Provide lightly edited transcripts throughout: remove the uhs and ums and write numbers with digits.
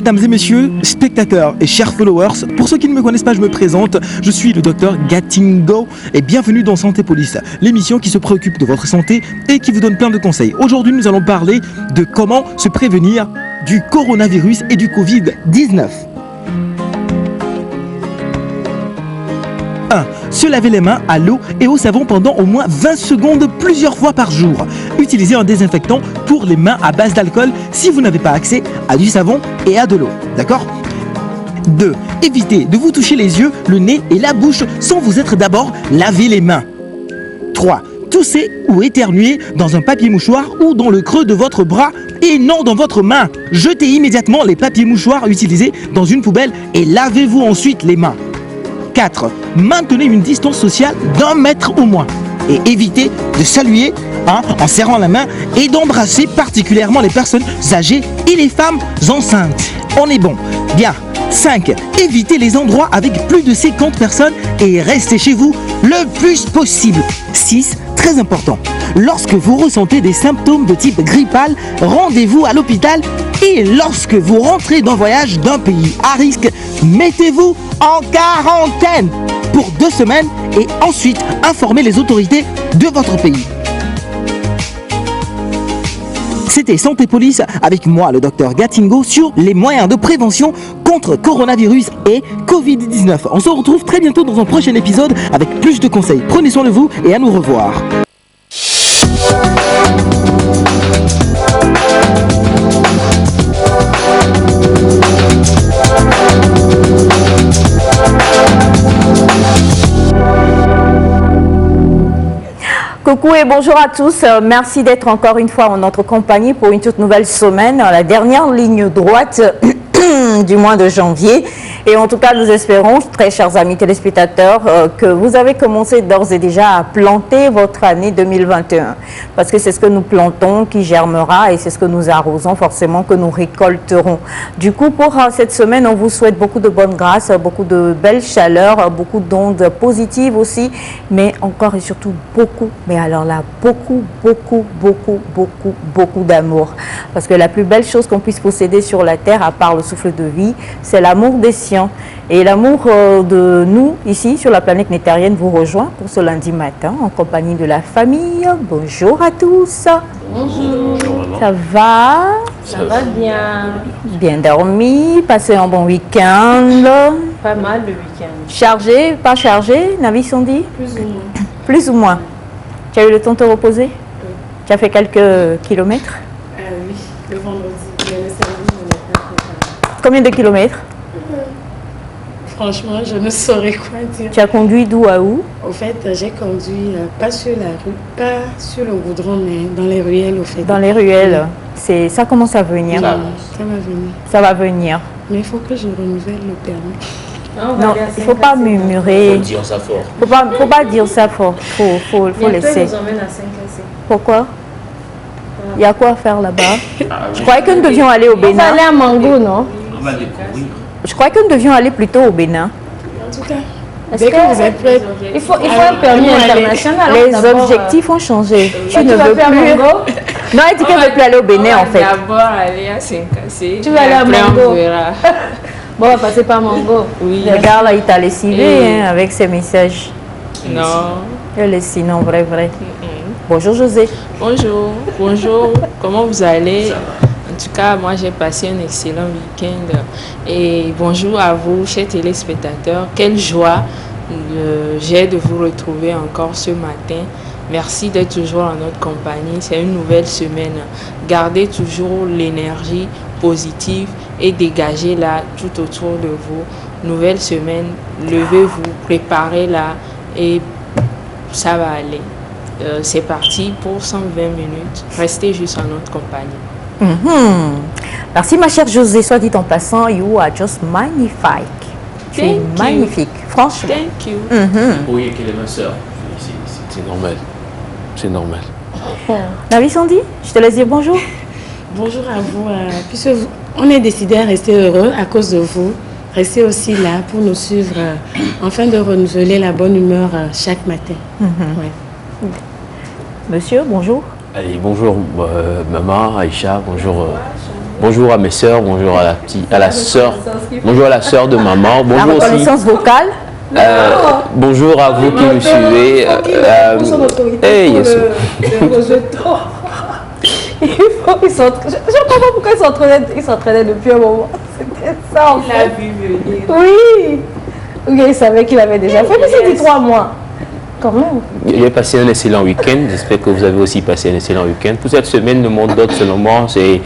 Mesdames et messieurs, spectateurs et chers followers, pour ceux qui ne me connaissent pas, je me présente, je suis le docteur Gatingo et bienvenue dans Santé Police, l'émission qui se préoccupe de votre santé et qui vous donne plein de conseils. Aujourd'hui, nous allons parler de comment se prévenir du coronavirus et du Covid-19. 1. Se laver les mains à l'eau et au savon pendant au moins 20 secondes plusieurs fois par jour. Utilisez un désinfectant pour les mains à base d'alcool si vous n'avez pas accès à du savon et à de l'eau. D'accord ? 2. Évitez de vous toucher les yeux, le nez et la bouche sans vous être d'abord lavé les mains. 3. Toussez ou éternuez dans un papier mouchoir ou dans le creux de votre bras et non dans votre main. Jetez immédiatement les papiers mouchoirs utilisés dans une poubelle et lavez-vous ensuite les mains. 4. Maintenez une distance sociale d'1 mètre au moins. Et évitez de saluer en serrant la main et d'embrasser particulièrement les personnes âgées et les femmes enceintes. On est bon. Bien. 5. Évitez les endroits avec plus de 50 personnes et restez chez vous le plus possible. 6. Très important. Lorsque vous ressentez des symptômes de type grippal, rendez-vous à l'hôpital et lorsque vous rentrez d'un voyage d'un pays à risque, mettez-vous en quarantaine pour 2 semaines et ensuite informez les autorités de votre pays. C'était Santé Police avec moi, le docteur Gatingo, sur les moyens de prévention contre coronavirus et Covid-19. On se retrouve très bientôt dans un prochain épisode avec plus de conseils. Prenez soin de vous et à nous revoir. Coucou et bonjour à tous. Merci d'être encore une fois en notre compagnie pour une toute nouvelle semaine, la dernière ligne droite du mois de janvier. Et en tout cas, nous espérons, très chers amis téléspectateurs, que vous avez commencé d'ores et déjà à planter votre année 2021. Parce que c'est ce que nous plantons qui germera et c'est ce que nous arrosons forcément que nous récolterons. Du coup, pour cette semaine, on vous souhaite beaucoup de bonnes grâces, beaucoup de belles chaleurs, beaucoup d'ondes positives aussi, mais encore et surtout beaucoup, mais alors là, beaucoup d'amour. Parce que la plus belle chose qu'on puisse posséder sur la terre, à part le souffle de vie, c'est l'amour des siens. Et l'amour de nous, ici, sur la planète nétarienne, vous rejoint pour ce lundi matin, en compagnie de la famille. Bonjour à tous. Bonjour. Ça va? Ça va bien. Bien dormi, passé un bon week-end. Pas mal le week-end. Chargé, pas chargé, Navi Sondi? Plus ou moins. Plus ou moins. Tu as eu le temps de te reposer? Oui. Tu as fait quelques kilomètres? Oui, le vendredi. Le samedi, je n'ai pas fait. Combien de kilomètres? Franchement, je ne saurais quoi dire. Tu as conduit d'où à où? Au fait, j'ai conduit pas sur la rue, pas sur le goudron, mais dans les ruelles, au fait. Dans les ruelles. Ça commence à venir. Ça va venir. Ça va venir. Mais il faut que je renouvelle le permis. Non, il ne faut pas murmurer. Faut dire ça fort. Faut pas dire ça fort. Faut laisser. Nous emmène à 5 Pourquoi? Il y a quoi à faire là-bas? Je croyais que nous devions aller au On va Bénin. aller à Mango, non? On va découvrir. Je croyais que nous devions aller plutôt au Bénin. En tout cas, dès que vous êtes prêts, Il faut un permis international. Les d'abord, objectifs ont changé. Tu tu ne vas veux faire plus. Mango. Non, elle dit qu'elle ne veut plus aller au Bénin en fait. D'abord aller à Saint-Cassé. Tu vas aller à Après, on Mango. verra. Bon, on va passer par Mango. Oui. Regarde là, il t'a lessivé Et- avec ses messages. Non. Elle est sinon vrai. Bonjour José. Bonjour. Comment vous allez? En tout cas, moi j'ai passé un excellent week-end. Et bonjour à vous, chers téléspectateurs. Quelle joie j'ai de vous retrouver encore ce matin. Merci d'être toujours en notre compagnie. C'est une nouvelle semaine. Gardez toujours l'énergie positive et dégagez-la tout autour de vous. Nouvelle semaine, levez-vous, préparez-la et ça va aller. C'est parti pour 120 minutes. Restez juste en notre compagnie. Merci ma chère José, soit dit en passant, you are just magnifique. Tu es Thank you. magnifique, franchement. Thank you. Oui, qu'elle est ma soeur. C'est normal. C'est normal. Navi Sandy, je te laisse dire bonjour. bonjour à vous. Puisque on est décidé à rester heureux à cause de vous. Restez aussi là pour nous suivre afin de renouveler la bonne humeur chaque matin. Ouais. Monsieur, bonjour. Allez, bonjour maman, Aïcha, bonjour bonjour à mes sœurs, bonjour à la sœur, bonjour à la sœur de maman, La bonjour aussi. reconnaissance vocale. Bonjour à vous qui nous suivez. Hey, Yesu. Je ne comprends pas pourquoi ils s'entraînaient depuis un moment. C'était ça en fait. Il a vu venir. Oui. Ok, il savait qu'il avait déjà fait, mais c'est dit 3 mois. Quand même. J'ai passé un excellent week-end. J'espère que vous avez aussi passé un excellent week-end. Pour cette semaine, le monde d'ordre, selon moi, c'est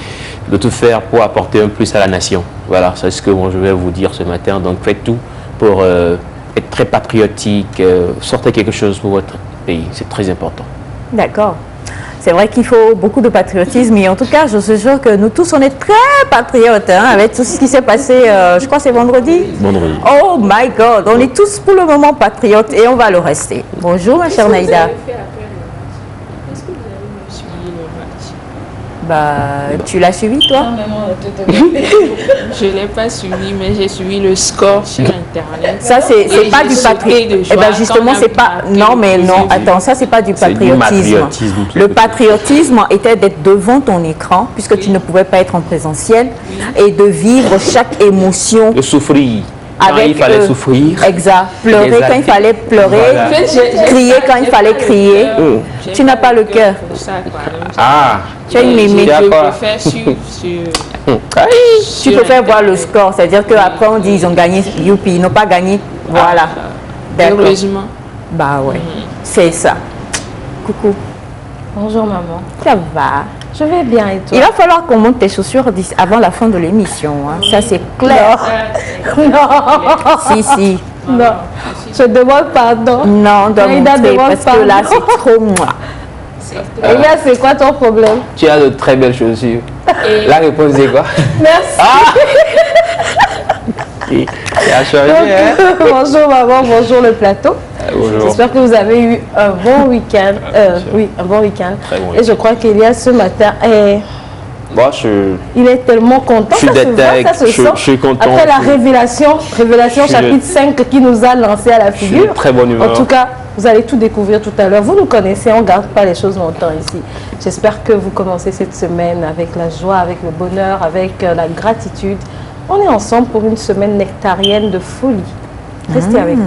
de tout faire pour apporter un plus à la nation. Voilà, c'est ce que je vais vous dire ce matin. Donc, faites tout pour être très patriotique, sortez quelque chose pour votre pays. C'est très important. D'accord. C'est vrai qu'il faut beaucoup de patriotisme et en tout cas, je suis sûre que nous tous, on est très patriotes hein, avec tout ce qui s'est passé, je crois que c'est vendredi. Vendredi. Oh my God, on est tous pour le moment patriotes et on va le rester. Bonjour ma chère Naïda. Est-ce que vous avez suivi le match? Bah, tu l'as suivi toi? Je ne l'ai pas suivi, mais j'ai suivi le score sur Internet. Ça, c'est pas du patriotisme. Eh ben justement, c'est pas. Non, mais non, attends, ça, c'est pas du patriotisme. patriotisme. Le patriotisme était d'être devant ton écran, puisque tu ne pouvais pas être en présentiel, et de vivre chaque émotion. De souffrir. Quand Avec il fallait souffrir. Exact. Pleurer quand il fallait pleurer. Voilà. Crier quand il fallait crier. Tu n'as pas le cœur. Pour ça, quoi. Donc, Ah, Tu as une mémé. C'est je quoi? préfère suivre sur Tu préfères voir le score, c'est-à-dire qu'après on dit ils ont gagné, youpi, ils n'ont pas gagné. Voilà. D'accord. heureusement. Bah ouais, c'est ça. Coucou. Bonjour maman. Ça va. Je vais bien et toi? Il va falloir qu'on monte tes chaussures avant la fin de l'émission. Hein. Ça, c'est clair. Non. Si. Non. Je demande pardon. Non, on doit Naïda montrer demande parce que là, pardon. c'est trop moi. Et là, c'est quoi ton problème? tu as de très belles chaussures. La réponse c'est quoi? Merci. Il a changé, hein? Bonjour maman, bonjour le plateau. Bonjour. J'espère que vous avez eu un bon week-end. Oui, un bon week-end. Très bon Et je crois qu'Elias ce matin Moi, il est tellement content. Je suis Ça se voit, détecte, ça se sent. je suis content. Après la révélation Je suis chapitre 5 qui nous a lancé à la suis figure. de très bonne humeur. En tout cas, vous allez tout découvrir tout à l'heure. Vous nous connaissez, on ne garde pas les choses longtemps ici. J'espère que vous commencez cette semaine avec la joie, avec le bonheur, avec la gratitude. On est ensemble pour une semaine nectarienne de folie. Restez avec nous.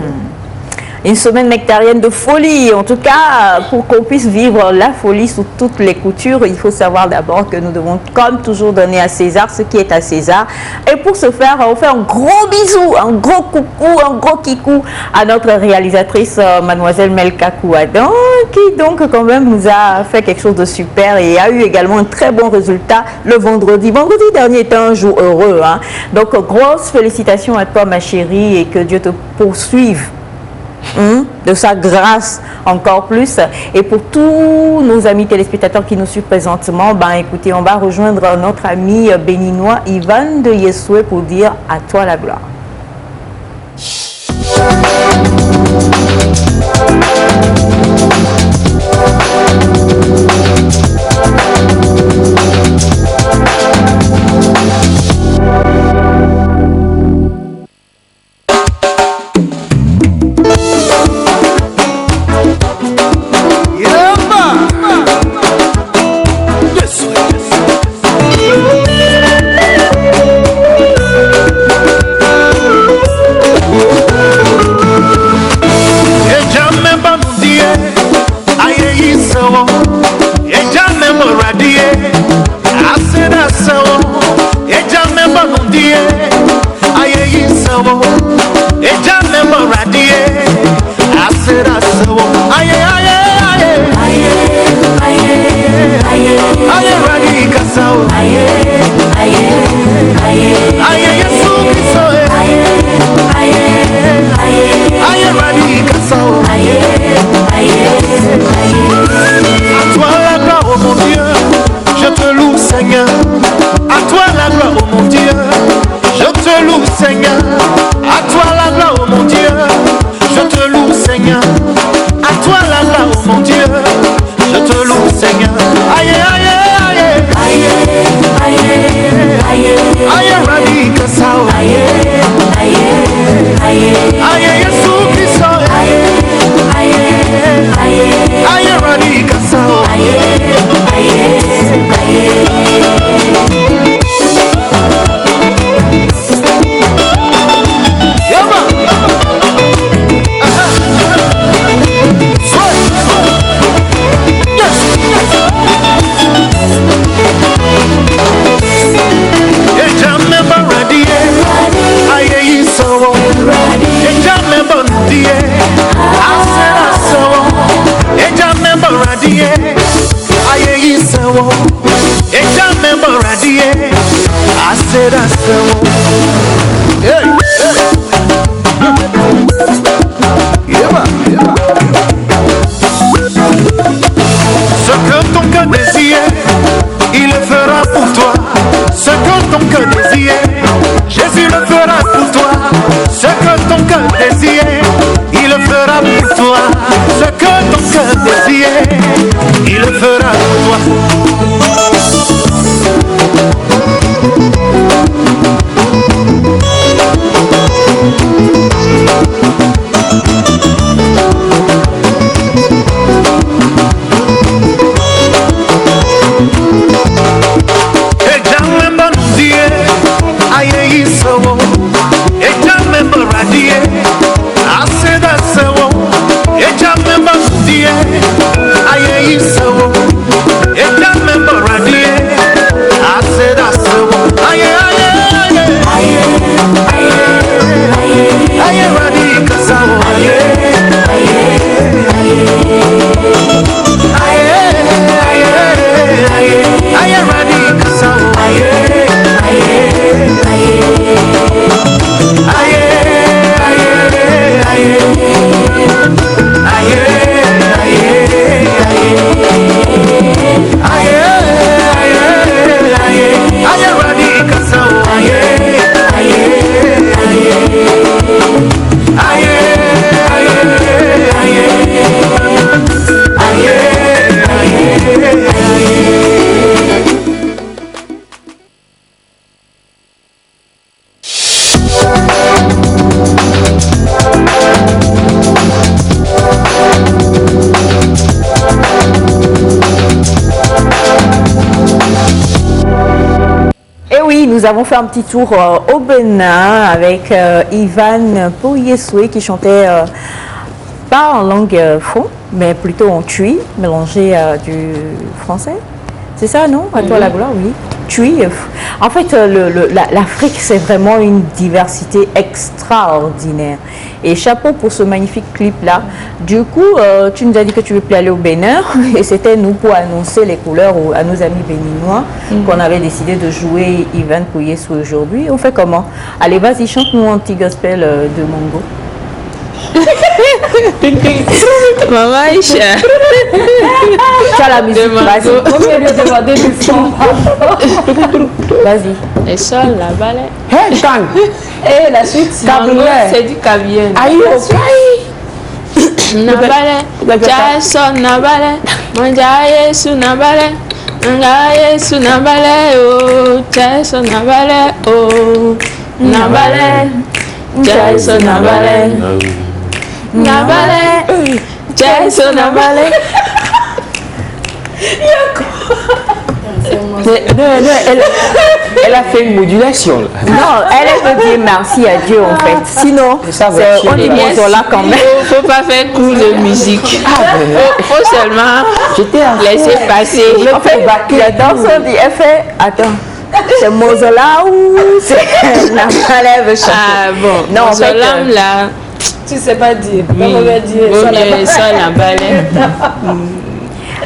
Une semaine nectarienne de folie. En tout cas, pour qu'on puisse vivre la folie sous toutes les coutures, il faut savoir d'abord que nous devons, comme toujours, donner à César ce qui est à César. Et pour ce faire, on fait un gros bisou, un gros coucou, un gros kikou à notre réalisatrice, mademoiselle Melka Kouadan, qui donc quand même nous a fait quelque chose de super et a eu également un très bon résultat le vendredi. Vendredi dernier était un jour heureux. Hein. Donc, grosses félicitations à toi, ma chérie, et que Dieu te poursuive. De sa grâce encore plus. Et pour tous nos amis téléspectateurs qui nous suivent présentement, écoutez, on va rejoindre notre ami béninois Ivan de Yesoué pour dire à toi la gloire. Ce que ton cœur désire, il le fera pour toi. Ce que ton cœur désire, Jésus le fera pour toi. Ce que ton cœur désire, il le fera pour toi. Ce que ton cœur désire, il le fera pour toi. Nous avons fait un petit tour au Bénin avec Ivan Poyesoué qui chantait pas en langue fon, mais plutôt en tui, mélangé du français. C'est ça, non? À toi la gloire, oui. Tui. En fait, l'Afrique, c'est vraiment une diversité extraordinaire. Et chapeau pour ce magnifique clip-là. Du coup, tu nous as dit que tu veux plus aller au Bénin. Et c'était nous pour annoncer les couleurs à nos amis béninois qu'on avait décidé de jouer Ivan Poyesoué aujourd'hui. On fait comment? Allez, vas-y, chante-nous un petit gospel de Mongo. Maman Aïcha. Tu as la musique, vas-y. On vient de demander du fond. Vas-y. Et sol, la balai. Hey, Tang. Et la suite, C'est du caviar. Aïe, Nabale, Jason Nabale, Manjaye su Nabale, Manjaye su Nabale, oh, Jason Nabale, oh, Nabale, Jason Nabale, Nabale, Jason Nabale. Elle a fait une modulation. Là. Non, elle veut dire merci à Dieu en fait. Sinon, on dit Mozola quand même. Il ne faut pas faire cours de musique. Il faut seulement laisser passer. En fait, la danse, on dit, elle fait, attends, c'est Mozola ou c'est Nabale veut chanter? Ah bon, non, Mozola là. Tu sais pas dire. Ça la balai.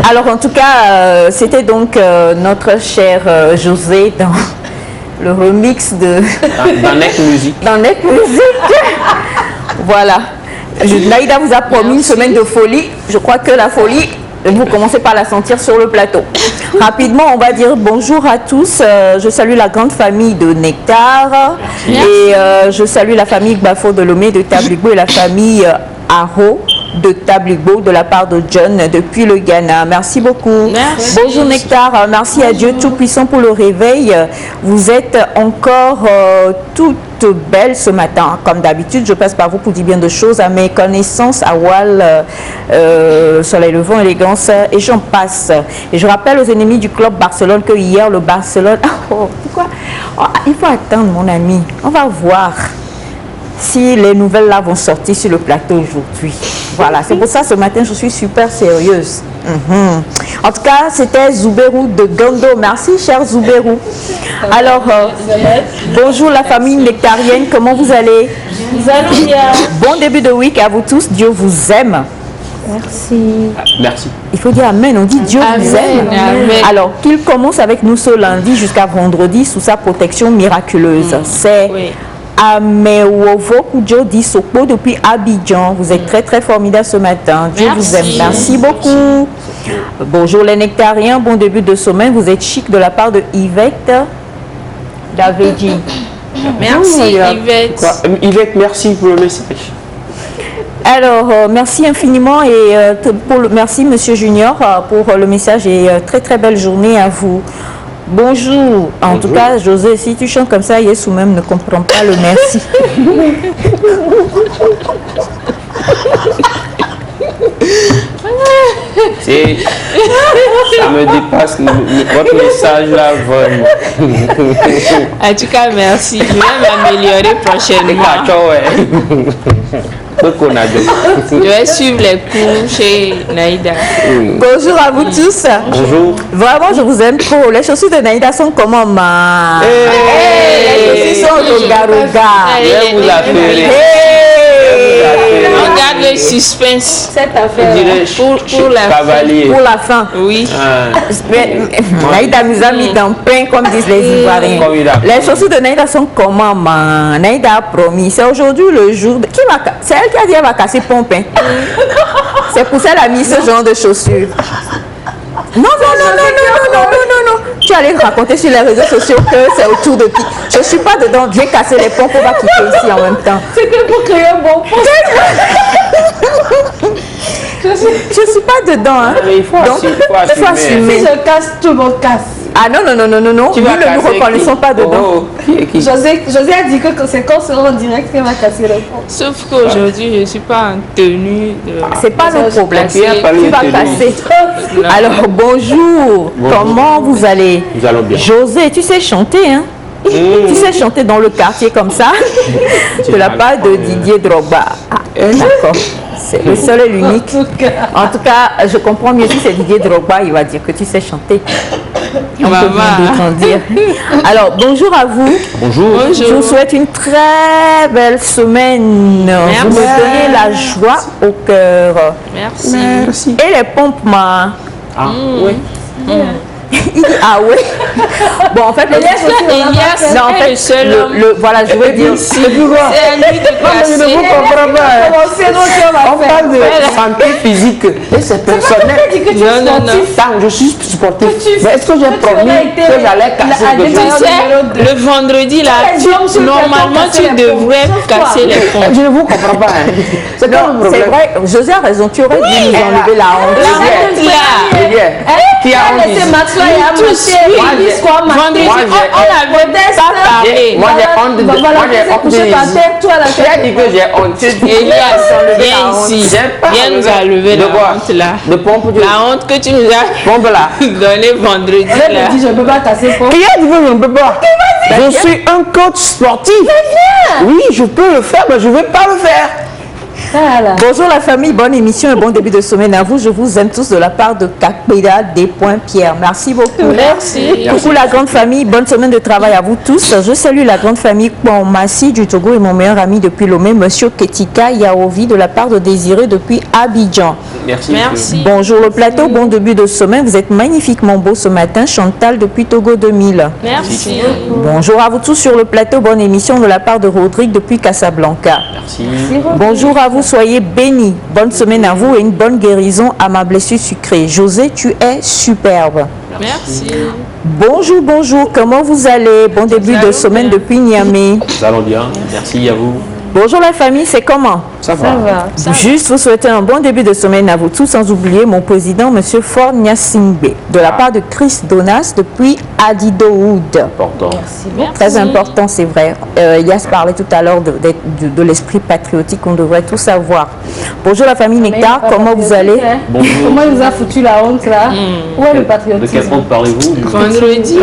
Alors en tout cas, c'était donc notre cher José dans le remix de... Dans Net Music. Dans Net Music. Voilà. Naïda vous a promis une semaine de folie. Je crois que la folie, vous commencez par la sentir sur le plateau. Rapidement, on va dire bonjour à tous. Je salue la grande famille de Nectar. Et je salue la famille Gbafo de Lomé de Tabligo et la famille Aro de Tabligo de la part de John depuis le Ghana. Merci beaucoup. Merci. Bonjour Nectar, merci à Dieu Tout-Puissant pour le réveil. Vous êtes encore toutes belles ce matin. Comme d'habitude, je passe par vous pour dire bien de choses à mes connaissances, à Wall, Soleil Levant, Élégance, et j'en passe. Et je rappelle aux ennemis du club Barcelone que hier, le Barcelone... Oh, pourquoi? Oh, il faut attendre, mon ami. On va voir si les nouvelles là vont sortir sur le plateau aujourd'hui. Voilà, c'est pour ça ce matin je suis super sérieuse. En tout cas, c'était Zouberou de Gondo. Merci, cher Zouberou. Alors, bonjour la famille nectarienne, comment vous allez? Nous allons bien. Bon début de week à vous tous, Dieu vous aime. Merci. Merci. Il faut dire Amen, on dit Dieu vous aime. Amen. Alors qu'il commence avec nous ce lundi jusqu'à vendredi sous sa protection miraculeuse. C'est Oui. Amewovo Kujo dit Sokpo depuis Abidjan. Vous êtes très très formidable ce matin. Dieu vous aime. Merci beaucoup. Bonjour les nectariens, bon début de semaine. Vous êtes chic de la part de Yvette Davédi. Merci Yvette. Quoi Yvette, merci pour le message. Alors, merci infiniment et merci Monsieur Junior pour le message et très très belle journée à vous. Bonjour. En tout cas, José, si tu chantes comme ça, Yesu même ne comprend pas le merci. Ça me dépasse, votre message là, vraiment. En tout cas, merci. Je vais m'améliorer prochainement. Je vais suivre les cours chez Naïda. Bonjour à vous tous. Bonjour. Vraiment, je vous aime trop. Les chaussures de Naïda sont comment, ma? Les chaussures sont au garuga. Je vais vous appeler. On garde le suspense. Cette affaire. Pour la Cavalier. Pour la fin. Oui. Mais Naïda nous a mis dans le pain, comme disent les Ivoiriens. Comme il a. Les chaussures de Naïda sont comment, man? Naïda a promis. C'est aujourd'hui le jour. C'est elle qui a dit qu'elle va casser pompe. Hein. C'est pour ça qu'elle a mis ce genre de chaussures. Non. Tu allais raconter sur les réseaux sociaux que c'est autour de qui. Je ne suis pas dedans. Viens casser les pompes, on va quitter ici en même temps. C'était pour créer un bon poste. Je ne suis pas dedans. Hein. Il faut assumer. Si je casse, tout le monde casse. Ah non. Nous Tu vas ne nous casser reconnaissons qui? pas dedans. Oh, qui? José a dit que c'est quand on sera en direct qu'elle va casser le pont. Sauf qu'aujourd'hui, je ne suis pas en tenue de... C'est pas notre problème. Qui a Tu vas casser. Alors bonjour. Comment vous allez? Nous allons bien. José, tu sais chanter, hein? Tu sais chanter dans le quartier comme ça? De la part de Didier Drogba. Ah, d'accord. C'est le seul et l'unique. En tout cas, je comprends mieux si c'est Didier Drogba, il va dire que tu sais chanter. On peut bien d'autres en dire. Alors, bonjour à vous. Bonjour. Je vous souhaite une très belle semaine. Vous me donnez la joie au cœur. Merci. Et les pompes, ma. Ah, oui. Il dit ah ouais. Bon en fait Elias non, en est fait le seul homme. voilà je veux dire C'est à lui de casser. On parle de santé physique et c'est personnel. Non. Tant je suis sportif. Mais est-ce que j'ai promis que j'allais casser Tu sais, le vendredi là, normalement tu devrais casser les pompes. Je ne vous comprends pas. C'est pas un c'est problème. vrai José a raison tu aurais dû nous enlever la honte. La honte là. Qui a honte? Vendredi, on avait pas parlé. Moi j'ai honte de Tu as dit que j'ai honte. Elias, viens ici. Viens nous enlever la honte là. De pompe La honte que tu nous as pompe là. donnée vendredi là. Je ne peux pas casser le pont. Qui a dit que je ne peux pas? Je suis un coach sportif. Oui, je peux le faire, mais je ne vais pas le faire. Voilà. Bonjour la famille, bonne émission et bon début de semaine à vous. Je vous aime tous de la part de Capeda des Points Pierre. Merci beaucoup. Merci. Coucou la grande famille, bonne semaine de travail à vous tous. Je salue la grande famille Massi du Togo et mon meilleur ami depuis Lomé, Monsieur Ketika Yaovi de la part de Désiré depuis Abidjan. Merci. Bonjour le plateau, bon début de semaine. Vous êtes magnifiquement beau ce matin. Chantal depuis Togo 2000. Merci. Bonjour à vous tous sur le plateau, bonne émission de la part de Rodrigue depuis Casablanca. Merci. Bonjour à vous, soyez bénis. Bonne semaine à vous et une bonne guérison à ma blessure sucrée. José, tu es superbe. Merci. Bonjour, comment vous allez? Bon début de semaine depuis Niamey. Nous allons bien. Merci à vous. Bonjour la famille, c'est comment? Ça va. Juste vous souhaiter un bon début de semaine à vous tous, sans oublier mon président, monsieur Ford Nyasingbe, de la part de Chris Donas depuis Adidowood. Important. Très important, c'est vrai. Yas parlait tout à l'heure de l'esprit patriotique qu'on devrait tous avoir. Bonjour la famille Nectar, comment vous allez? Bonjour. Comment il nous a foutu la honte là? Où est le De patriotisme? quel compte parlez-vous? Vendredi.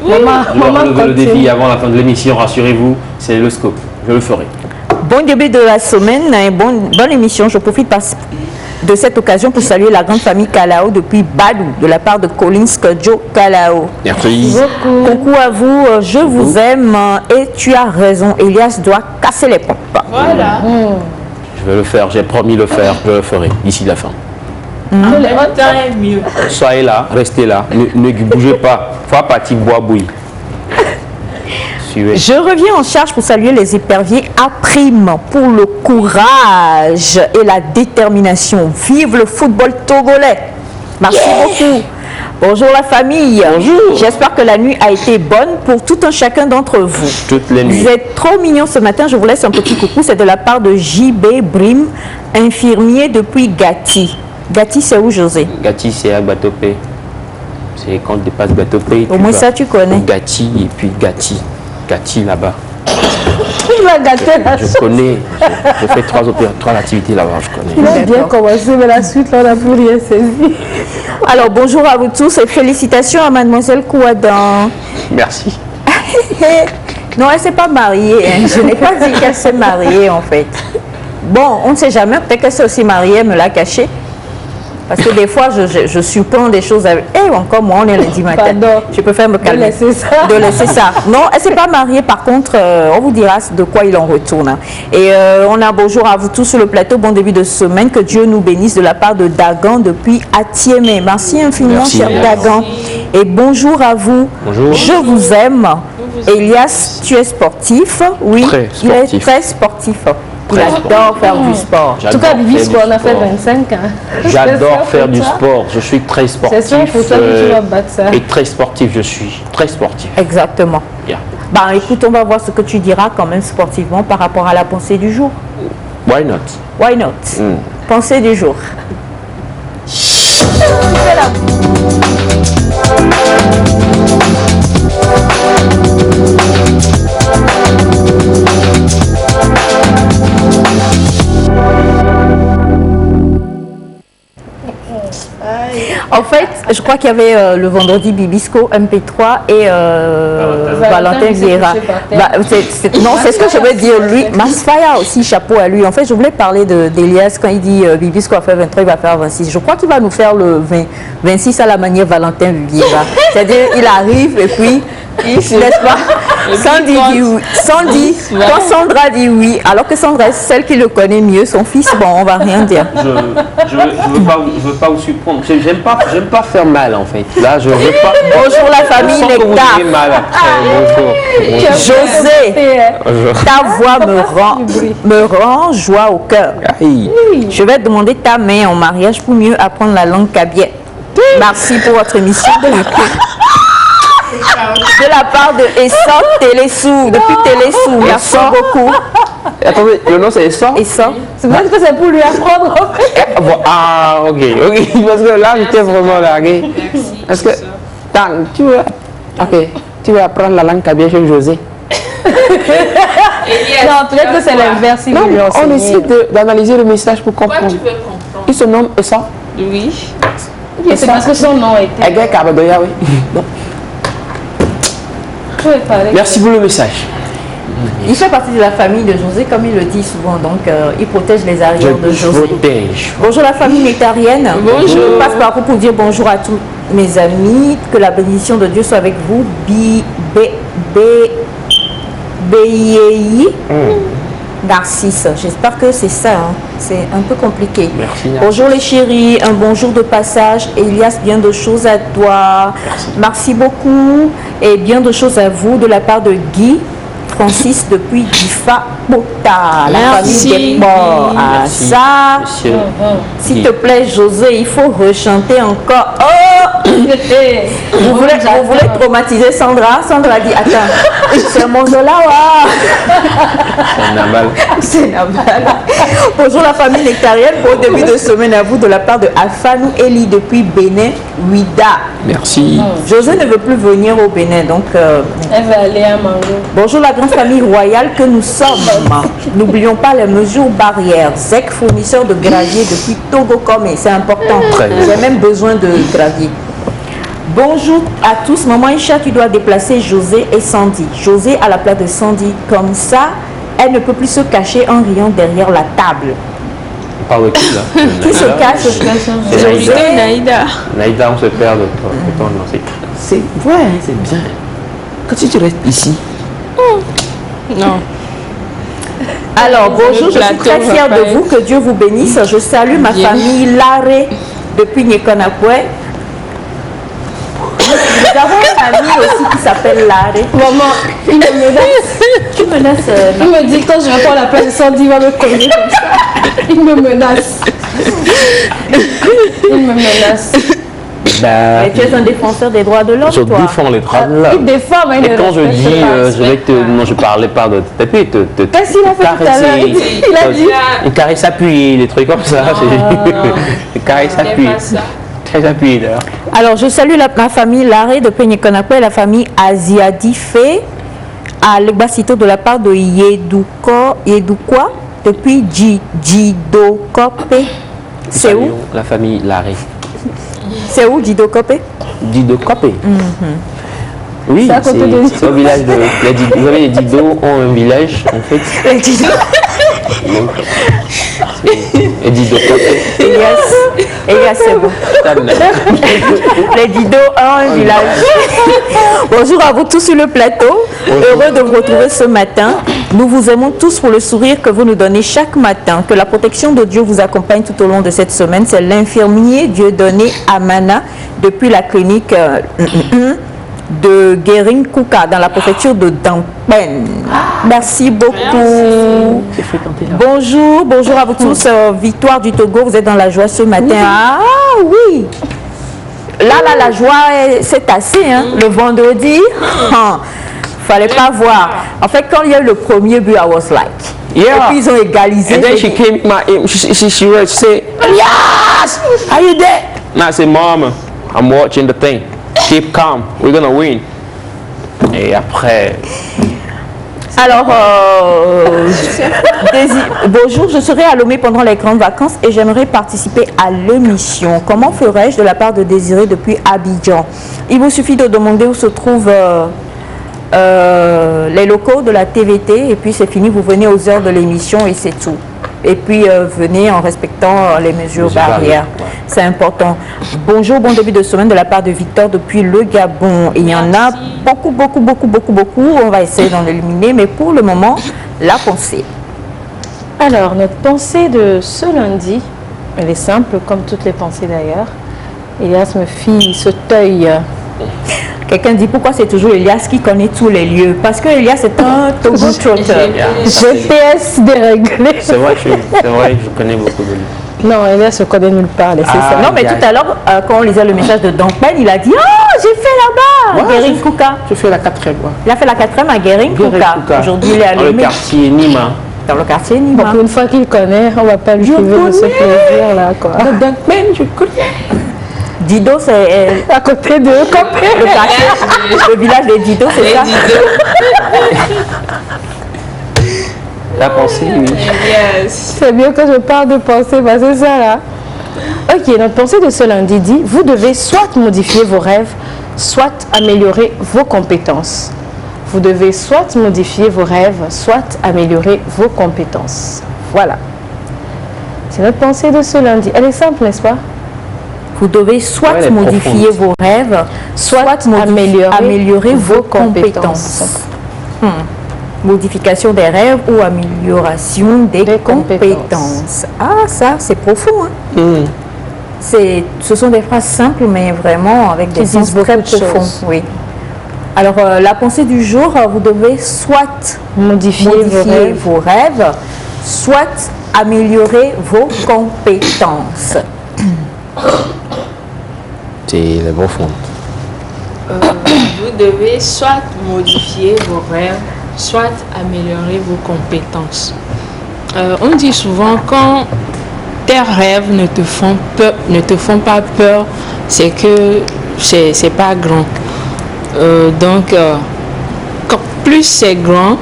Bon, Maman, je vais relever le continue. défi avant la fin de l'émission, rassurez-vous, c'est le scope. Je le ferai. Bon début de la semaine, bonne émission. Je profite de cette occasion pour saluer la grande famille Kalao depuis Badou, de la part de Collins Kodjo Kalao. Merci. Coucou à vous, je vous aime et tu as raison, Elias doit casser les pompes. Voilà. vais le faire, j'ai promis le faire, je le ferai d'ici la fin. Le temps est mieux. Soyez là, restez là, ne bougez pas. Faut partir boire bouillir. Suivez. Je reviens en charge pour saluer les éperviers à prime pour le courage et la détermination. Vive le football togolais. Merci beaucoup. Bonjour la famille. Bonjour. J'espère que la nuit a été bonne pour tout un chacun d'entre vous. Toutes les nuits. Vous êtes trop mignons ce matin. Je vous laisse un petit coucou. C'est de la part de JB Brim, infirmier depuis Gati. Gati, c'est où, José? Gati, c'est à Batopé. C'est quand on dépasse Batopé. Au moins ça, tu connais. Gati et puis Gati. Gati là-bas. Il va gâter la Je connais. Je fais trois activités là-bas, je connais. Il a bien commencé, mais la suite, là, on n'a plus rien saisi. Alors, bonjour à vous tous et félicitations à mademoiselle Kouadan. Merci. Non, elle ne s'est pas mariée. Hein. Je n'ai pas dit qu'elle s'est mariée, en fait. Bon, on ne sait jamais. Peut-être qu'elle s'est aussi mariée, elle me l'a caché. Parce que des fois, je surprends des choses avec... Eh, encore moi, on est lundi matin. Pardon. Je préfère me calmer. De laisser ça. De laisser ça. Non, elle ne s'est pas mariée. Par contre, on vous dira de quoi il en retourne. Hein. Et on a bonjour à vous tous sur le plateau. Bon début de semaine. Que Dieu nous bénisse de la part de Dagan depuis Atiémé. Merci infiniment, Merci. cher Dagan. Et bonjour à vous. Bonjour. Je vous aime. Elias, tu es sportif? Oui, Très il est sportif. très sportif. Il Très adore faire du sport. En tout cas, J'adore Bibisco, faire on du a fait sport. 25 ans. J'adore C'est faire sûr du pour toi. sport. Je suis très sportif. C'est sûr pour toi que tu vas battre ça. Et très sportif, je suis. Très sportif. Exactement. Yeah. Bah écoute, on va voir ce que tu diras quand même sportivement par rapport à la pensée du jour. Why not? Why not? Pensée du jour. En fait, je crois qu'il y avait le vendredi Bibisco MP3 et Valentin Vieira. Non, c'est ce que je veux dire. Lui, Masfaya aussi, chapeau à lui. En fait, je voulais parler d'Elias quand il dit Bibisco a fait 23, il va faire 26. Je crois qu'il va nous faire le 26 à la manière Valentin Vieira. C'est-à-dire, il arrive et puis, n'est-ce pas? Sandy dit oui. Sandy, quand Sandra dit oui, alors que Sandra est celle qui le connaît mieux, son fils, bon, on va rien dire. Je veux pas vous surprendre. J'aime pas faire mal en fait. Là, je veux pas. Bonjour la famille Sans que vous Nectar. ayez mal après. Bonjour. José, ta voix me rend joie au cœur. Aïe. Je vais demander ta main en mariage pour mieux apprendre la langue kabylie. Merci pour votre émission de la part de Essor Télésou, depuis Télésou. Merci beaucoup. Attendez, le nom c'est Essor? Essor. C'est vrai que c'est pour lui apprendre. Ah, ok. Parce que là, j'étais vraiment largué. Est-ce que. Attends, tu veux apprendre la langue kabylie chez José? Non, peut-être que c'est l'inverse. il Non, veut lui on enseigner. essaie d'analyser le message pour Pourquoi comprendre. tu veux comprendre? Il se nomme Essor? Oui. C'est parce que son nom était. Egay Kabadoya, oui. Bon. Je pouvez parler. Merci pour le message. Il fait partie de la famille de José, comme il le dit souvent, donc il protège les arrières de Je José. protège. Bonjour la famille nétarienne. Bonjour. Je passe par vous pour dire bonjour à tous mes amis, que la bénédiction de Dieu soit avec vous. Narcisse, j'espère que c'est ça, hein. C'est un peu compliqué. Merci, Narcisse. Bonjour les chéris, un bonjour de passage. Elias, bien de choses à toi. Merci beaucoup et bien de choses à vous de la part de Guy Francis depuis Gifa Bota, la Merci, famille des morts. Guy. Ah, Merci. ça, Monsieur. s'il te plaît, José, il faut rechanter encore. Oh! Vous voulez traumatiser Sandra? Sandra dit, attends, c'est mon Zolawa. C'est normal. C'est normal. Bonjour la famille nectarienne, bon début de semaine à vous de la part de Alphanou Eli depuis Bénin, Ouida. Merci. José ne veut plus venir au Bénin, donc Elle va aller à Mango. bonjour la grande famille royale que nous sommes. N'oublions pas les mesures barrières. ZEC, fournisseur de gravier depuis Togo Comé, c'est important. Très bien. J'ai même besoin de gravier. Bonjour à tous. Maman Isha, tu dois déplacer José et Sandy. José à la place de Sandy. Comme ça, elle ne peut plus se cacher en riant derrière la table. On parle de qui là? Qui se cache? C'est José. Naïda. Naïda. Naïda, on se perd de ton lancé. C'est ouais, c'est bien. Quand tu restes ici. Non. Alors, bonjour, je suis très fière de vous, que Dieu vous bénisse. Je salue ma famille Laré depuis Nyekonakwe. Nous avons un ami aussi qui s'appelle Laré. Maman, il me menace. Tu me laisses... Il me dit quand je réponds à la place de Sandy, il va me cogner comme ça. Il me menace. Il me menace. Mais tu es un défenseur des droits de l'homme, Je toi. défends les droits de l'homme. Il défend, mais il Et ne quand je respecte dis, pas. je vais te... Non, je parlais pas de taper, te Qu'est-ce qu'il a fait tout à l'heure? Il a dit... Une caresse appuyée, des trucs comme ça. Une caresse appuyée. Très appuyée d'ailleurs. Alors, je salue ma famille Laré depuis Nyekonakwe, la famille Aziadifé à Legbasito de la part de Yedukwa depuis Jidokope. C'est où? La famille Laré. C'est où Jidokope? Dido-Kopé. Oui, C'est à côté de c'est au village de... Vous savez, les Dido ont un village, en fait. Les Dido. Et Dido-Kopé. Elias, c'est bon. Les Dido ont un village. Bonjour à vous tous sur le plateau. Heureux de vous retrouver ce matin. Nous vous aimons tous pour le sourire que vous nous donnez chaque matin. Que la protection de Dieu vous accompagne tout au long de cette semaine. C'est l'infirmier Dieudonné Amana depuis la clinique de Guérin Kouka dans la préfecture de Dampen. Merci beaucoup. Bonjour à vous tous. Victoire du Togo, vous êtes dans la joie ce matin. Ah oui. Là, la joie, c'est assez. Hein. Le vendredi, fallait pas voir. En fait, quand il y a eu le premier but, I was like. Yeah. Et puis ils ont égalisé. And then she came, she said, yes, are you there? And I said, Mom, I'm watching the thing. Keep calm, we're gonna win. Et après... Alors, bonjour, je serai à Lomé pendant les grandes vacances et j'aimerais participer à l'émission. Comment ferais-je de la part de Désiré depuis Abidjan? Il vous suffit de demander où se trouvent les locaux de la TVT et puis c'est fini, vous venez aux heures de l'émission et c'est tout. Et puis venez en respectant les mesures barrières. C'est important. Bonjour, bon début de semaine de la part de Victor depuis le Gabon. Il y en a beaucoup. On va essayer d'en éliminer, mais pour le moment, la pensée. Alors, notre pensée de ce lundi, elle est simple, comme toutes les pensées d'ailleurs. Elias me fit ce teuil. Quelqu'un dit pourquoi c'est toujours Elias qui connaît tous les lieux. Parce que Elias est un Togo Trotter. GPS déréglé. C'est vrai, je connais beaucoup de lui. Non, Elias se connaît nulle part. Non, mais tout à l'heure, quand on lisait le message de Dampen, il a dit « Oh, j'ai fait là-bas, à Guérin Kouka ». Je fais la 4e. Il a fait la 4e à Guérin Kouka. Aujourd'hui, il est à Dans le quartier Nima. Dans le quartier Nima. Donc, une fois qu'il connaît, on ne va pas lui priver de ce plaisir-là, quoi. Je connais. Dido, c'est À côté de Copé. le quartier, le village de Dido, c'est ça? La pensée, oui. C'est bien que je parle de pensée, bah c'est ça là. Ok, notre pensée de ce lundi dit, vous devez soit modifier vos rêves, soit améliorer vos compétences. Vous devez soit modifier vos rêves, soit améliorer vos compétences. Voilà. C'est notre pensée de ce lundi. Elle est simple, n'est-ce pas? Vous devez soit Ouais, elle est modifier profonde. vos rêves, soit améliorer vos compétences. Modification des rêves ou amélioration des compétences. Ah, ça, c'est profond. Hein? Ce sont des phrases simples, mais vraiment avec des sens très profonds. Oui. Alors, la pensée du jour, vous devez soit modifier vos rêves, soit améliorer vos compétences. C'est la profonde. Vous devez soit modifier vos rêves, soit améliorer vos compétences. On dit souvent quand tes rêves ne te font pas peur, c'est que c'est pas grand. Donc, quand plus c'est grand,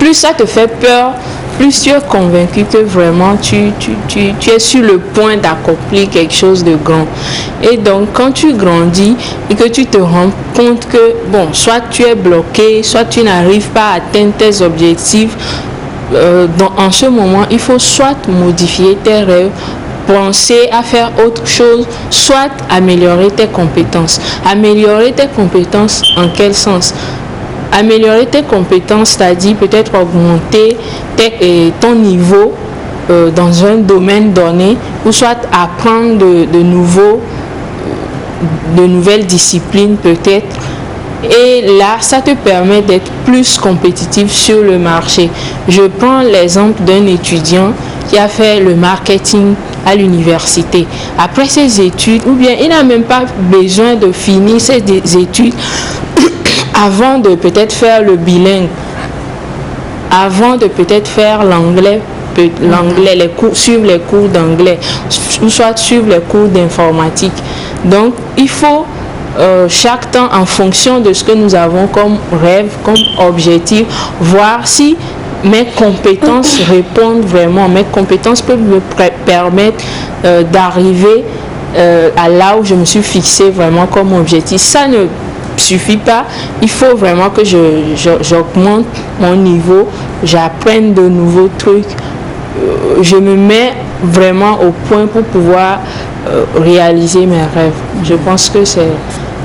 plus ça te fait peur, plus tu es convaincu que vraiment tu es sur le point d'accomplir quelque chose de grand. Et donc, quand tu grandis et que tu te rends compte que, bon, soit tu es bloqué, soit tu n'arrives pas à atteindre tes objectifs, en ce moment, il faut soit modifier tes rêves, penser à faire autre chose, soit améliorer tes compétences. Améliorer tes compétences, en quel sens? améliorer tes compétences, c'est-à-dire peut-être augmenter ton niveau dans un domaine donné, ou soit apprendre de nouvelles disciplines peut-être. Et là, ça te permet d'être plus compétitif sur le marché. Je prends l'exemple d'un étudiant qui a fait le marketing à l'université. Après ses études, ou bien il n'a même pas besoin de finir ses études avant de peut-être faire le bilingue, avant de peut-être faire l'anglais, suivre les cours d'anglais, ou soit suivre les cours d'informatique. Donc, il faut chaque temps, en fonction de ce que nous avons comme rêve, comme objectif, voir si mes compétences répondent vraiment, mes compétences peuvent me permettre d'arriver à là où je me suis fixé vraiment comme objectif. Ça ne suffit pas, il faut vraiment que j'augmente mon niveau, j'apprenne de nouveaux trucs, je me mets vraiment au point pour pouvoir réaliser mes rêves. Je pense que c'est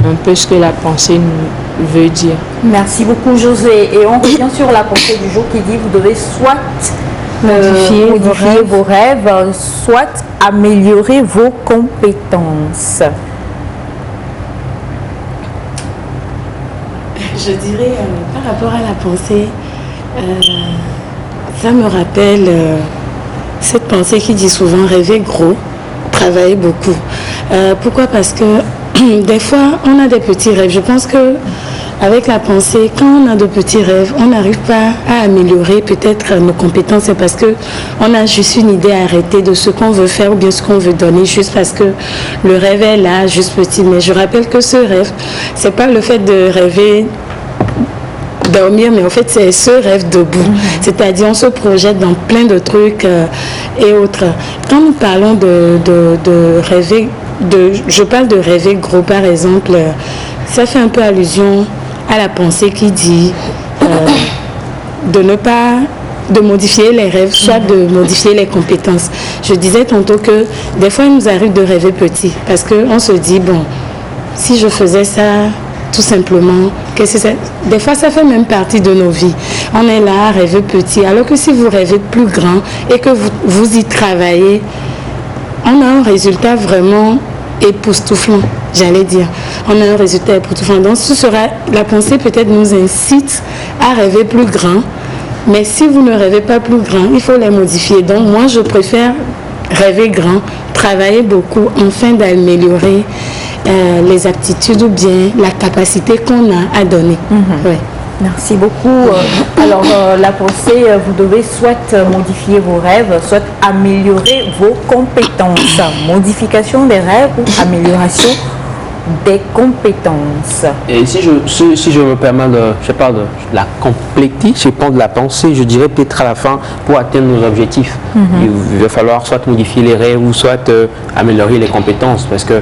un peu ce que la pensée nous veut dire. Merci beaucoup José. Et on revient sur la pensée du jour qui dit vous devez soit modifier vos rêves, soit améliorer vos compétences. Je dirais par rapport à la pensée, ça me rappelle cette pensée qui dit souvent rêver gros, travailler beaucoup. Pourquoi? Parce que des fois, on a des petits rêves. Je pense que avec la pensée, quand on a de petits rêves, on n'arrive pas à améliorer peut-être nos compétences. C'est parce que on a juste une idée arrêtée de ce qu'on veut faire ou bien ce qu'on veut donner, juste parce que le rêve est là, juste petit. Mais je rappelle que ce rêve, c'est pas le fait de rêver dormir, mais en fait c'est ce rêve debout, c'est-à-dire on se projette dans plein de trucs et autres. Quand nous parlons de rêver, je parle de rêver gros par exemple, ça fait un peu allusion à la pensée qui dit de modifier les rêves, soit de modifier les compétences. Je disais tantôt que des fois il nous arrive de rêver petit, parce qu'on se dit bon, si je faisais ça tout simplement, des fois ça fait même partie de nos vies. On est là à rêver petit, alors que si vous rêvez plus grand et que vous y travaillez, on a un résultat vraiment époustouflant, j'allais dire. On a un résultat époustouflant. Donc la pensée peut-être nous incite à rêver plus grand, mais si vous ne rêvez pas plus grand, il faut les modifier. Donc moi je préfère rêver grand, travailler beaucoup, afin d'améliorer les aptitudes ou bien la capacité qu'on a à donner. Ouais. Merci beaucoup. Alors, la pensée, vous devez soit modifier vos rêves, soit améliorer vos compétences. Modification des rêves ou amélioration des compétences. Et si je me permets je parle de la compléter, je prends de la pensée, je dirais peut-être à la fin, pour atteindre nos objectifs, il va falloir soit modifier les rêves ou soit améliorer les compétences, parce que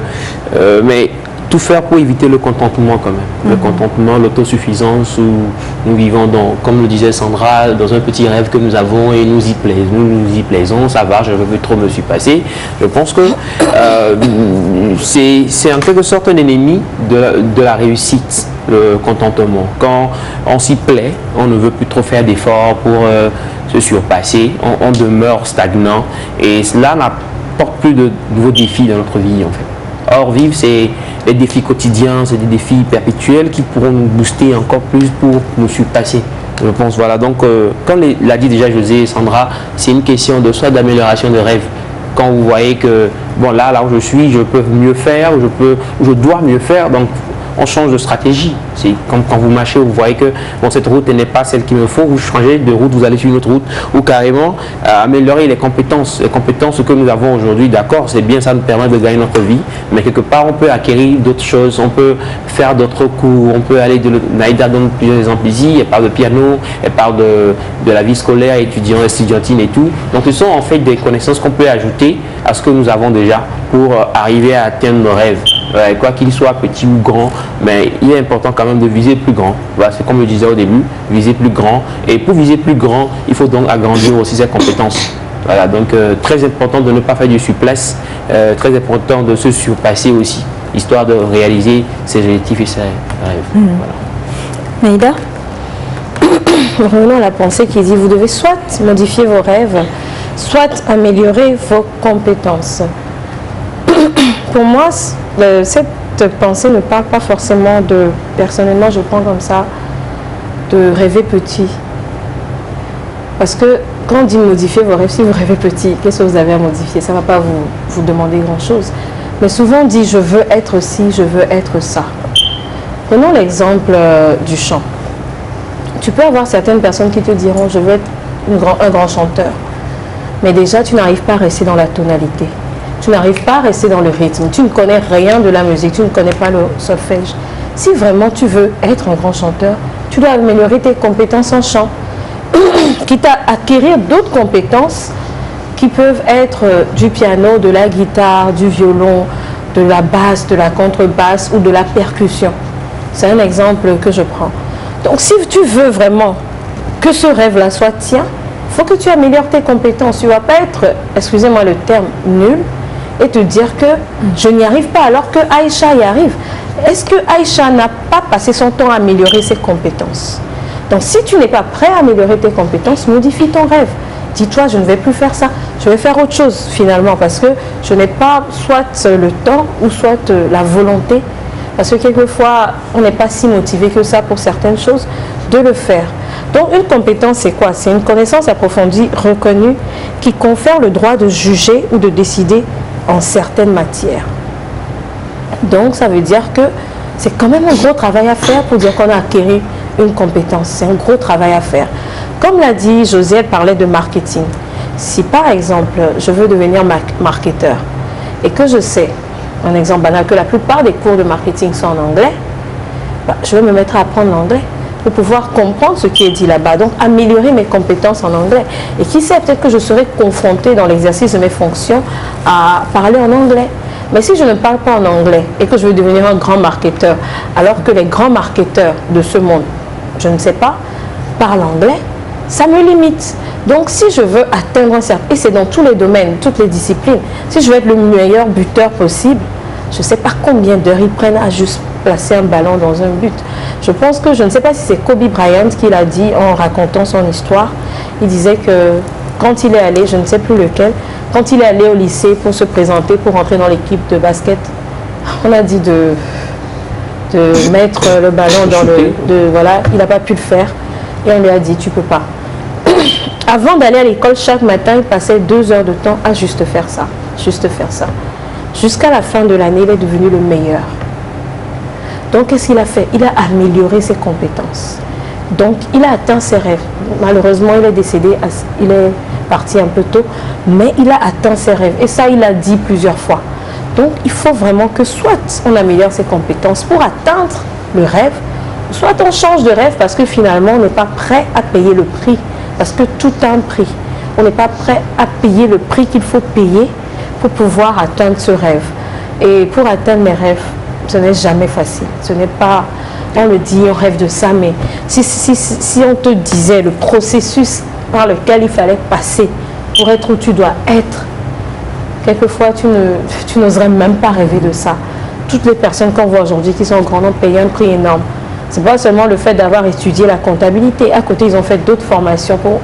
mais tout faire pour éviter le contentement quand même. Le contentement, l'autosuffisance, où nous vivons dans, comme le disait Sandra, dans un petit rêve que nous avons et nous y plaisons, ça va, je ne veux plus trop me surpasser. Je pense que c'est en quelque sorte un ennemi de la réussite, le contentement. Quand on s'y plaît, on ne veut plus trop faire d'efforts pour se surpasser, on demeure stagnant et cela n'apporte plus de nouveaux défis dans notre vie en fait. Or, vivre, c'est des défis quotidiens, c'est des défis perpétuels qui pourront nous booster encore plus pour nous surpasser. Je pense, voilà. Donc, comme l'a dit déjà José et Sandra, c'est une question de soit d'amélioration de rêve. Quand vous voyez que, bon, là où je suis, je peux mieux faire, je dois mieux faire, donc on change de stratégie. C'est comme quand vous marchez, vous voyez que bon, cette route n'est pas celle qu'il me faut, vous changez de route, vous allez sur une autre route, ou carrément améliorer les compétences. Les compétences que nous avons aujourd'hui, d'accord, c'est bien, ça nous permet de gagner notre vie, mais quelque part on peut acquérir d'autres choses, on peut faire d'autres cours, on peut aller Naïda donne plusieurs exemples ici, elle parle de piano, elle parle de la vie scolaire, estudiantine et tout. Donc ce sont en fait des connaissances qu'on peut ajouter à ce que nous avons déjà pour arriver à atteindre nos rêves. Quoi qu'il soit petit ou grand, mais il est important quand même de viser plus grand. Voilà, c'est comme je disais au début, viser plus grand. Et pour viser plus grand, il faut donc agrandir aussi ses compétences. Voilà, donc très important de ne pas faire du souplesse, très important de se surpasser aussi, histoire de réaliser ses objectifs et ses rêves. Voilà. Naïda ? revenons à la pensée qui dit, vous devez soit modifier vos rêves, soit améliorer vos compétences. Pour moi, cette pensée ne parle pas forcément de, personnellement, je prends comme ça, de rêver petit. Parce que quand on dit modifier vos rêves, si vous rêvez petit, qu'est-ce que vous avez à modifier? Ça ne va pas vous demander grand-chose. Mais souvent on dit, je veux être ci, je veux être ça. Prenons l'exemple du chant. Tu peux avoir certaines personnes qui te diront, je veux être un grand chanteur. Mais déjà, tu n'arrives pas à rester dans la tonalité. Tu n'arrives pas à rester dans le rythme. Tu ne connais rien de la musique, tu ne connais pas le solfège. Si vraiment tu veux être un grand chanteur, tu dois améliorer tes compétences en chant. Quitte à acquérir d'autres compétences qui peuvent être du piano, de la guitare, du violon, de la basse, de la contrebasse ou de la percussion. C'est un exemple que je prends. Donc si tu veux vraiment que ce rêve-là soit tien, il faut que tu améliores tes compétences. Tu ne vas pas être, excusez-moi le terme, nul et te dire que je n'y arrive pas alors que Aïcha y arrive. Est-ce que Aïcha n'a pas passé son temps à améliorer ses compétences? Donc si tu n'es pas prêt à améliorer tes compétences, modifie ton rêve. Dis-toi, je ne vais plus faire ça, je vais faire autre chose finalement parce que je n'ai pas soit le temps ou soit la volonté. Parce que quelquefois, on n'est pas si motivé que ça pour certaines choses de le faire. Donc une compétence, c'est quoi? C'est une connaissance approfondie, reconnue, qui confère le droit de juger ou de décider en certaines matières. Donc ça veut dire que c'est quand même un gros travail à faire pour dire qu'on a acquis une compétence. C'est un gros travail à faire. Comme l'a dit José, elle parlait de marketing. Si par exemple, je veux devenir marketeur et que je sais, un exemple banal, que la plupart des cours de marketing sont en anglais, je vais me mettre à apprendre l'anglais pour pouvoir comprendre ce qui est dit là-bas. Donc, améliorer mes compétences en anglais. Et qui sait, peut-être que je serai confrontée dans l'exercice de mes fonctions à parler en anglais. Mais si je ne parle pas en anglais et que je veux devenir un grand marketeur, alors que les grands marketeurs de ce monde, je ne sais pas, parlent anglais, ça me limite. Donc, si je veux atteindre un certain... Et c'est dans tous les domaines, toutes les disciplines. Si je veux être le meilleur buteur possible, je ne sais pas combien d'heures ils prennent à juste placer un ballon dans un but. Je pense que, je ne sais pas si c'est Kobe Bryant qui l'a dit en racontant son histoire. Il disait que quand il est allé, je ne sais plus lequel, quand il est allé au lycée pour se présenter, pour entrer dans l'équipe de basket, on a dit de mettre le ballon dans le... voilà, il n'a pas pu le faire. Et on lui a dit, tu ne peux pas. Avant d'aller à l'école, chaque matin, il passait 2 heures de temps à juste faire ça. Juste faire ça. Jusqu'à la fin de l'année, il est devenu le meilleur. Donc, qu'est-ce qu'il a fait? Il a amélioré ses compétences. Donc, il a atteint ses rêves. Malheureusement, il est décédé, il est parti un peu tôt, mais il a atteint ses rêves. Et ça, il l'a dit plusieurs fois. Donc, il faut vraiment que soit on améliore ses compétences pour atteindre le rêve, soit on change de rêve parce que finalement, on n'est pas prêt à payer le prix. Parce que tout a un prix. On n'est pas prêt à payer le prix qu'il faut payer pour pouvoir atteindre ce rêve. Et pour atteindre mes rêves, ce n'est jamais facile. Ce n'est pas, on le dit, on rêve de ça, mais si on te disait le processus par lequel il fallait passer pour être où tu dois être, quelquefois tu n'oserais même pas rêver de ça. Toutes les personnes qu'on voit aujourd'hui qui sont grandes ont payé un prix énorme. Ce n'est pas seulement le fait d'avoir étudié la comptabilité. À côté, ils ont fait d'autres formations pour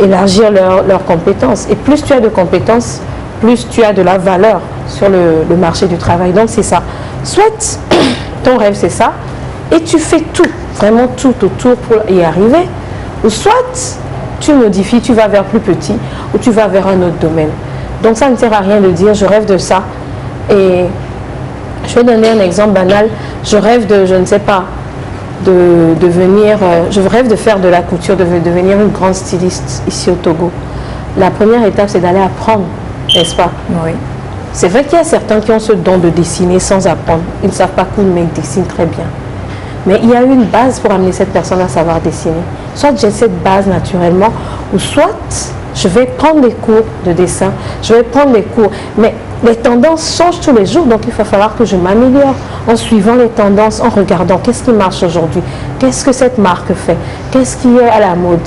élargir leurs compétences. Et plus tu as de compétences, plus tu as de la valeur sur le marché du travail. Donc, c'est ça. Soit ton rêve, c'est ça, et tu fais tout, vraiment tout autour pour y arriver. Ou soit tu modifies, tu vas vers plus petit, ou tu vas vers un autre domaine. Donc, ça ne sert à rien de dire « je rêve de ça ». Et je vais donner un exemple banal. Je rêve de, je ne sais pas, de devenir, je rêve de faire de la couture, de devenir une grande styliste ici au Togo. La première étape, c'est d'aller apprendre, n'est-ce pas? Oui. C'est vrai qu'il y a certains qui ont ce don de dessiner sans apprendre. Ils ne savent pas coudre, mais ils dessinent très bien. Mais il y a une base pour amener cette personne à savoir dessiner. Soit j'ai cette base naturellement, ou soit je vais prendre des cours de dessin, je vais prendre des cours. Mais les tendances changent tous les jours, donc il va falloir que je m'améliore en suivant les tendances, en regardant qu'est-ce qui marche aujourd'hui, qu'est-ce que cette marque fait, qu'est-ce qui est à la mode.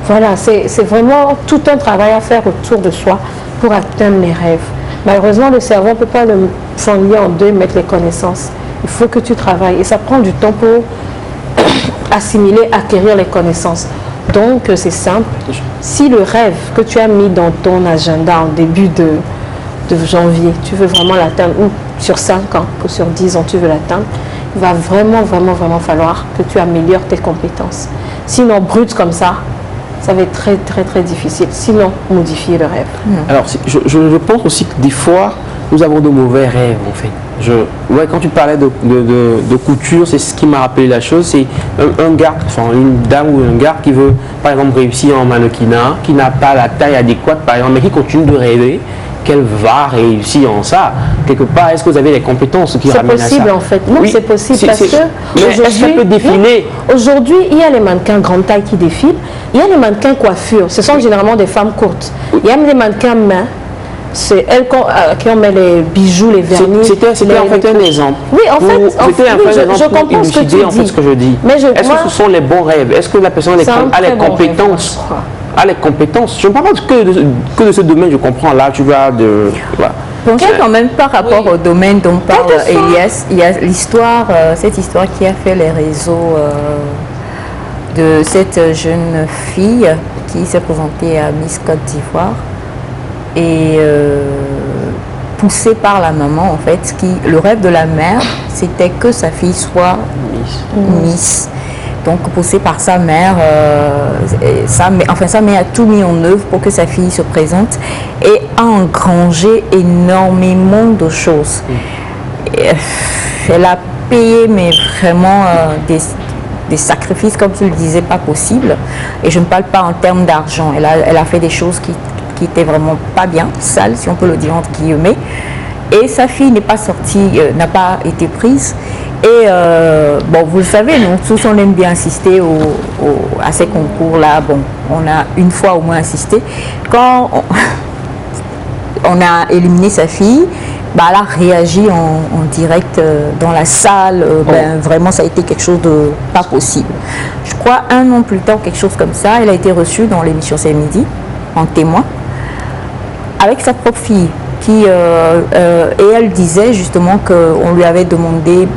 Voilà, c'est vraiment tout un travail à faire autour de soi pour atteindre mes rêves. Malheureusement, le cerveau ne peut pas le fonder en deux et mettre les connaissances. Il faut que tu travailles et ça prend du temps pour assimiler, acquérir les connaissances. Donc, c'est simple. Si le rêve que tu as mis dans ton agenda en début de janvier, tu veux vraiment l'atteindre, ou sur 5 ans, ou sur 10 ans, tu veux l'atteindre, il va vraiment falloir que tu améliores tes compétences. Sinon, brut comme ça va être très difficile. Sinon, modifier le rêve. Alors, je pense aussi que des fois, nous avons de mauvais rêves, en fait. Quand tu parlais de couture, c'est ce qui m'a rappelé la chose. C'est un gars, enfin une dame ou un gars qui veut, par exemple, réussir en mannequinat, qui n'a pas la taille adéquate, par exemple, mais qui continue de rêver qu'elle va réussir en ça. Quelque part, est-ce que vous avez les compétences qui ramènent à ça? C'est possible, en fait. Non, oui, c'est possible parce que est-ce qu'elle peut défiler? Aujourd'hui, il y a les mannequins grande taille qui défilent. Il y a les mannequins coiffure. Ce sont généralement des femmes courtes. Il y a les mannequins mains. C'est elles qui ont mis les bijoux, les vernis. C'était en fait un exemple. Oui, en fait, je comprends ce que tu dis. En fait, ce que je dis. Est-ce que ce sont les bons rêves? Est-ce que la personne a les compétences? A les compétences. Je ne parle pas que de ce domaine, je comprends. Là, tu vas de... Voilà. Pensez quand même par rapport au domaine dont parle Elias, il y a l'histoire, cette histoire qui a fait les réseaux de cette jeune fille qui s'est présentée à Miss Côte d'Ivoire et poussée par la maman en fait, le rêve de la mère c'était que sa fille soit Miss. Donc poussée par sa mère, sa mère a tout mis en œuvre pour que sa fille se présente et a engrangé énormément de choses. Elle a payé mais vraiment des sacrifices, comme tu le disais, pas possible. Et je ne parle pas en termes d'argent. Elle a fait des choses qui étaient vraiment pas bien, sales, si on peut le dire entre guillemets. Et sa fille n'est pas sortie, n'a pas été prise. Et bon, vous le savez, nous tous on aime bien assister à ces concours-là. Bon, on a une fois au moins assisté. Quand on a éliminé sa fille, bah, elle a réagi en direct dans la salle. Vraiment, ça a été quelque chose de pas possible. Je crois 1 an plus tard, quelque chose comme ça, elle a été reçue dans l'émission C'est Midi, en témoin, avec sa propre fille. Et elle disait justement qu'on lui avait demandé,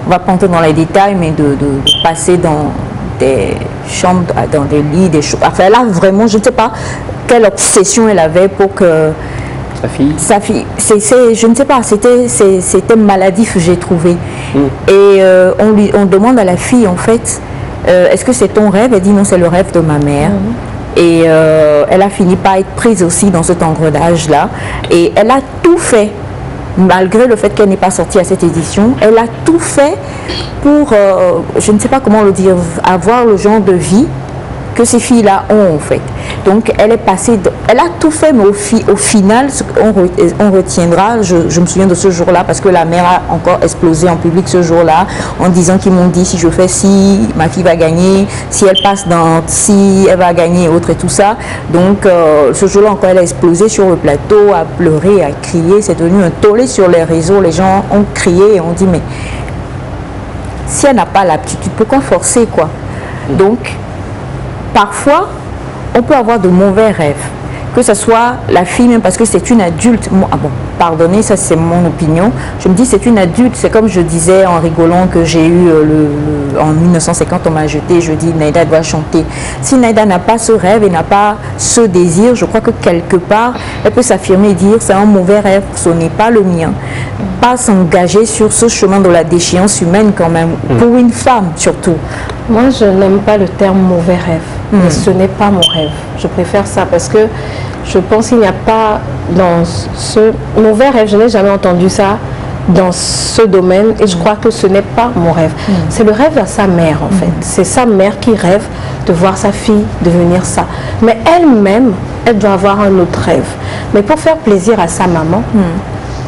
on va pas entrer dans les détails, mais de passer dans des chambres, dans des lits, des choses. Enfin, là, vraiment, je ne sais pas quelle obsession elle avait pour que sa fille, je ne sais pas, c'était maladif, j'ai trouvé. Et on demande à la fille, en fait, est-ce que c'est ton rêve? Elle dit non, c'est le rêve de ma mère. Et elle a fini par être prise aussi dans cet engrenage-là. Et elle a tout fait, malgré le fait qu'elle n'est pas sortie à cette édition, elle a tout fait pour, je ne sais pas comment le dire, avoir le genre de vie que ces filles-là ont en fait. Donc elle est passée, elle a tout fait, mais au final, on retiendra, je me souviens de ce jour-là, parce que la mère a encore explosé en public ce jour-là, en disant qu'ils m'ont dit si je fais ci, ma fille va gagner, si elle passe dans si, elle va gagner, autre et tout ça. Donc ce jour-là encore, elle a explosé sur le plateau, a pleuré, a crié, c'est devenu un tollé sur les réseaux, les gens ont crié et ont dit mais si elle n'a pas l'aptitude, pourquoi forcer quoi? Donc parfois, on peut avoir de mauvais rêves, que ce soit la fille même parce que c'est une adulte. Pardonnez, ça c'est mon opinion. Je me dis c'est une adulte, c'est comme je disais en rigolant que j'ai eu en 1950, on m'a jeté, je dis Naïda doit chanter. Si Naïda n'a pas ce rêve et n'a pas ce désir, je crois que quelque part, elle peut s'affirmer et dire c'est un mauvais rêve, ce n'est pas le mien. Pas s'engager sur ce chemin de la déchéance humaine quand même, pour une femme surtout. Moi, je n'aime pas le terme mauvais rêve, mais ce n'est pas mon rêve. Je préfère ça parce que je pense qu'il n'y a pas dans ce mauvais rêve, je n'ai jamais entendu ça dans ce domaine et je crois que ce n'est pas mon rêve. C'est le rêve de sa mère en fait. C'est sa mère qui rêve de voir sa fille devenir ça. Mais elle-même, elle doit avoir un autre rêve. Mais pour faire plaisir à sa maman,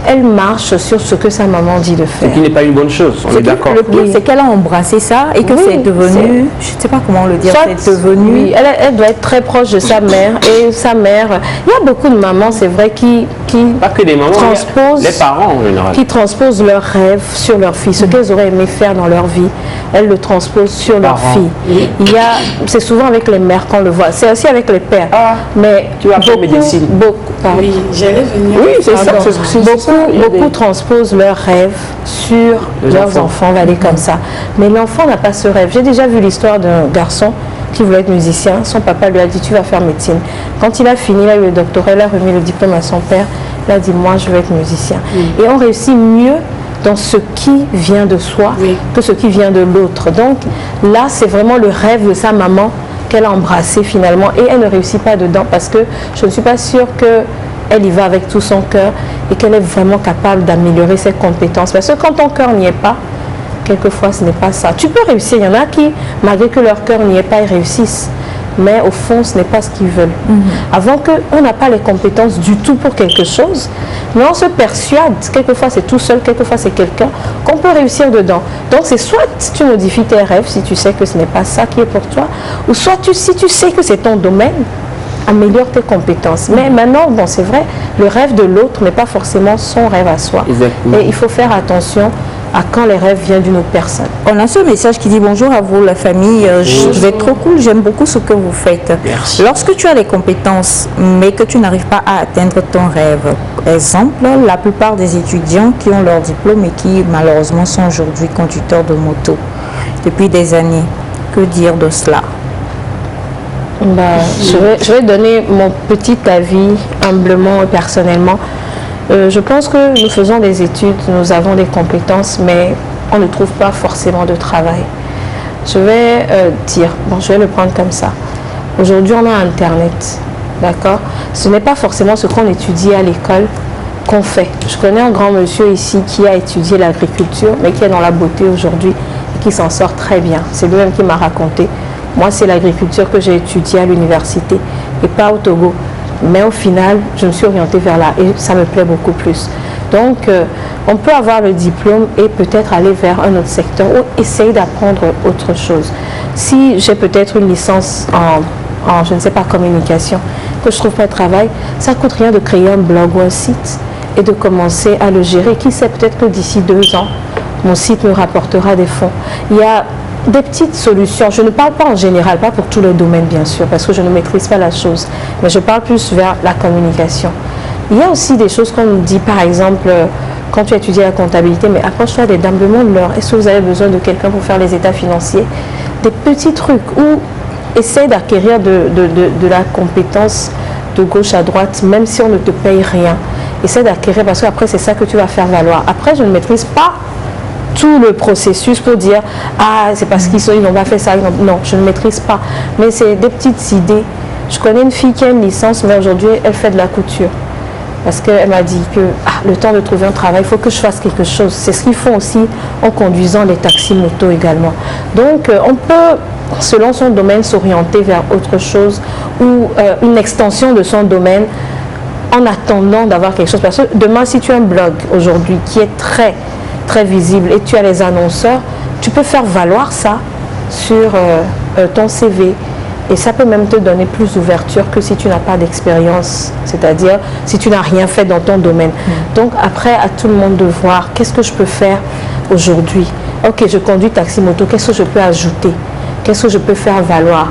elle marche sur ce que sa maman dit de faire. Ce qui n'est pas une bonne chose, on est d'accord. Le pire, c'est qu'elle a embrassé ça et que c'est devenu, sais pas comment le dire, Soit, c'est devenu... oui, elle doit être très proche de sa mère. Et sa mère, il y a beaucoup de mamans, c'est vrai, qui Pas que des mamans, transposent, les parents en général. qui transposent leurs rêves sur leurs filles. Ce qu'elles auraient aimé faire dans leur vie, elles le transposent sur leurs filles. C'est souvent avec les mères qu'on le voit. C'est aussi avec les pères. Mais tu vas faire médecine. Oui, j'allais venir. Oui, c'est ça. Beaucoup transposent leurs rêves sur leurs enfants, on va aller comme ça. Mais l'enfant n'a pas ce rêve. J'ai déjà vu l'histoire d'un garçon qui voulait être musicien. Son papa lui a dit, tu vas faire médecine. Quand il a fini, il a eu le doctorat, il a remis le diplôme à son père. Il a dit, moi, je veux être musicien. Et on réussit mieux dans ce qui vient de soi que ce qui vient de l'autre. Donc là, c'est vraiment le rêve de sa maman qu'elle a embrassé finalement. Et elle ne réussit pas dedans parce que je ne suis pas sûre qu'elle y va avec tout son cœur et qu'elle est vraiment capable d'améliorer ses compétences. Parce que quand ton cœur n'y est pas, quelquefois, ce n'est pas ça. Tu peux réussir. Il y en a qui, malgré que leur cœur n'y est pas, ils réussissent. Mais au fond, ce n'est pas ce qu'ils veulent. Avant qu'on n'a pas les compétences du tout pour quelque chose, mais on se persuade, quelquefois c'est tout seul, quelquefois c'est quelqu'un, qu'on peut réussir dedans. Donc c'est soit tu modifies tes rêves si tu sais que ce n'est pas ça qui est pour toi, ou soit si tu sais que c'est ton domaine, améliore tes compétences. Mais maintenant, bon, c'est vrai, le rêve de l'autre n'est pas forcément son rêve à soi. Exactement. Et il faut faire attention à quand les rêves viennent d'une autre personne. On a ce message qui dit bonjour à vous la famille, vous êtes trop cool, j'aime beaucoup ce que vous faites. Merci. Lorsque tu as les compétences mais que tu n'arrives pas à atteindre ton rêve, exemple, la plupart des étudiants qui ont leur diplôme et qui malheureusement sont aujourd'hui conducteurs de moto depuis des années, que dire de cela? Je vais donner mon petit avis humblement et personnellement. Je pense que nous faisons des études, nous avons des compétences, mais on ne trouve pas forcément de travail. Je vais je vais le prendre comme ça. Aujourd'hui, on a Internet, d'accord? Ce n'est pas forcément ce qu'on étudie à l'école qu'on fait. Je connais un grand monsieur ici qui a étudié l'agriculture, mais qui est dans la beauté aujourd'hui et qui s'en sort très bien. C'est lui-même qui m'a raconté. Moi, c'est l'agriculture que j'ai étudiée à l'université et pas au Togo. Mais au final, je me suis orientée vers là et ça me plaît beaucoup plus. Donc, on peut avoir le diplôme et peut-être aller vers un autre secteur ou essayer d'apprendre autre chose. Si j'ai peut-être une licence en, je ne sais pas, communication, que je ne trouve pas de travail, ça ne coûte rien de créer un blog ou un site et de commencer à le gérer. Qui sait, peut-être que d'ici 2 ans, mon site me rapportera des fonds. Il y a des petites solutions. Je ne parle pas en général, pas pour tous les domaines bien sûr, parce que je ne maîtrise pas la chose, mais je parle plus vers la communication. Il y a aussi des choses qu'on nous dit, par exemple, quand tu étudies la comptabilité, mais approche-toi des dames, demande-leur, est-ce que vous avez besoin de quelqu'un pour faire les états financiers? Des petits trucs où essaie d'acquérir de la compétence de gauche à droite, même si on ne te paye rien. Essaie d'acquérir, parce qu'après c'est ça que tu vas faire valoir. Après, je ne maîtrise pas tout le processus pour dire c'est parce qu'ils n'ont pas fait ça. Non, je ne maîtrise pas. Mais c'est des petites idées. Je connais une fille qui a une licence, mais aujourd'hui, elle fait de la couture. Parce qu'elle m'a dit que le temps de trouver un travail, il faut que je fasse quelque chose. C'est ce qu'ils font aussi en conduisant les taxis moto également. Donc, on peut, selon son domaine, s'orienter vers autre chose ou une extension de son domaine en attendant d'avoir quelque chose. Parce que demain, si tu as un blog aujourd'hui qui est très visible et tu as les annonceurs, tu peux faire valoir ça sur ton CV et ça peut même te donner plus d'ouverture que si tu n'as pas d'expérience, c'est-à-dire si tu n'as rien fait dans ton domaine. Donc après, à tout le monde de voir qu'est-ce que je peux faire aujourd'hui. Ok, je conduis taxi moto, qu'est-ce que je peux ajouter? Qu'est-ce que je peux faire valoir?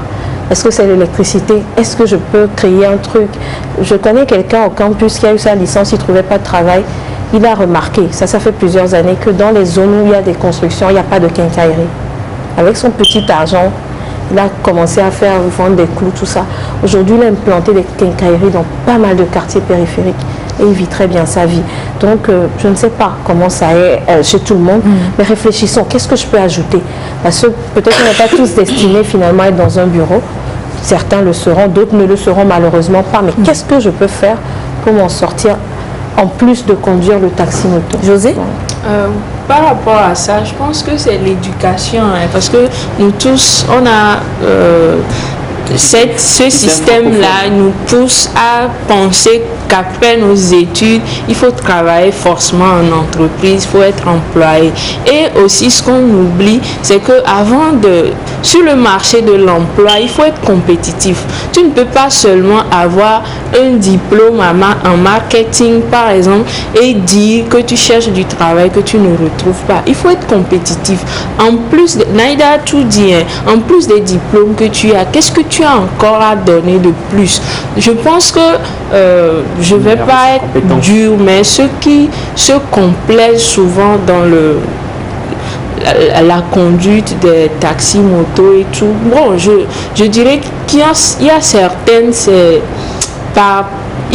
Est-ce que c'est l'électricité? Est-ce que je peux créer un truc? Je connais quelqu'un au campus qui a eu sa licence, il ne trouvait pas de travail. Il a remarqué, ça fait plusieurs années, que dans les zones où il y a des constructions, il n'y a pas de quincaillerie. Avec son petit argent, il a commencé à vendre des clous, tout ça. Aujourd'hui, il a implanté des quincailleries dans pas mal de quartiers périphériques et il vit très bien sa vie. Donc, je ne sais pas comment ça est chez tout le monde, mais réfléchissons, qu'est-ce que je peux ajouter? Parce que peut-être qu'on n'est pas tous destinés finalement à être dans un bureau. Certains le seront, d'autres ne le seront malheureusement pas. Mais qu'est-ce que je peux faire pour m'en sortir en plus de conduire le taxi moto? José? Par rapport à ça, je pense que c'est l'éducation, parce que nous tous, on a ce système-là nous pousse à penser qu'après nos études, il faut travailler forcément en entreprise, il faut être employé. Et aussi, ce qu'on oublie, c'est que sur le marché de l'emploi, il faut être compétitif. Tu ne peux pas seulement avoir un diplôme en marketing, par exemple, et dire que tu cherches du travail que tu ne retrouves pas. Il faut être compétitif. En plus, Naïda a tout dit, hein, en plus des diplômes que tu as, qu'est-ce que tu as encore à donner de plus? Je pense que je ne vais pas être dur, mais ceux qui se complaisent souvent dans la conduite des taxis, motos et tout, bon, je dirais qu'il y a certaines,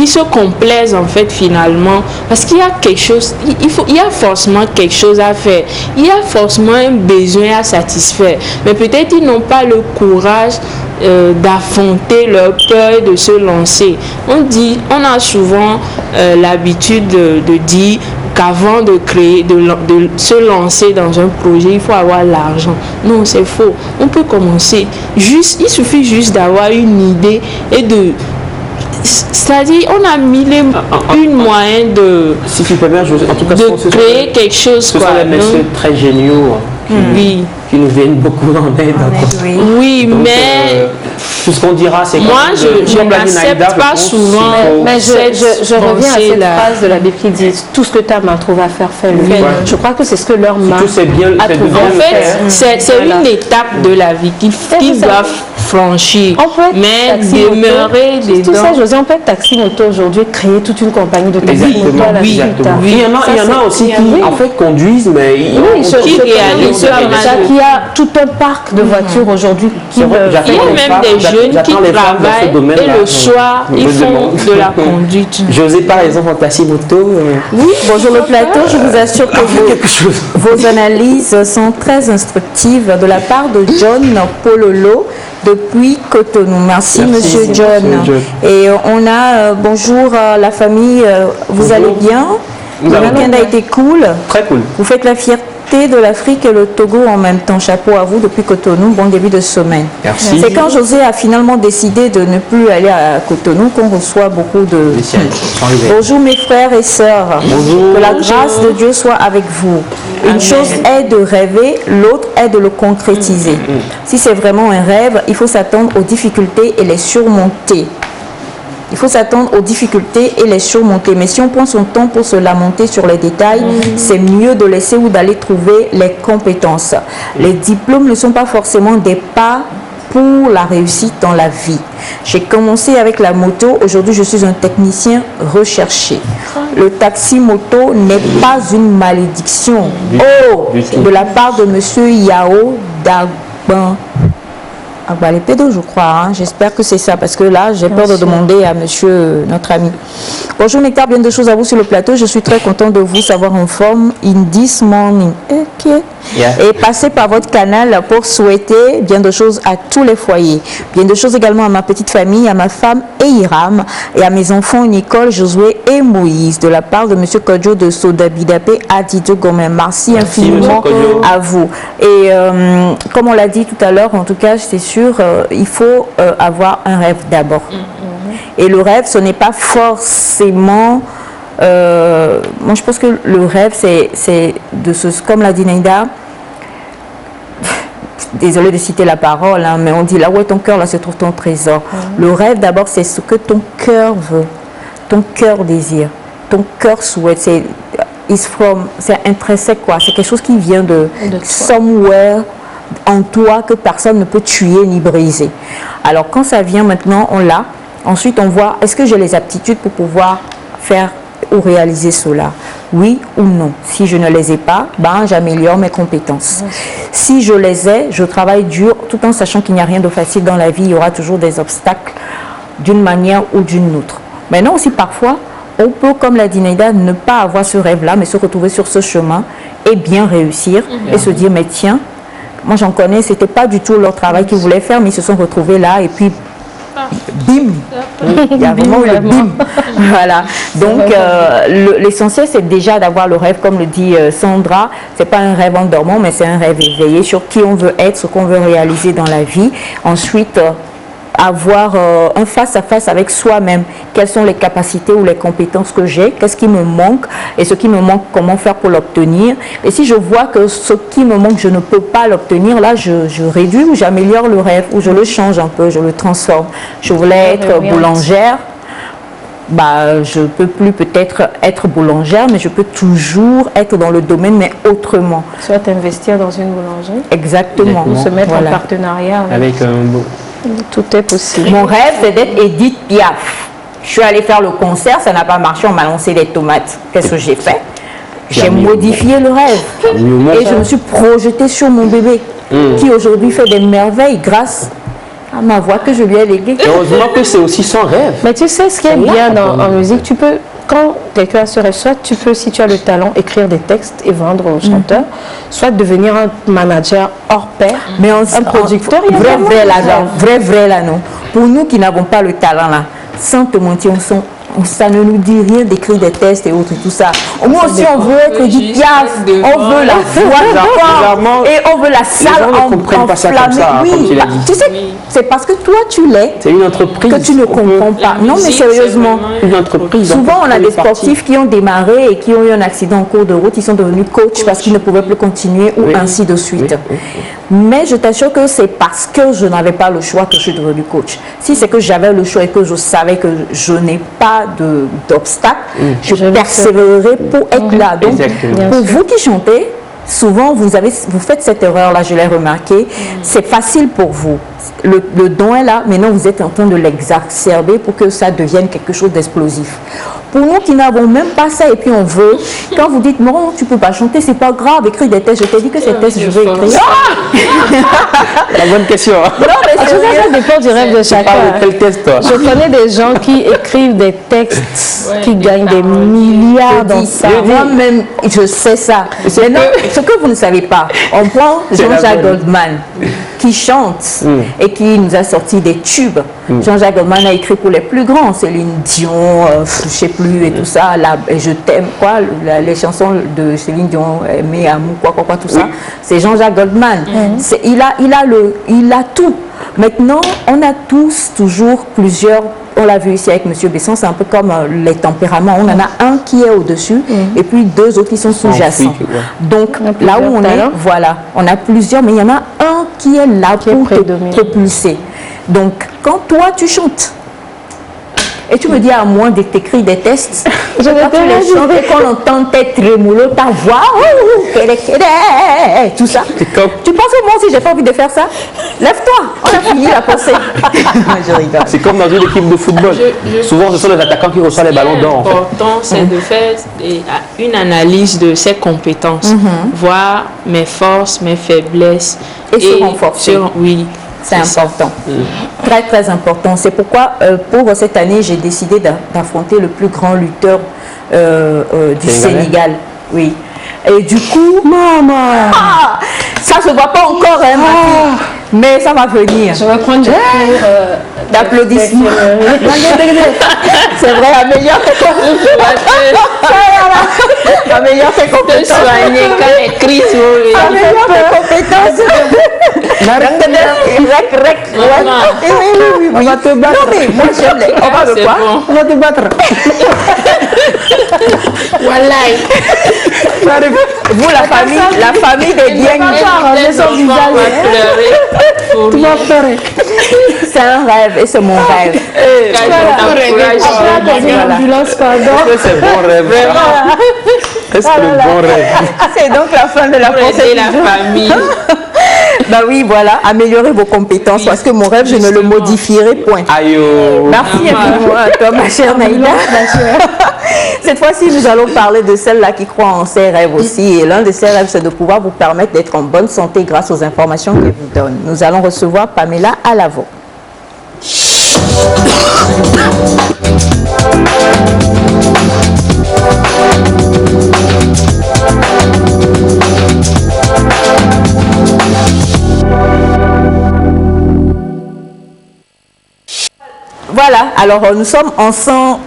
ils se complaisent en fait finalement parce qu'il y a quelque chose, il y a forcément quelque chose à faire, il y a forcément un besoin à satisfaire, mais peut-être ils n'ont pas le courage d'affronter leur peur et de se lancer. On a souvent l'habitude de dire qu'avant de se lancer dans un projet, il faut avoir l'argent. Non, c'est faux. On peut commencer. Il suffit juste d'avoir une idée et c'est-à-dire, on a mille moyens de, si tu peux bien, en tout cas, de créer quelque chose. Ce sont des messieurs très géniaux qui nous viennent beaucoup en aide. Oui, donc, mais tout ce qu'on dira, c'est que moi, je n'accepte pas souvent. Mais je reviens à cette phrase de l'abbé qui dit tout ce que ta main trouve à faire, fais-le. Je crois que c'est ce que leur main a trouvé. En fait, c'est une étape de la vie qu'ils doivent franchir. Mais demeurer dedans. Tout ça, José, on peut être taxi moto aujourd'hui, créer toute une compagnie de taxi moto à la suite. Il y en a aussi qui, en fait, conduisent, mais qui réalisent qui a tout un parc de voitures aujourd'hui. Il y a même des jeunes qui travaillent et le soir, ils font de la conduite. José, par exemple, en taxi moto. Oui, bonjour le plateau. Je vous assure que vos analyses sont très instructives de la part de John Pololo depuis Cotonou. Merci Monsieur John. Et on a, bonjour la famille, vous allez bien? Le week-end a été cool. Très cool. Vous faites la fierté de l'Afrique et le Togo en même temps. Chapeau à vous depuis Cotonou. Bon début de semaine. Merci. C'est quand José a finalement décidé de ne plus aller à Cotonou qu'on reçoit beaucoup de... Bonjour mes frères et sœurs. Bonjour. Que la grâce de Dieu soit avec vous. Une chose est de rêver, l'autre est de le concrétiser. Si c'est vraiment un rêve, il faut s'attendre aux difficultés et les surmonter. Il faut s'attendre aux difficultés et les surmonter. Mais si on prend son temps pour se lamenter sur les détails, c'est mieux de laisser ou d'aller trouver les compétences. Les diplômes ne sont pas forcément des pas pour la réussite dans la vie. J'ai commencé avec la moto. Aujourd'hui, je suis un technicien recherché. Le taxi moto n'est pas une malédiction. De la part de Monsieur Yao Dagban. Les pédos, je crois. Hein. J'espère que c'est ça, parce que là, j'ai peur de demander à monsieur, notre ami. Bonjour Nectar, bien de choses à vous sur le plateau. Je suis très content de vous savoir en forme in this morning. Et passez par votre canal pour souhaiter bien de choses à tous les foyers. Bien de choses également à ma petite famille, à ma femme et Hiram, et à mes enfants Nicole, Josué et Moïse, de la part de monsieur Kodjo de Sodabidapé à Dido Gomé. Merci infiniment à vous. Et comme on l'a dit tout à l'heure, en tout cas, c'est sûr, il faut avoir un rêve d'abord. Et le rêve, ce n'est pas forcément... moi, je pense que le rêve, c'est de ce... Comme l'a dit Naïda, désolée de citer la parole, hein, mais on dit là où est ton cœur, là se trouve ton trésor. Le rêve, d'abord, c'est ce que ton cœur veut, ton cœur désire, ton cœur souhaite. C'est intrinsèque, quoi. C'est quelque chose qui vient de somewhere en toi que personne ne peut tuer ni briser. Alors, quand ça vient maintenant, on l'a. Ensuite, on voit, est-ce que j'ai les aptitudes pour pouvoir faire ou réaliser cela? Oui ou non? Si je ne les ai pas, j'améliore mes compétences. Si je les ai, je travaille dur, tout en sachant qu'il n'y a rien de facile dans la vie. Il y aura toujours des obstacles d'une manière ou d'une autre. Maintenant aussi, parfois, on peut, comme l'a dit Naïda, ne pas avoir ce rêve-là, mais se retrouver sur ce chemin et bien réussir et se dire, mais tiens, moi j'en connais, c'était pas du tout leur travail qu'ils voulaient faire, mais ils se sont retrouvés là et puis bim, il y a vraiment le bim. Voilà. Donc l'essentiel, c'est déjà d'avoir le rêve, comme le dit Sandra. C'est pas un rêve en dormant, mais c'est un rêve éveillé sur qui on veut être, ce qu'on veut réaliser dans la vie. Ensuite, avoir un face-à-face avec soi-même. Quelles sont les capacités ou les compétences que j'ai, qu'est-ce qui me manque et ce qui me manque, comment faire pour l'obtenir. Et si je vois que ce qui me manque, je ne peux pas l'obtenir, là, je réduis ou j'améliore le rêve ou je le change un peu, je le transforme. Je voulais être boulangère. Bah, je ne peux plus peut-être être boulangère, mais je peux toujours être dans le domaine, mais autrement. Soit investir dans une boulangerie. Exactement. Ou se mettre en partenariat avec tout est possible. Mon rêve, c'est d'être Edith Piaf. Je suis allée faire le concert, ça n'a pas marché, on m'a lancé des tomates. Qu'est-ce que j'ai fait? J'ai modifié le rêve. Et je me suis projetée sur mon bébé, qui aujourd'hui fait des merveilles grâce à ma voix que je lui ai léguée. Heureusement que c'est aussi son rêve. Mais tu sais, ce qui est bien en musique, tu peux, quand quelqu'un a ce rêve, soit tu peux, si tu as le talent, écrire des textes et vendre aux chanteurs, soit devenir un manager hors pair, mais un producteur. Vrai là, non. Pour nous qui n'avons pas le talent là, sans te mentir, ça ne nous dit rien d'écrire des tests et autres, tout ça. Moi aussi, on veut être du Piaf, on veut la voix et on veut la salle enflammée. Oui, tu sais, c'est parce que toi, tu l'es. C'est une entreprise. Que tu ne comprends pas. Non, mais sérieusement. Une entreprise. Souvent, on a des sportifs qui ont démarré et qui ont eu un accident en cours de route. Ils sont devenus coach parce qu'ils ne pouvaient plus continuer ou ainsi de suite. Mais je t'assure que c'est parce que je n'avais pas le choix que je suis devenue coach. Si c'est que j'avais le choix et que je savais que je n'ai pas d'obstacle, je persévérerai pour être là. Donc, pour vous qui chantez, souvent vous faites cette erreur-là, je l'ai remarqué. C'est facile pour vous. Le don est là, maintenant vous êtes en train de l'exacerber pour que ça devienne quelque chose d'explosif. Pour nous qui n'avons même pas ça et puis on veut, quand vous dites non, tu ne peux pas chanter, c'est pas grave, écris des tests, je t'ai dit que ces tests, je vais écrire. La bonne question. Non, mais ça dépend du rêve de chacun. Quel test, toi? Je connais des gens qui écrivent des textes qui gagnent des milliards dans ça. Moi-même, je sais ça. Maintenant, ce que vous ne savez pas, on prend Jean-Jacques Goldman qui chante et qui nous a sorti des tubes. Jean-Jacques Goldman a écrit pour les plus grands, Céline Dion, je ne sais plus, et tout ça, Je t'aime, quoi, les chansons de Céline Dion, Aimer, Amour, quoi, tout ça, c'est Jean-Jacques Goldman. Il a tout. Maintenant, on a tous toujours plusieurs, on l'a vu ici avec M. Besson, c'est un peu comme les tempéraments. On en a un qui est au-dessus et puis deux autres qui sont sous-jacents. Donc là où on est, voilà, on a plusieurs, mais il y en a un qui est là pour te propulser. Donc quand toi tu chantes, et tu me dis à moi de t'écrire des tests, je vais te les chanter, qu'on entend tes trémolos, ta voix, tout ça. Tu penses que moi aussi j'ai pas envie de faire ça? Lève-toi, on a fini la pensée. Je rigole. C'est comme dans une équipe de football. Souvent ce sont les attaquants qui reçoivent les ballons d'or. L'important c'est de faire une analyse de ses compétences, voir mes forces, mes faiblesses. Et se renforcer. Oui. C'est important, très très important. C'est pourquoi pour cette année, j'ai décidé d'affronter le plus grand lutteur du Sénégal. Oui. Et du coup, maman, ça se voit pas encore, hein, ma fille, mais ça va venir. Je vais prendre d'applaudissements. C'est vrai, améliore tes compétences. Améliore tes compétences. Améliore tes compétences. On va te battre. Non, mais moi j'aime les. On va de quoi? On va te battre. Voilà. Vous, la famille des biens. Tu vas pleurer. C'est un rêve et c'est mon rêve. C'est bon rêve. C'est le bon rêve. C'est donc la fin de la pensée. La famille. Bah oui, voilà, améliorer vos compétences parce que mon rêve, je ne le modifierai point. Aïe. Merci infiniment à toi, ma chère Naïda. Cette fois-ci, nous allons parler de celle-là qui croit en ses rêves aussi. Et l'un de ses rêves, c'est de pouvoir vous permettre d'être en bonne santé grâce aux informations qu'elle vous donne. Nous allons recevoir Pamela Alavo. Voilà, alors nous sommes ensemble.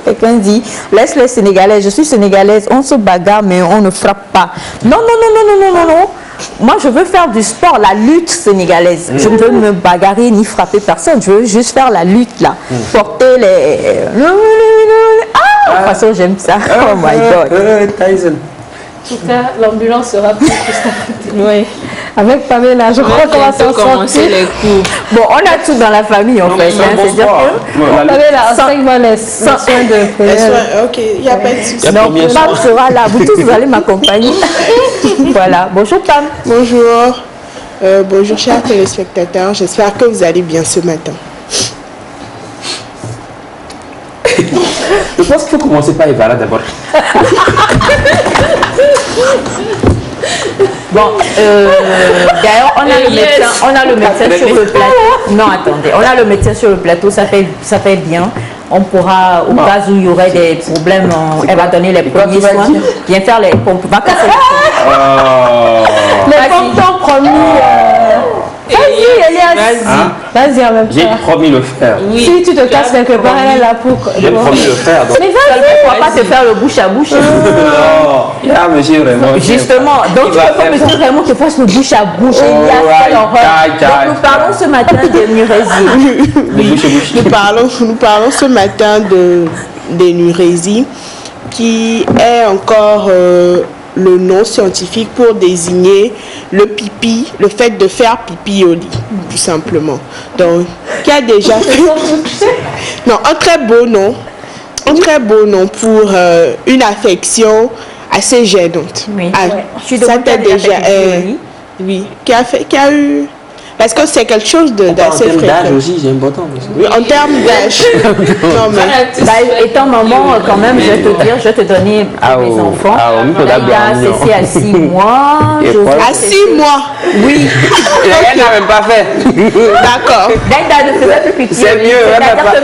Quelqu'un dit, laisse les Sénégalais, je suis sénégalaise, on se bagarre mais on ne frappe pas. Non, non, non, non, non, non, non, non. moi je veux faire du sport, la lutte sénégalaise. Je ne veux me bagarrer ni frapper personne, je veux juste faire la lutte là. Porter les... Ah, de toute façon j'aime ça. Oh my God. En Tyson. tout cas, l'ambulance sera plus oui. Avec Pamela, je crois qu'on va s'en sortir. les cours. Bon, on a tout dans la famille en fait. C'est-à-dire que... Pamela, enseigne-moi les soins de Pamela. Ok, il n'y a pas de souci. Donc, Pam sera là. Vous tous, vous allez m'accompagner. Voilà. Bonjour, Pam. Bonjour. Bonjour, chers téléspectateurs. J'espère que vous allez bien ce matin. Je pense qu'il faut commencer par Eva d'abord. Bon, d'ailleurs, on a le médecin sur le plateau. Non, attendez, on a le médecin sur le plateau, ça fait bien. On pourra, au cas où il y aurait des problèmes, elle va donner les premiers soins. Viens faire les pompes. Va casser les pompes promis. Vas-y, Elias. Vas-y en même temps. J'ai promis le faire. Oui, si tu te casses quelque part, elle est là pour... J'ai promis le faire. Donc... Mais vas-y, pourquoi pas te faire le bouche à bouche? Non, là, monsieur, vraiment. Justement, donc il faut que tu vraiment te fasses le bouche à bouche. Donc nous parlons ce matin d'énurésie. Nous parlons ce matin d'énurésie qui est encore le nom scientifique pour désigner le pipi, le fait de faire pipi au lit, tout simplement. Donc, qui a déjà fait... Non, un très beau nom pour une affection assez gênante. Oui, ça t'a déjà... oui, qui a eu... Parce que c'est quelque chose d'assez fréquent. En termes d'âge aussi, c'est important. Oui, en termes d'âge. Non, mais... étant maman, quand même, je vais te dire, je vais te donner mes enfants. C'est à 6 mois. À 6 mois? Oui. Elle n'a même pas fait. D'accord. Daïda ne faisait plus pipi. C'est mieux.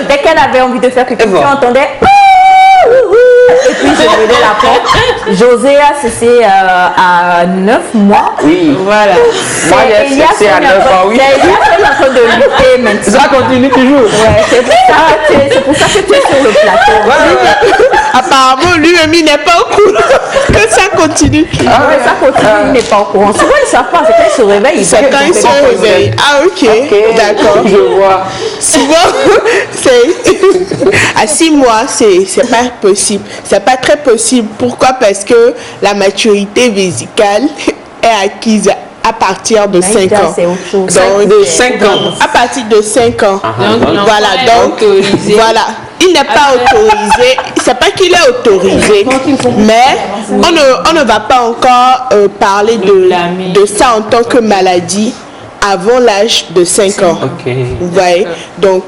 Dès qu'elle avait envie de faire pipi, tu entendais... Et puis je venais la porte. Joséa, c'est à 9 mois. Oui. Voilà. Moi, c'est à 9 ans, oui. C'est en train de lutter maintenant. Ça continue toujours. Ouais, c'est pour ça que tu es sur le plateau. Apparemment, lui-même, il n'est pas au courant que ça continue. Ça continue, il n'est pas au courant. Souvent, ils ne savent pas, c'est quand ils se réveillent. C'est quand ils se réveillent. Ah, ok. D'accord. Je vois. Souvent, à 6 mois, c'est pas possible. C'est pas très possible. Pourquoi? Parce que la maturité vésicale est acquise à partir de 5 ans. Donc, de 5 ans. À partir de 5 ans. Voilà, donc, voilà. Il n'est pas autorisé. C'est pas qu'il est autorisé, mais on ne va pas encore parler de ça en tant que maladie avant l'âge de 5 ans. Vous voyez? Donc,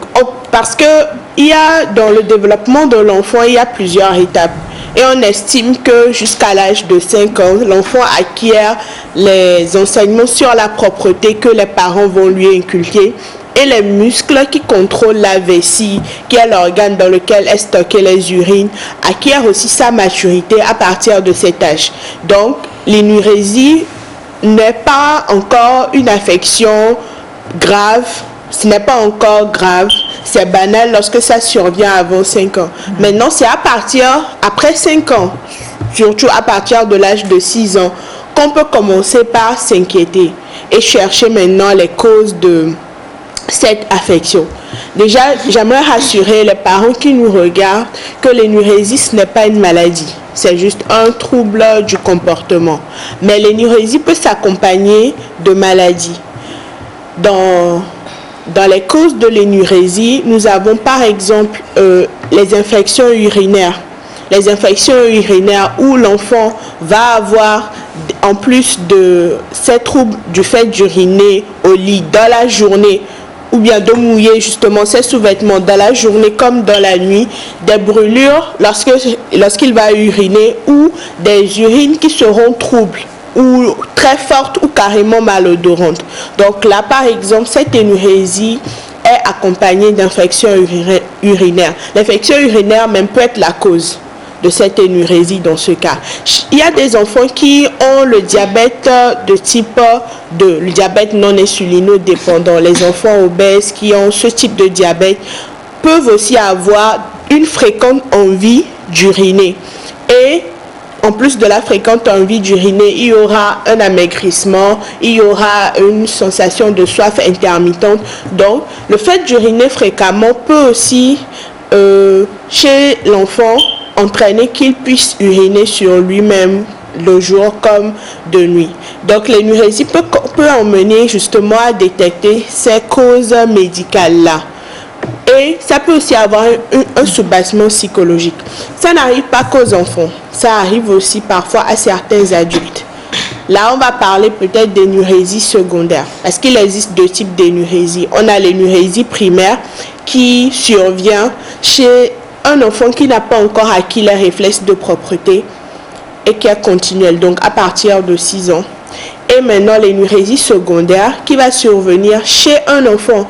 parce que il y a, dans le développement de l'enfant, il y a plusieurs étapes. Et on estime que jusqu'à l'âge de 5 ans, l'enfant acquiert les enseignements sur la propreté que les parents vont lui inculquer. Et les muscles qui contrôlent la vessie, qui est l'organe dans lequel est stocké les urines, acquièrent aussi sa maturité à partir de cet âge. Donc, l'énurésie n'est pas encore une affection grave, ce n'est pas encore grave, c'est banal lorsque ça survient avant 5 ans. Maintenant, c'est après 5 ans, surtout à partir de l'âge de 6 ans, qu'on peut commencer par s'inquiéter et chercher maintenant les causes de cette affection. Déjà, j'aimerais rassurer les parents qui nous regardent que l'énurésie, ce n'est pas une maladie. C'est juste un trouble du comportement. Mais l'énurésie peut s'accompagner de maladies. Dans les causes de l'énurésie, nous avons par exemple les infections urinaires. Les infections urinaires où l'enfant va avoir, en plus de ces troubles du fait d'uriner au lit dans la journée, ou bien de mouiller justement ses sous-vêtements dans la journée comme dans la nuit, des brûlures lorsqu'il va uriner ou des urines qui seront troubles ou très fortes ou carrément malodorantes. Donc là, par exemple, cette énurésie est accompagnée d'infections urinaires. L'infection urinaire même peut être la cause de cette énurésie dans ce cas. Il y a des enfants qui ont le diabète de type 2, le diabète non insulinodépendant. Les enfants obèses qui ont ce type de diabète peuvent aussi avoir une fréquente envie d'uriner. Et en plus de la fréquente envie d'uriner, il y aura un amaigrissement, il y aura une sensation de soif intermittente. Donc, le fait d'uriner fréquemment peut aussi, chez l'enfant, entraîner qu'il puisse uriner sur lui-même le jour comme de nuit. Donc, l'énurésie peut emmener justement à détecter ces causes médicales-là. Et ça peut aussi avoir un soubassement psychologique. Ça n'arrive pas qu'aux enfants, ça arrive aussi parfois à certains adultes. Là, on va parler peut-être d'énurésie secondaire, parce qu'il existe deux types d'énurésie. On a l'énurésie primaire qui survient chez un enfant qui n'a pas encore acquis les réflexes de propreté et qui est continuelle, donc à partir de 6 ans. Et maintenant, l'énurésie secondaire qui va survenir chez un enfant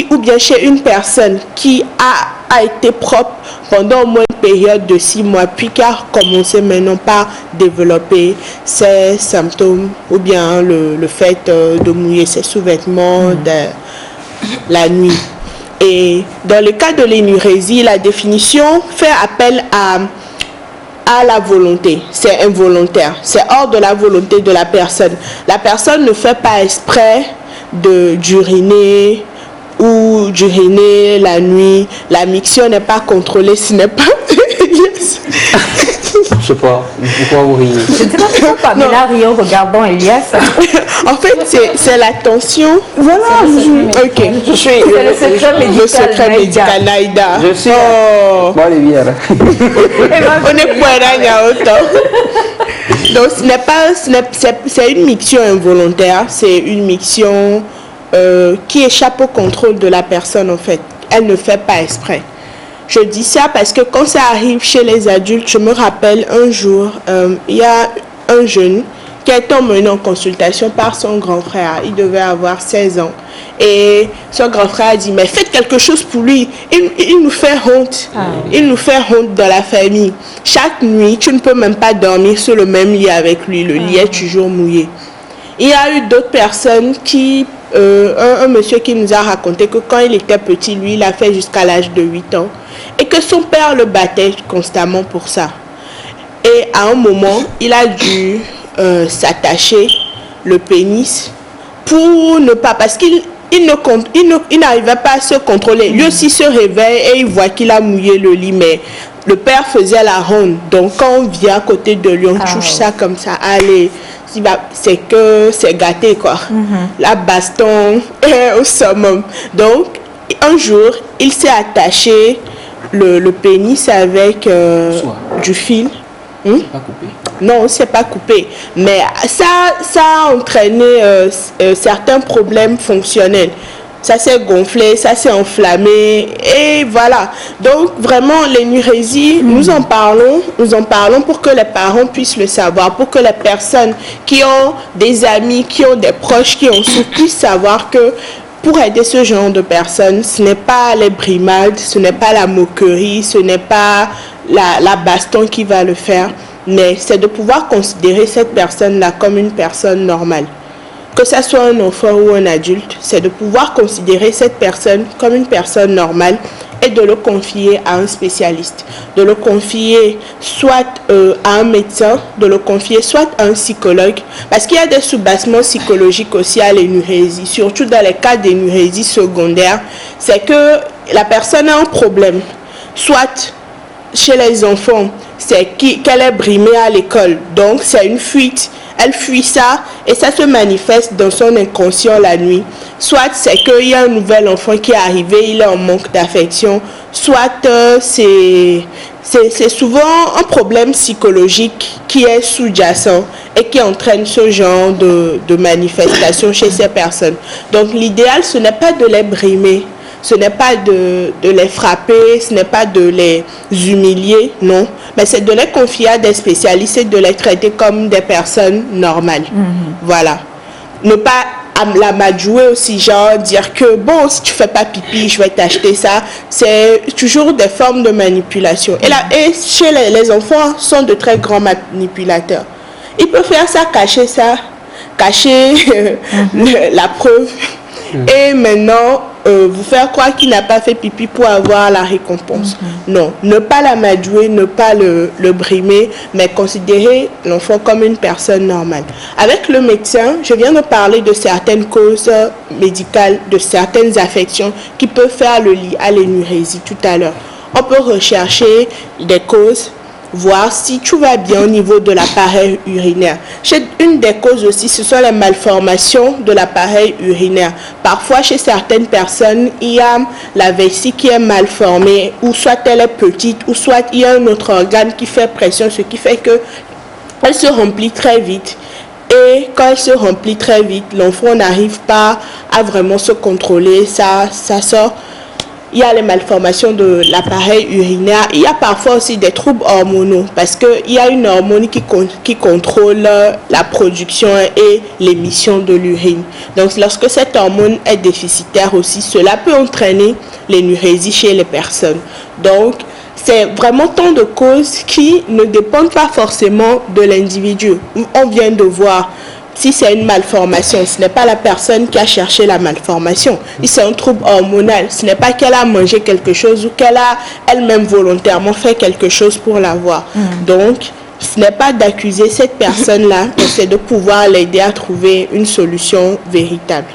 ou bien chez une personne qui a été propre pendant au moins une période de 6 mois, puis qui a commencé maintenant par développer ces symptômes, ou bien le fait de mouiller ses sous-vêtements la nuit. Et dans le cas de l'énurésie, la définition fait appel à la volonté. C'est involontaire, c'est hors de la volonté de la personne. La personne ne fait pas exprès d'uriner ou d'uriner la nuit. La miction n'est pas contrôlée, ce n'est pas... Je sais pas, pourquoi vous riez? Je ne sais pas pourquoi Pamela rit en regardant Elias. En fait, c'est la tension. Voilà. Ok. Je suis C'est le secret médical. Le secret médical, Naïda. Je suis... Oh. Bon, allez, viens. On est poids autant. Donc, c'est une miction involontaire. C'est une miction qui échappe au contrôle de la personne, en fait. Elle ne fait pas exprès. Je dis ça parce que quand ça arrive chez les adultes, je me rappelle un jour, il y a un jeune qui a été emmené en consultation par son grand frère. Il devait avoir 16 ans. Et son grand frère a dit, mais faites quelque chose pour lui. Il nous fait honte. Il nous fait honte dans la famille. Chaque nuit, tu ne peux même pas dormir sur le même lit avec lui. Le lit est toujours mouillé. Il y a eu d'autres personnes qui... un monsieur qui nous a raconté que quand il était petit, lui, il a fait jusqu'à l'âge de 8 ans. Et que son père le battait constamment pour ça. Et à un moment, il a dû s'attacher le pénis pour ne pas... Parce qu'il n'arrivait pas à se contrôler. Lui aussi se réveille et il voit qu'il a mouillé le lit. Mais le père faisait la ronde. Donc quand on vient à côté de lui, on touche ça comme ça. Allez, c'est que c'est gâté, quoi. La baston est au summum. Donc, un jour, il s'est attaché le pénis avec du fil. Pas coupé. Non, c'est pas coupé. Mais ça a entraîné certains problèmes fonctionnels. Ça s'est gonflé, ça s'est enflammé, et voilà. Donc, vraiment, l'énurésie, nous en parlons pour que les parents puissent le savoir, pour que les personnes qui ont des amis, qui ont des proches, qui ont souffert, puissent savoir que pour aider ce genre de personnes, ce n'est pas les brimades, ce n'est pas la moquerie, ce n'est pas la baston qui va le faire, mais c'est de pouvoir considérer cette personne-là comme une personne normale. Que ce soit un enfant ou un adulte, c'est de pouvoir considérer cette personne comme une personne normale et de le confier à un spécialiste, de le confier soit à un médecin, de le confier soit à un psychologue, parce qu'il y a des soubassements psychologiques aussi à l'énurésie, surtout dans les cas d'énurésie secondaire, c'est que la personne a un problème, soit chez les enfants, c'est qu'elle est brimée à l'école, donc c'est une fuite. Elle fuit ça et ça se manifeste dans son inconscient la nuit. Soit c'est qu'il y a un nouvel enfant qui est arrivé, il est en manque d'affection. Soit c'est souvent un problème psychologique qui est sous-jacent et qui entraîne ce genre de manifestation chez ces personnes. Donc l'idéal, ce n'est pas de les brimer. Ce n'est pas de les frapper, ce n'est pas de les humilier, non. Mais c'est de les confier à des spécialistes et de les traiter comme des personnes normales. Voilà. Ne pas la madjouer aussi, genre dire que bon, si tu fais pas pipi, je vais t'acheter ça. C'est toujours des formes de manipulation. Et chez les enfants, sont de très grands manipulateurs. Ils peuvent faire ça, cacher la preuve. et maintenant vous faire croire qu'il n'a pas fait pipi pour avoir la récompense. Non, ne pas l'amadouer, ne pas le brimer, mais considérer l'enfant comme une personne normale. Avec le médecin, je viens de parler de certaines causes médicales, de certaines affections qui peuvent faire le lit à l'énurésie tout à l'heure. On peut rechercher des causes, voir si tout va bien au niveau de l'appareil urinaire. Une des causes aussi, ce sont les malformations de l'appareil urinaire. Parfois, chez certaines personnes, il y a la vessie qui est mal formée, ou soit elle est petite, ou soit il y a un autre organe qui fait pression, ce qui fait que elle se remplit très vite. Et quand elle se remplit très vite, l'enfant n'arrive pas à vraiment se contrôler, ça sort. Il y a les malformations de l'appareil urinaire. Il y a parfois aussi des troubles hormonaux parce qu'il y a une hormone qui contrôle la production et l'émission de l'urine. Donc, lorsque cette hormone est déficitaire aussi, cela peut entraîner l'énurésie chez les personnes. Donc, c'est vraiment tant de causes qui ne dépendent pas forcément de l'individu. On vient de voir. Si c'est une malformation, ce n'est pas la personne qui a cherché la malformation. Si c'est un trouble hormonal, ce n'est pas qu'elle a mangé quelque chose ou qu'elle a elle-même volontairement fait quelque chose pour l'avoir. Donc, ce n'est pas d'accuser cette personne-là, mais c'est de pouvoir l'aider à trouver une solution véritable.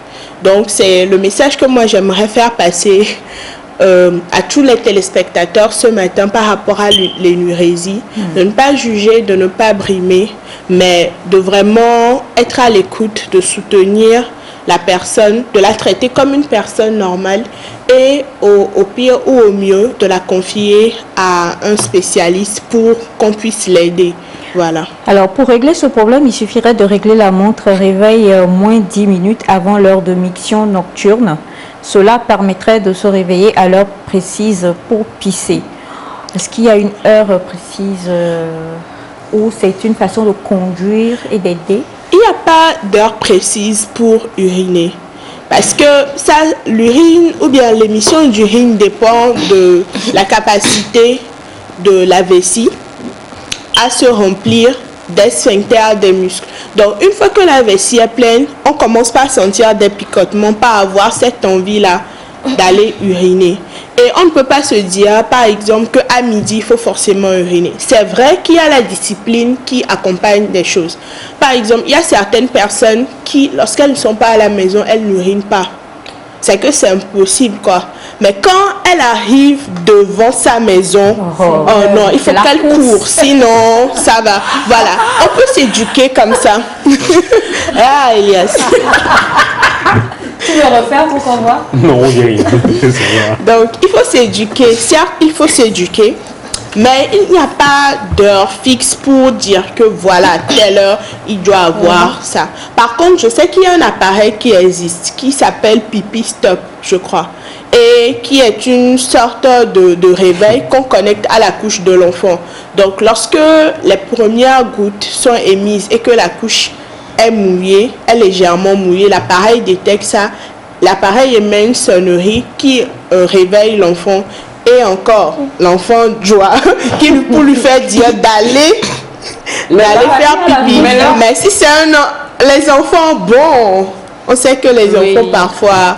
Donc, c'est le message que moi j'aimerais faire passer à tous les téléspectateurs ce matin par rapport à l'énurésie, de ne pas juger, de ne pas brimer, mais de vraiment être à l'écoute, de soutenir la personne, de la traiter comme une personne normale et au pire ou au mieux de la confier à un spécialiste pour qu'on puisse l'aider. Voilà. Alors pour régler ce problème, il suffirait de régler la montre réveil moins 10 minutes avant l'heure de miction nocturne. Cela permettrait de se réveiller à l'heure précise pour pisser. Est-ce qu'il y a une heure précise ou c'est une façon de conduire et d'aider? Il n'y a pas d'heure précise pour uriner. Parce que ça, l'urine ou bien l'émission d'urine dépend de la capacité de la vessie à se remplir des sphincters des muscles. Donc, une fois que la vessie est pleine, on commence par sentir des picotements, par avoir cette envie-là d'aller uriner. Et on ne peut pas se dire, par exemple, qu'à midi, il faut forcément uriner. C'est vrai qu'il y a la discipline qui accompagne des choses. Par exemple, il y a certaines personnes qui, lorsqu'elles ne sont pas à la maison, elles n'urinent pas. C'est que c'est impossible, quoi. Mais quand elle arrive devant sa maison, oh non, il faut qu'elle court, sinon ça va. Voilà, on peut s'éduquer comme ça. Ah, Elias. Tu veux refaire pour qu'on voit? Non, j'ai rien. Donc, il faut s'éduquer. Certes, il faut s'éduquer. Mais il n'y a pas d'heure fixe pour dire que voilà, telle heure, il doit avoir ça. Par contre, je sais qu'il y a un appareil qui existe, qui s'appelle Pipi Stop, je crois. Et qui est une sorte de réveil qu'on connecte à la couche de l'enfant. Donc, lorsque les premières gouttes sont émises et que la couche est mouillée, est légèrement mouillée, l'appareil détecte ça. L'appareil émet une sonnerie qui réveille l'enfant. Et encore, l'enfant doit, pour lui faire dire d'aller faire pipi. Mais si c'est les enfants, bon, on sait que les enfants parfois,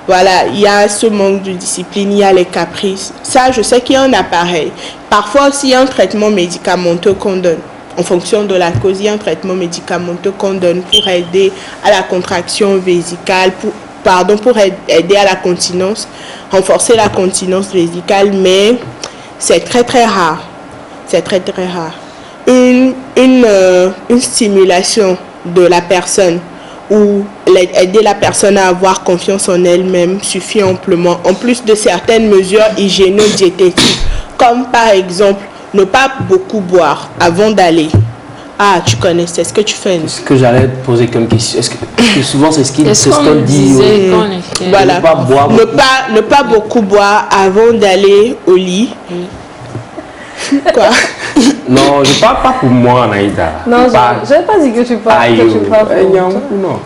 voilà, il y a ce manque de discipline, il y a les caprices. Ça, je sais qu'il y a un appareil. Parfois aussi, il y a un traitement médicamenteux qu'on donne. En fonction de la cause, il y a un traitement médicamenteux qu'on donne pour aider à la contraction vésicale, pour aider à la continence, renforcer la continence vésicale, mais c'est très très rare. C'est très très rare. Une stimulation de la personne ou aider la personne à avoir confiance en elle-même suffit amplement. En plus de certaines mesures hygiéno-diététiques, comme par exemple ne pas beaucoup boire avant d'aller. Ah, tu connais, c'est ce que tu fais. Ce que j'allais te poser comme question, est-ce que souvent c'est ce qu'on dit. Voilà, ne pas beaucoup boire avant d'aller au lit. Quoi? Non, je parle pas pour moi, Naïda. Non, je n'ai pas dit que tu parles. Non.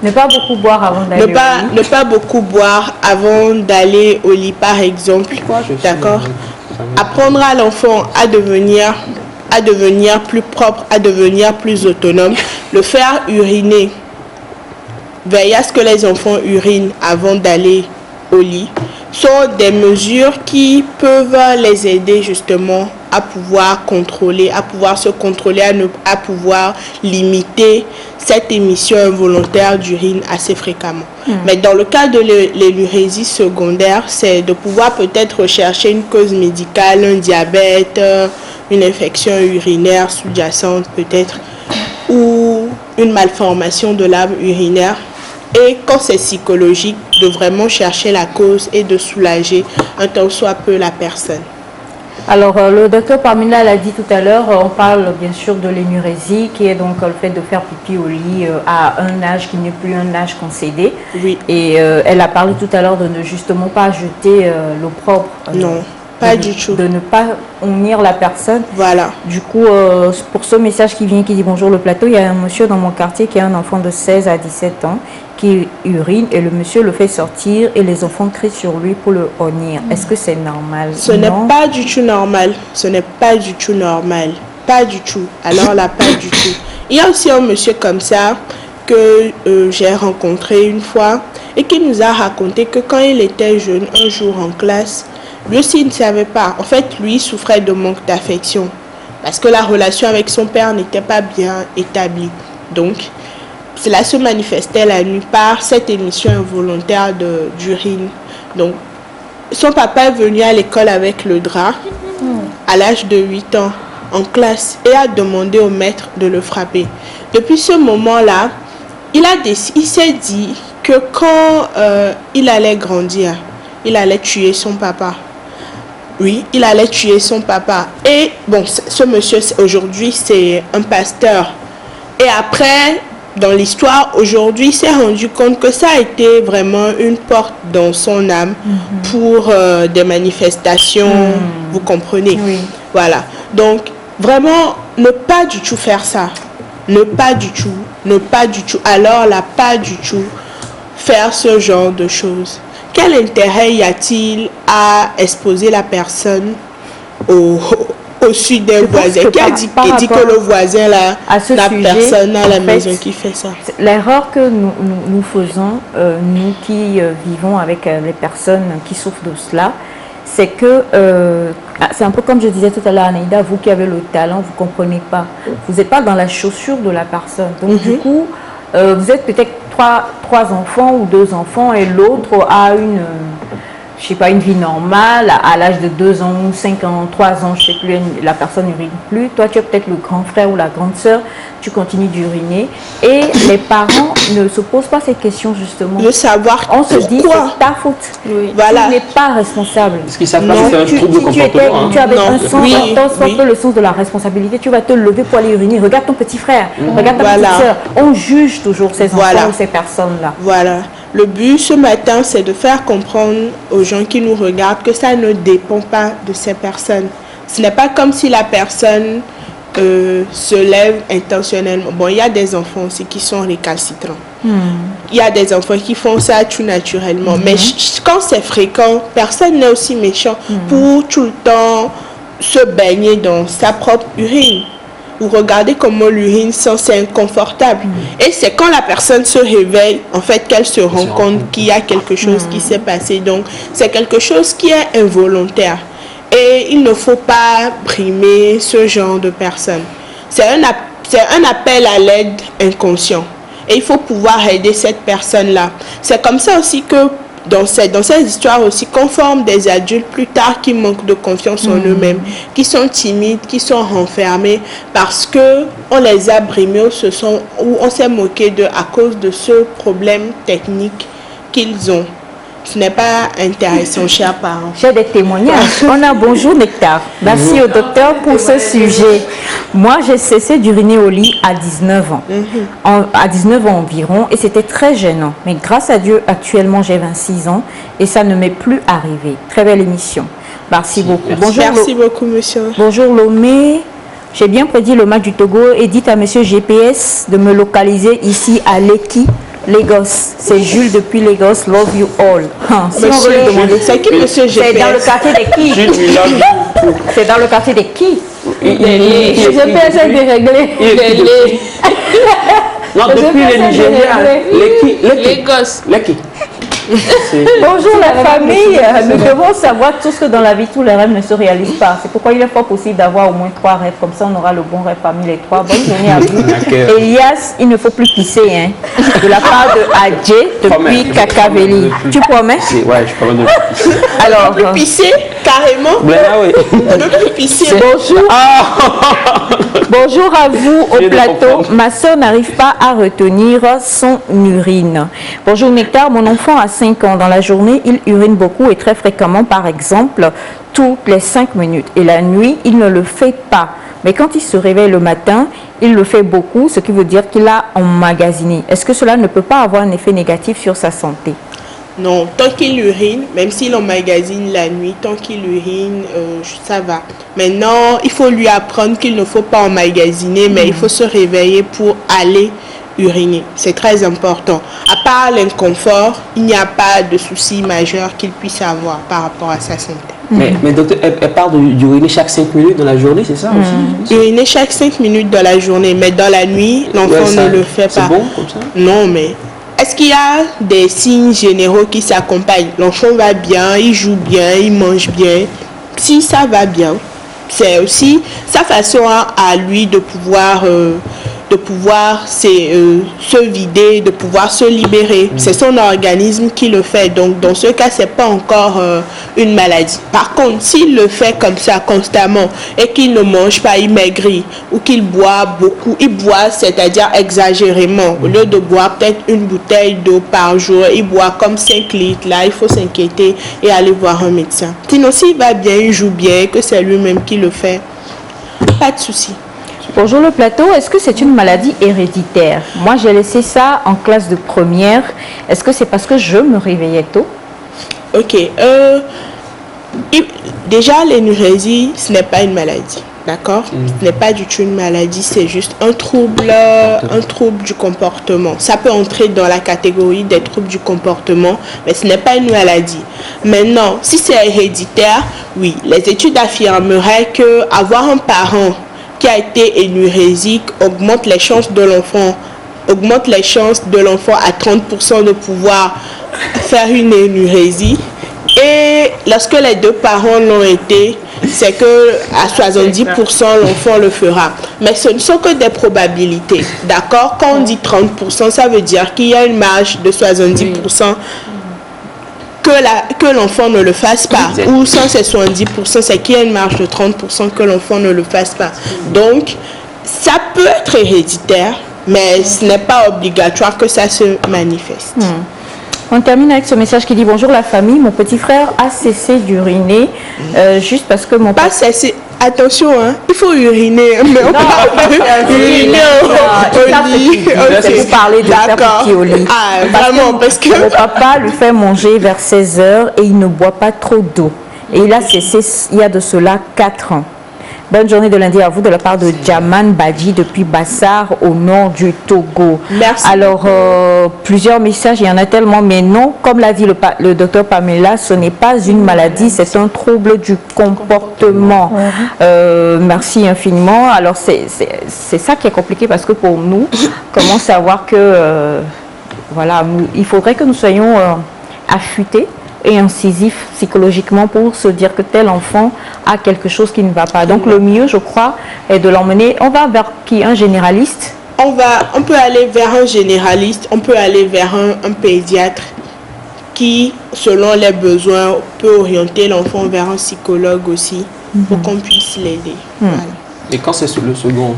Ne pas beaucoup boire avant d'aller au lit. Ne pas beaucoup boire avant d'aller au lit, par exemple. D'accord? Apprendre à l'enfant à devenir plus propre, à devenir plus autonome, le faire uriner veiller à ce que les enfants urinent avant d'aller au lit, sont des mesures qui peuvent les aider justement à pouvoir contrôler, à pouvoir se contrôler, à pouvoir limiter cette émission involontaire d'urine assez fréquemment. Mais dans le cas de l'énurésie secondaire, c'est de pouvoir peut-être rechercher une cause médicale, un diabète, une infection urinaire sous-jacente peut-être, ou une malformation de l'arbre urinaire. Et quand c'est psychologique, de vraiment chercher la cause et de soulager un tant soit peu la personne. Alors, le docteur Parmina l'a dit tout à l'heure, on parle bien sûr de l'énurésie, qui est donc le fait de faire pipi au lit à un âge qui n'est plus un âge concédé. Oui. Et elle a parlé tout à l'heure de ne justement pas jeter l'opprobre. Non, pas du tout. De ne pas unir la personne. Voilà. Du coup, pour ce message qui vient, qui dit bonjour le plateau, il y a un monsieur dans mon quartier qui a un enfant de 16 à 17 ans qui urine et le monsieur le fait sortir et les enfants crient sur lui pour le honnir. Est-ce que c'est normal? Ce n'est pas du tout normal. Ce n'est pas du tout normal. Pas du tout. Alors là, pas du tout. Il y a aussi un monsieur comme ça que j'ai rencontré une fois et qui nous a raconté que quand il était jeune, un jour en classe, lui aussi il ne savait pas. En fait, lui souffrait de manque d'affection parce que la relation avec son père n'était pas bien établie. Donc, cela se manifestait la nuit par cette émission involontaire d'urine. Donc, son papa est venu à l'école avec le drap à l'âge de 8 ans en classe et a demandé au maître de le frapper. Depuis ce moment-là, il s'est dit que quand il allait grandir, il allait tuer son papa. Oui, il allait tuer son papa. Et bon, ce monsieur, aujourd'hui, c'est un pasteur. Et après, dans l'histoire, aujourd'hui, il s'est rendu compte que ça a été vraiment une porte dans son âme pour des manifestations, vous comprenez? Oui. Voilà. Donc, vraiment, ne pas du tout faire ça. Ne pas du tout. Ne pas du tout. Alors là, pas du tout faire ce genre de choses. Quel intérêt y a-t-il à exposer la personne au sud d'un voisin? Qui a dit que le voisin là n'a personne à la maison qui fait ça? L'erreur que nous faisons, nous qui vivons avec les personnes qui souffrent de cela, c'est que, c'est un peu comme je disais tout à l'heure, Anaïda, vous qui avez le talent, vous ne comprenez pas. Vous n'êtes pas dans la chaussure de la personne. Donc du coup, vous êtes peut-être trois enfants ou 2 enfants et l'autre a une... je sais pas, une vie normale, à l'âge de 2 ans, 5 ans, 3 ans, je sais plus, la personne n'urine plus. Toi, tu es peut-être le grand frère ou la grande sœur, tu continues d'uriner. Et les parents ne se posent pas cette question, justement. De savoir on se dit, c'est ta faute. Oui. Voilà. Tu n'es pas responsable. Parce qu'ils savent pas que c'est un trouble de comportement. Tu avais un sens, oui. le sens de la responsabilité. Tu vas te lever pour aller uriner. Regarde ton petit frère, regarde ta petite sœur. On juge toujours ces enfants ou ces personnes-là. Voilà. Le but ce matin, c'est de faire comprendre aux gens qui nous regardent que ça ne dépend pas de ces personnes. Ce n'est pas comme si la personne se lève intentionnellement. Bon, il y a des enfants aussi qui sont récalcitrants. Il y a des enfants qui font ça tout naturellement. Mais quand c'est fréquent, personne n'est aussi méchant pour tout le temps se baigner dans sa propre urine. Ou regardez comment l'urine sent, c'est inconfortable. Et c'est quand la personne se réveille, en fait, qu'elle se rend compte qu'il y a quelque chose qui s'est passé. Donc, c'est quelque chose qui est involontaire. Et il ne faut pas brimer ce genre de personnes. C'est un appel à l'aide inconscient. Et il faut pouvoir aider cette personne-là. C'est comme ça aussi que dans cette histoire aussi, qu'on forme des adultes plus tard qui manquent de confiance en eux-mêmes, qui sont timides, qui sont renfermés parce que on les a brimés ou on s'est moqué d'eux à cause de ce problème technique qu'ils ont. Ce n'est pas intéressant, chers parents. J'ai des témoignages. On a bonjour Nectar. Merci au docteur pour ce sujet. Moi, j'ai cessé d'uriner au lit à 19 ans. À 19 ans environ, et c'était très gênant. Mais grâce à Dieu, actuellement, j'ai 26 ans et ça ne m'est plus arrivé. Très belle émission. Merci beaucoup. Bonjour, merci beaucoup, monsieur. Bonjour Lomé. J'ai bien prédit le match du Togo et dites à monsieur GPS de me localiser ici à Lekki. Lagos, c'est Jules depuis Lagos, love you all. Si on veut lui demander, c'est qui monsieur GPS? C'est dans le quartier des qui? C'est dans le quartier des qui? Le GPS est déréglé. Non, depuis le Nigeria, Les gosses. Bonjour la famille, nous devons savoir tous que dans la vie, tous les rêves ne se réalisent pas. C'est pourquoi il est fort possible d'avoir au moins 3 rêves, comme ça on aura le bon rêve parmi les 3. Bonne journée à vous. Elias, il ne faut plus pisser, hein. De la part de Adjé depuis Kakaveli. Tu promets? Ouais, je promets de pisser. Alors, plus pisser, carrément. Oui. Ne plus pisser. Bonjour. Bonjour à vous au plateau. Ma soeur n'arrive pas à retenir son urine. Bonjour Nectar, mon enfant a 5 ans. Dans la journée, il urine beaucoup et très fréquemment, par exemple, toutes les 5 minutes. Et la nuit, il ne le fait pas. Mais quand il se réveille le matin, il le fait beaucoup, ce qui veut dire qu'il a emmagasiné. Est-ce que cela ne peut pas avoir un effet négatif sur sa santé? Non, tant qu'il urine, même s'il emmagasine la nuit, tant qu'il urine, ça va. Maintenant, il faut lui apprendre qu'il ne faut pas emmagasiner, mais il faut se réveiller pour aller uriner. C'est très important. À part l'inconfort, il n'y a pas de souci majeur qu'il puisse avoir par rapport à sa santé. Mais docteur, elle parle d'uriner chaque 5 minutes dans la journée, c'est ça aussi? Uriner chaque 5 minutes dans la journée, mais dans la nuit, l'enfant ne le fait pas. C'est bon comme ça? Non, mais est-ce qu'il y a des signes généraux qui s'accompagnent? L'enfant va bien, il joue bien, il mange bien. Si ça va bien, c'est aussi sa façon à lui de pouvoir se vider, de pouvoir se libérer. C'est son organisme qui le fait. Donc, dans ce cas, c'est pas encore une maladie. Par contre, s'il le fait comme ça constamment et qu'il ne mange pas, il maigrit ou qu'il boit beaucoup, il boit, c'est-à-dire exagérément. Au lieu de boire peut-être une bouteille d'eau par jour, il boit comme 5 litres. Là, il faut s'inquiéter et aller voir un médecin. Sinon, s'il va bien, il joue bien, que c'est lui-même qui le fait, pas de souci. Bonjour le plateau, est-ce que c'est une maladie héréditaire? Moi j'ai laissé ça en classe de première. Est-ce que c'est parce que je me réveillais tôt? Ok. Déjà l'énurésie, ce n'est pas une maladie. D'accord? Ce n'est pas du tout une maladie, c'est juste un trouble du comportement. Ça peut entrer dans la catégorie des troubles du comportement, mais ce n'est pas une maladie. Maintenant, si c'est héréditaire, oui, les études affirmeraient que avoir un parent qui a été énurésique augmente les chances de l'enfant à 30% de pouvoir faire une énurésie. Et lorsque les 2 parents l'ont été, c'est que à 70% l'enfant le fera. Mais ce ne sont que des probabilités. D'accord? Quand on dit 30%, ça veut dire qu'il y a une marge de 70%. Que l'enfant ne le fasse pas. Ou sans ces 70%, c'est qu'il y a une marge de 30% que l'enfant ne le fasse pas. Donc, ça peut être héréditaire, mais ce n'est pas obligatoire que ça se manifeste. On termine avec ce message qui dit: bonjour la famille, mon petit frère a cessé d'uriner juste parce que mon papa... Attention, hein, il faut uriner, mais on parle uriner au lit. C'est pour parler de faire pipi au lit. Vraiment, parce que... Mon papa lui fait manger vers 16h et il ne boit pas trop d'eau. Et il a cessé il y a de cela 4 ans. Bonne journée de lundi à vous de la part de Djaman Badji depuis Bassar au nord du Togo. Merci. Alors, plusieurs messages, il y en a tellement, mais non, comme l'a dit le docteur Pamela, ce n'est pas une maladie, c'est un trouble du comportement. Merci infiniment. Alors, c'est ça qui est compliqué parce que pour nous, comment savoir que, voilà, il faudrait que nous soyons affûtés et incisif psychologiquement pour se dire que tel enfant a quelque chose qui ne va pas. Donc le mieux, je crois, est de l'emmener. On va vers qui? Un généraliste? On peut aller vers un généraliste, on peut aller vers un pédiatre qui, selon les besoins, peut orienter l'enfant vers un psychologue aussi pour qu'on puisse l'aider. Voilà. Et quand c'est le second?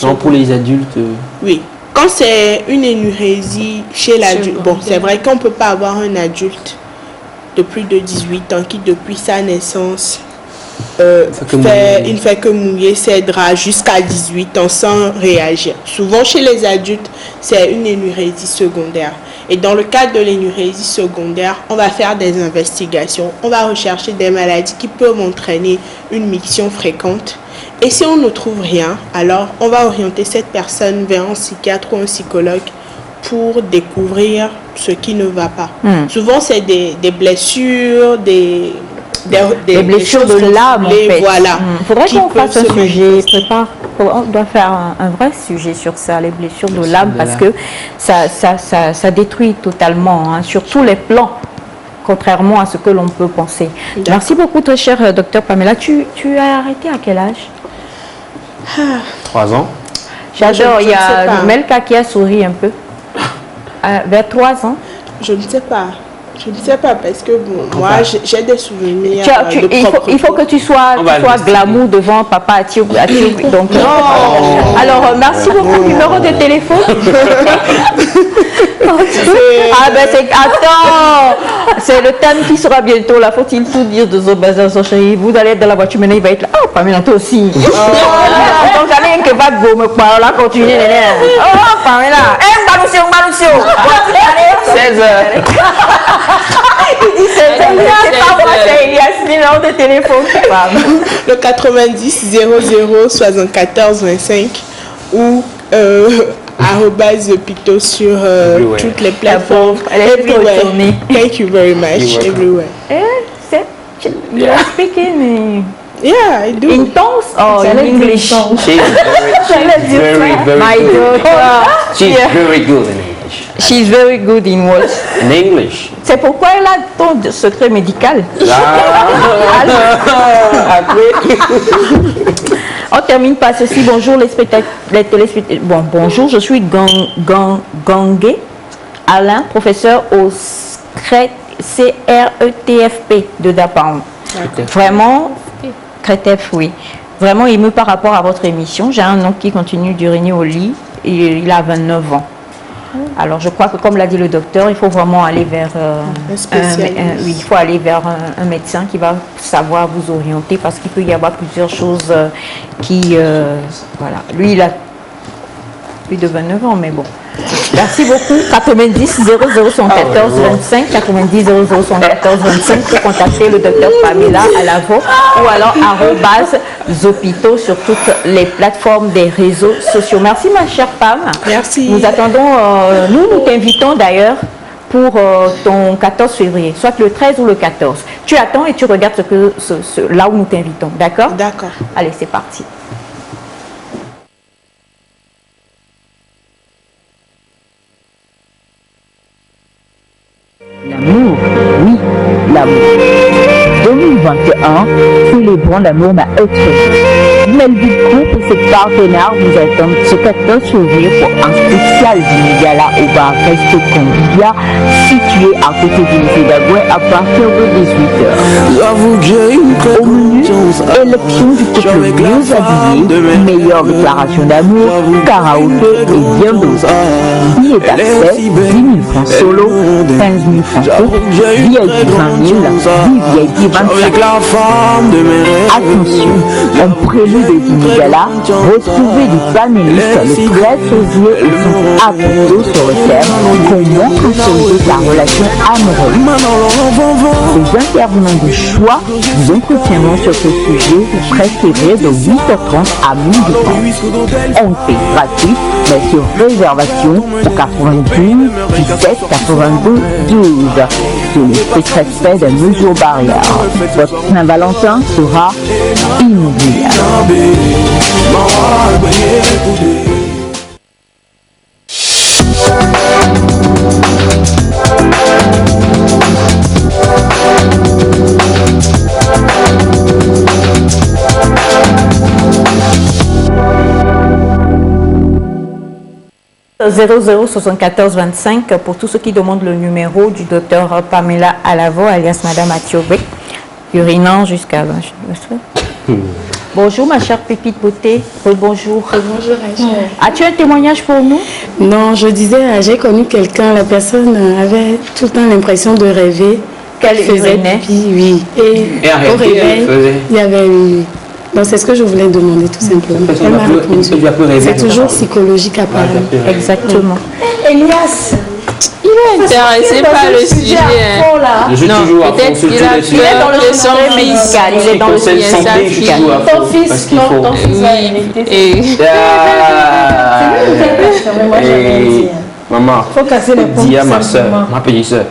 Non, pour les adultes? Oui. Quand c'est une énurésie chez l'adulte, bon, c'est vrai qu'on ne peut pas avoir un adulte de plus de 18 ans qui, depuis sa naissance, il ne fait que mouiller ses draps jusqu'à 18 ans sans réagir. Souvent, chez les adultes, c'est une énurésie secondaire. Et dans le cadre de l'énurésie secondaire, on va faire des investigations. On va rechercher des maladies qui peuvent entraîner une miction fréquente. Et si on ne trouve rien, alors on va orienter cette personne vers un psychiatre ou un psychologue pour découvrir ce qui ne va pas. Souvent, c'est des blessures, les blessures de l'âme, en fait. Voilà. Il faudrait qu'on fasse un sujet, manifester. on doit faire un vrai sujet sur ça, les blessures de l'âme, parce que ça détruit totalement, hein, sur tous les plans, contrairement à ce que l'on peut penser. Merci beaucoup, très cher docteur Pamela. Tu as arrêté à quel âge? 3 ans. J'adore, il y Je ne sais a pas. Melka qui a souri un peu. Vers 3 ans. Je ne sais pas. Je ne sais pas parce que bon, moi j'ai des souvenirs. Il faut que tu sois glamour devant papa à Thioub. Donc, alors, merci beaucoup. Numéro de téléphone. Attends, c'est le thème qui sera bientôt là. Faut-il tout dire de ce bazar, son chéri? Vous allez être dans la voiture, maintenant il va être là. Oh, Pamela, toi aussi. Donc, j'allais un kebab, vous me parlez là, continuez. Oh, Pamela. Balucio. 16h. Il dit 16h. C'est pas moi, c'est Elias, numéro de téléphone. Le 90 00 74 25 ou @picto sur toutes les plateformes. Everywhere. Thank you very much. Everywhere. You are speaking Yeah, I do. in tongues or in English? She's very My daughter. She's very good in English. She's very good in what? In English. C'est pourquoi elle a ton secret médical. On termine par ceci. Bonjour les téléspectateurs. Bon, bonjour, je suis Gangué Alain, professeur au CRETFP de Dapang. Vraiment, CRETF, oui. Vraiment ému par rapport à votre émission. J'ai un oncle qui continue d'uriner au lit. Il a 29 ans. Alors, je crois que, comme l'a dit le docteur, il faut vraiment aller vers il faut aller vers un médecin qui va savoir vous orienter parce qu'il peut y avoir plusieurs choses qui... voilà. Lui, il a plus de 29 ans, mais bon. Merci beaucoup. 90 00 114 25, 90 00 114 25 pour contacter le docteur Pamela Alavo ou alors @Zopito sur toutes les plateformes des réseaux sociaux. Merci ma chère Pam. Merci. Nous attendons, nous t'invitons d'ailleurs pour ton 14 février, soit le 13 ou le 14. Tu attends et tu regardes là où nous t'invitons, d'accord? D'accord. Allez, c'est parti. L'amour, oui, l'amour. 2021, célébrons l'amour à être. Melville Group et ses partenaires vous attendent ce 14 février pour un spécial dîner gala au bar Resto Convivia situé à côté du lycée d'Agoué à partir de 18h. Au menu, élection du couple mieux habillé, meilleure déclaration d'amour, karaoké et bien d'autres. Billet d'accès, 10 000 francs solo, 15 000 francs couple, VIP 20 000, VIP 25 000. Attention, en prélude de dîner gala, retrouvez des panélistes le 13 février et sont applaudis sur le thème comment consolider sa relation amoureuse. Les intervenants de choix vous entretiendront sur ce sujet le 13 février de 8h30 à 12h30. Entrée gratuite, mais sur réservation au 92 17 82 12. Sur le strict respect des mesures barrières. Votre Saint-Valentin sera inoubliable. 00 74 25 pour tous ceux qui demandent le numéro du docteur Pamela Alavo, alias Madame Athiobé, urinant jusqu'à... Bonjour ma chère pépite beauté, bonjour. Bonjour Rachel. As-tu un témoignage pour nous? Non, je disais, j'ai connu quelqu'un, la personne avait tout le temps l'impression de rêver. Qu'elle faisait pipi, oui. Et au réveil, il y avait eu... Donc c'est ce que je voulais demander tout simplement. Elle m'a répondu. C'est toujours psychologique apparemment. Exactement. Elias, il est intéressé par le sujet. Je suis toujours à fond sur tous les sujets. Il est dans le sujet médical. Il est dans le sujet santé, je suis toujours à fond. Ton fils, non, ton fils va hériter. Maman, Faut casser les ponts. dis à ma soeur, ma petite soeur.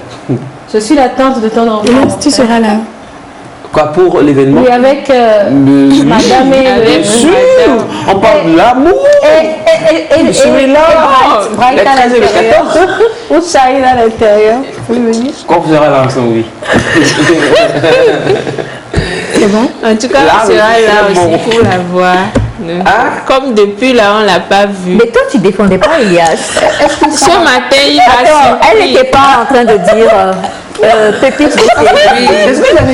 Je suis la tante de ton enfant. Elias, tu seras là. Quoi, pour l'événement? Oui, avec madame et bien sûr, on parle de l'amour. Et Bright à l'intérieur. Ou Shahid à l'intérieur. Vous pouvez venir? Quand vous serez là ensemble, oui. C'est bon? En tout cas, on sera là aussi pour la voir. Comme depuis là, on ne l'a pas vu. Mais toi, tu ne défendais pas Elias. Ce matin, il m'a surpris. Elle n'était pas en train de dire pépite.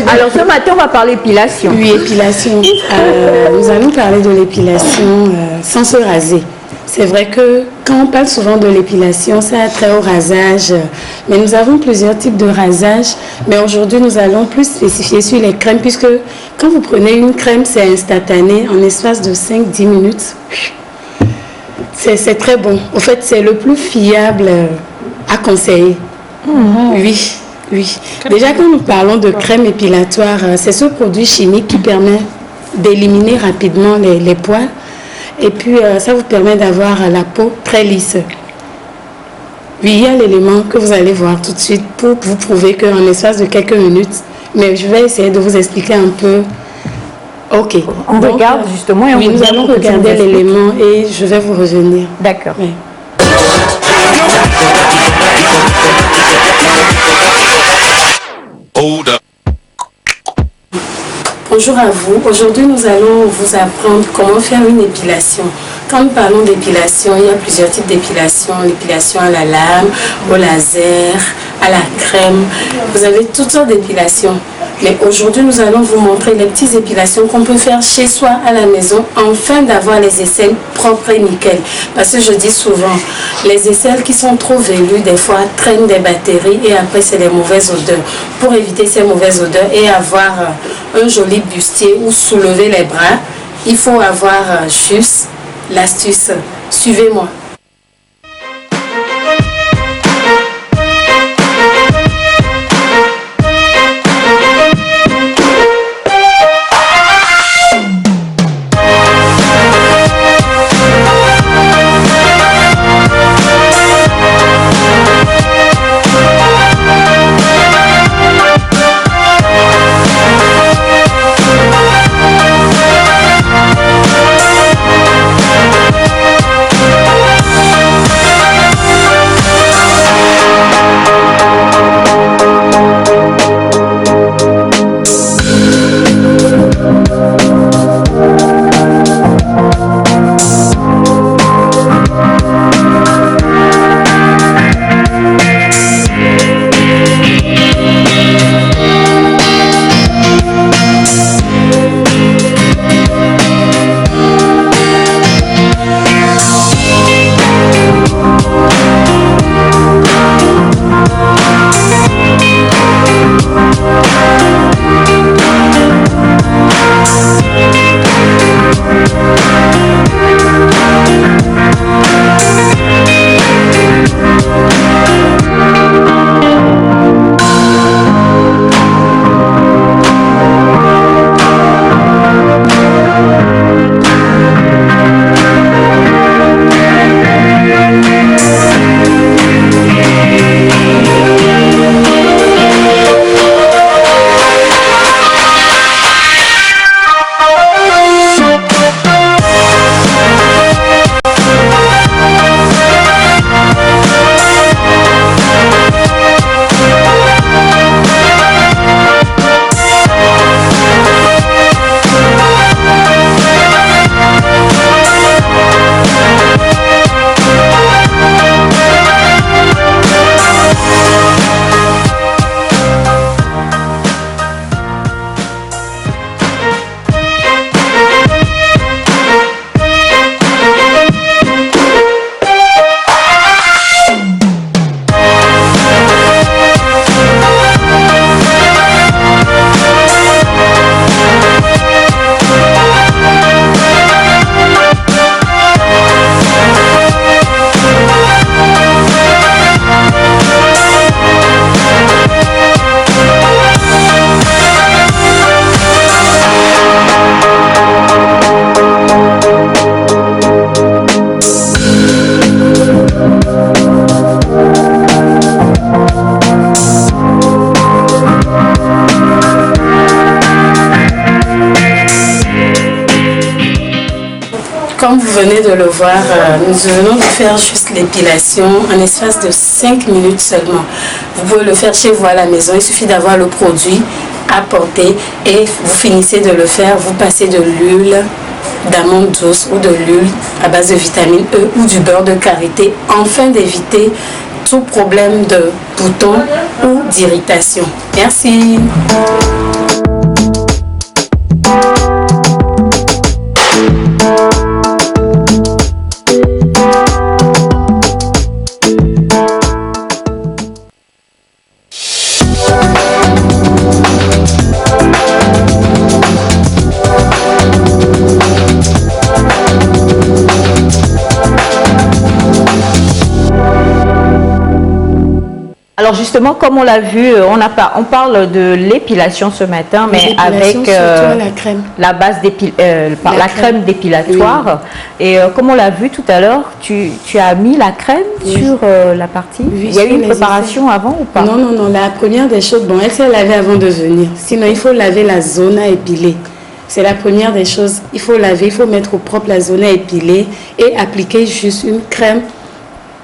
Alors ce matin, on va parler épilation. Oui, épilation. Nous allons parler de l'épilation sans se raser. C'est vrai que quand on parle souvent de l'épilation, ça a trait au rasage. Mais nous avons plusieurs types de rasage. Mais aujourd'hui, nous allons plus spécifier sur les crèmes, puisque quand vous prenez une crème, c'est instantané, en espace de 5-10 minutes. C'est très bon. En fait, c'est le plus fiable à conseiller. Oui, oui. Déjà, quand nous parlons de crème épilatoire, c'est ce produit chimique qui permet d'éliminer rapidement les poils. Et puis, ça vous permet d'avoir la peau très lisse. Oui, il y a l'élément que vous allez voir tout de suite pour vous prouver qu'en espace de quelques minutes, mais je vais essayer de vous expliquer un peu. Ok. On regarde justement et on oui, nous allons regarder l'élément et je vais vous revenir. D'accord. Oui. Bonjour à vous. Aujourd'hui, nous allons vous apprendre comment faire une épilation. Quand nous parlons d'épilation, il y a plusieurs types d'épilation. L'épilation à la lame, au laser, à la crème. Vous avez toutes sortes d'épilations. Mais aujourd'hui, nous allons vous montrer les petites épilations qu'on peut faire chez soi à la maison afin d'avoir les aisselles propres et nickel. Parce que je dis souvent, les aisselles qui sont trop velues, des fois, traînent des bactéries et après, c'est des mauvaises odeurs. Pour éviter ces mauvaises odeurs et avoir un joli bustier ou soulever les bras, il faut avoir juste l'astuce. Suivez-moi. comme vous venez de le voir, nous venons de faire juste l'épilation en espace de 5 minutes seulement. Vous pouvez le faire chez vous à la maison, il suffit d'avoir le produit à porter et vous finissez de le faire, vous passez de l'huile d'amande douce ou de l'huile à base de vitamine E ou du beurre de karité, afin d'éviter tout problème de boutons ou d'irritation. Merci. Alors justement, comme on l'a vu, on parle de l'épilation ce matin, mais avec la base la crème dépilatoire. Oui. Et comme on l'a vu tout à l'heure, tu as mis la crème sur la partie. Oui, il y a eu une préparation avant ou pas? Non, non, non. La première des choses, bon, elle s'est lavée avant de venir. Sinon, il faut laver la zone à épiler. C'est la première des choses. Il faut laver, il faut mettre au propre la zone à épiler et appliquer juste une crème.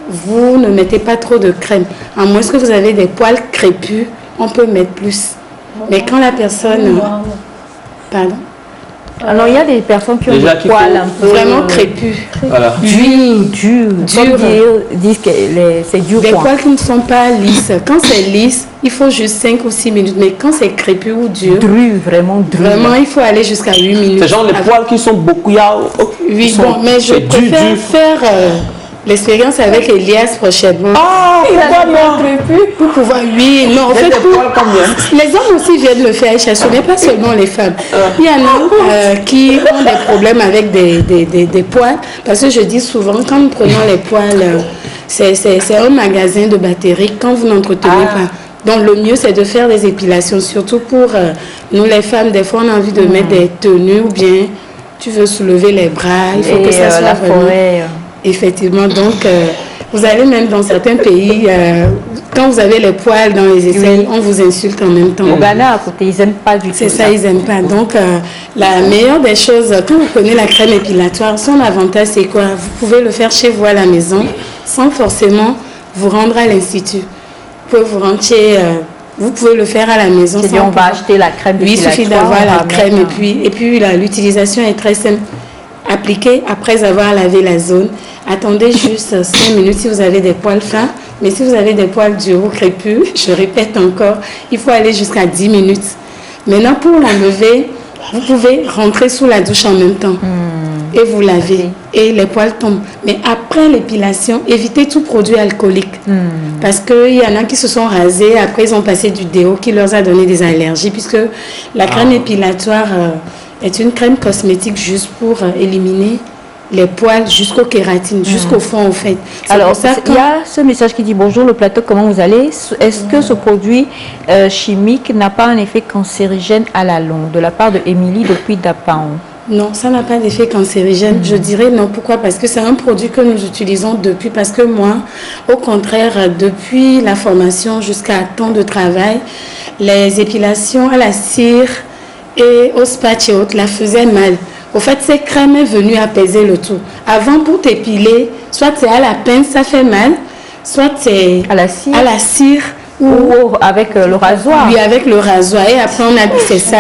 Vous ne mettez pas trop de crème. À moins que vous avez des poils crépus, on peut mettre plus. Mais quand la personne... Pardon? Alors, il y a des personnes qui ont des poils un peu... Vraiment crépus. Voilà. Dur. Disent que c'est dur. Des poils qui ne sont pas lisses. Quand c'est lisse, il faut juste 5 ou 6 minutes. Mais quand c'est crépus ou dur... Vraiment, il faut aller jusqu'à 8 minutes. C'est genre les poils qui sont beaucoup... Oui, bon, mais je préfère faire... l'expérience avec Elias prochainement. Pour pouvoir, oui, non, en fait, les hommes aussi viennent le faire, ce n'est pas seulement les femmes. Il y en a qui ont des problèmes avec des poils, parce que je dis souvent, quand nous prenons les poils, c'est un magasin de batteries quand vous n'entretenez pas. Donc le mieux c'est de faire des épilations, surtout pour nous les femmes, des fois on a envie de mettre des tenues ou bien tu veux soulever les bras, il faut que ça soit la vraiment... forêt. Effectivement, donc vous allez même dans certains pays, quand vous avez les poils dans les aisselles, on vous insulte en même temps. Au Ghana, à côté, ils n'aiment pas du tout. C'est ça, ils n'aiment pas. Donc, la meilleure des choses, quand vous prenez la crème épilatoire, son avantage, c'est quoi? Vous pouvez le faire chez vous à la maison, sans forcément vous rendre à l'institut. Vous pouvez vous rendre chez... vous pouvez le faire à la maison. C'est-à-dire, on va acheter la crème épilatoire. Oui, il suffit d'avoir la crème et puis l'utilisation est très simple. Appliquez après avoir lavé la zone. Attendez juste 5 minutes si vous avez des poils fins. Mais si vous avez des poils durs ou crépus, je répète encore, il faut aller jusqu'à 10 minutes. Maintenant, pour l'enlever, vous pouvez rentrer sous la douche en même temps. Et vous lavez. Et les poils tombent. Mais après l'épilation, évitez tout produit alcoolique. Parce qu'il y en a qui se sont rasés, après ils ont passé du déo qui leur a donné des allergies. Puisque la crème épilatoire... est une crème cosmétique juste pour éliminer les poils jusqu'aux kératines, jusqu'au fond en fait. Alors, il y a ce message qui dit « Bonjour le plateau, comment vous allez? Est-ce que ce produit chimique n'a pas un effet cancérigène à la longue ?» De la part de Émilie depuis Dapaon. Non, ça n'a pas d'effet cancérigène. Je dirais non. Pourquoi? Parce que c'est un produit que nous utilisons depuis. Parce que moi, au contraire, depuis la formation jusqu'à temps de travail, les épilations à la cire et au spatch et autres la faisaient mal. Au fait, cette crème est venue apaiser le tout. Avant, pour t'épiler, soit c'est à la pince, ça fait mal, soit c'est à la cire ou avec le rasoir. Oui, avec le rasoir. Et après, on a dit c'est ça.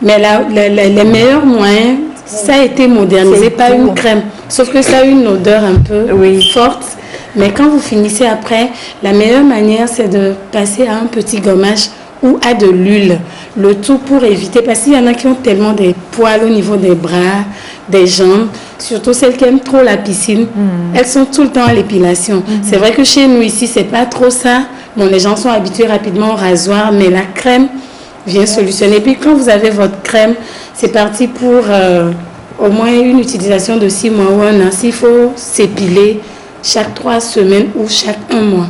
Mais les meilleurs moyens, ça a été modernisé par une crème. Sauf que ça a une odeur un peu forte. Mais quand vous finissez après, la meilleure manière, c'est de passer à un petit gommage ou à de l'huile. Le tout pour éviter, parce qu'il y en a qui ont tellement des poils au niveau des bras, des jambes, surtout celles qui aiment trop la piscine, elles sont tout le temps à l'épilation. C'est vrai que chez nous ici, c'est pas trop ça. Bon, les gens sont habitués rapidement au rasoir, mais la crème vient solutionner. Puis quand vous avez votre crème, c'est parti pour au moins une utilisation de 6 mois ou 1 an. S'il faut s'épiler chaque 3 semaines ou chaque 1 mois.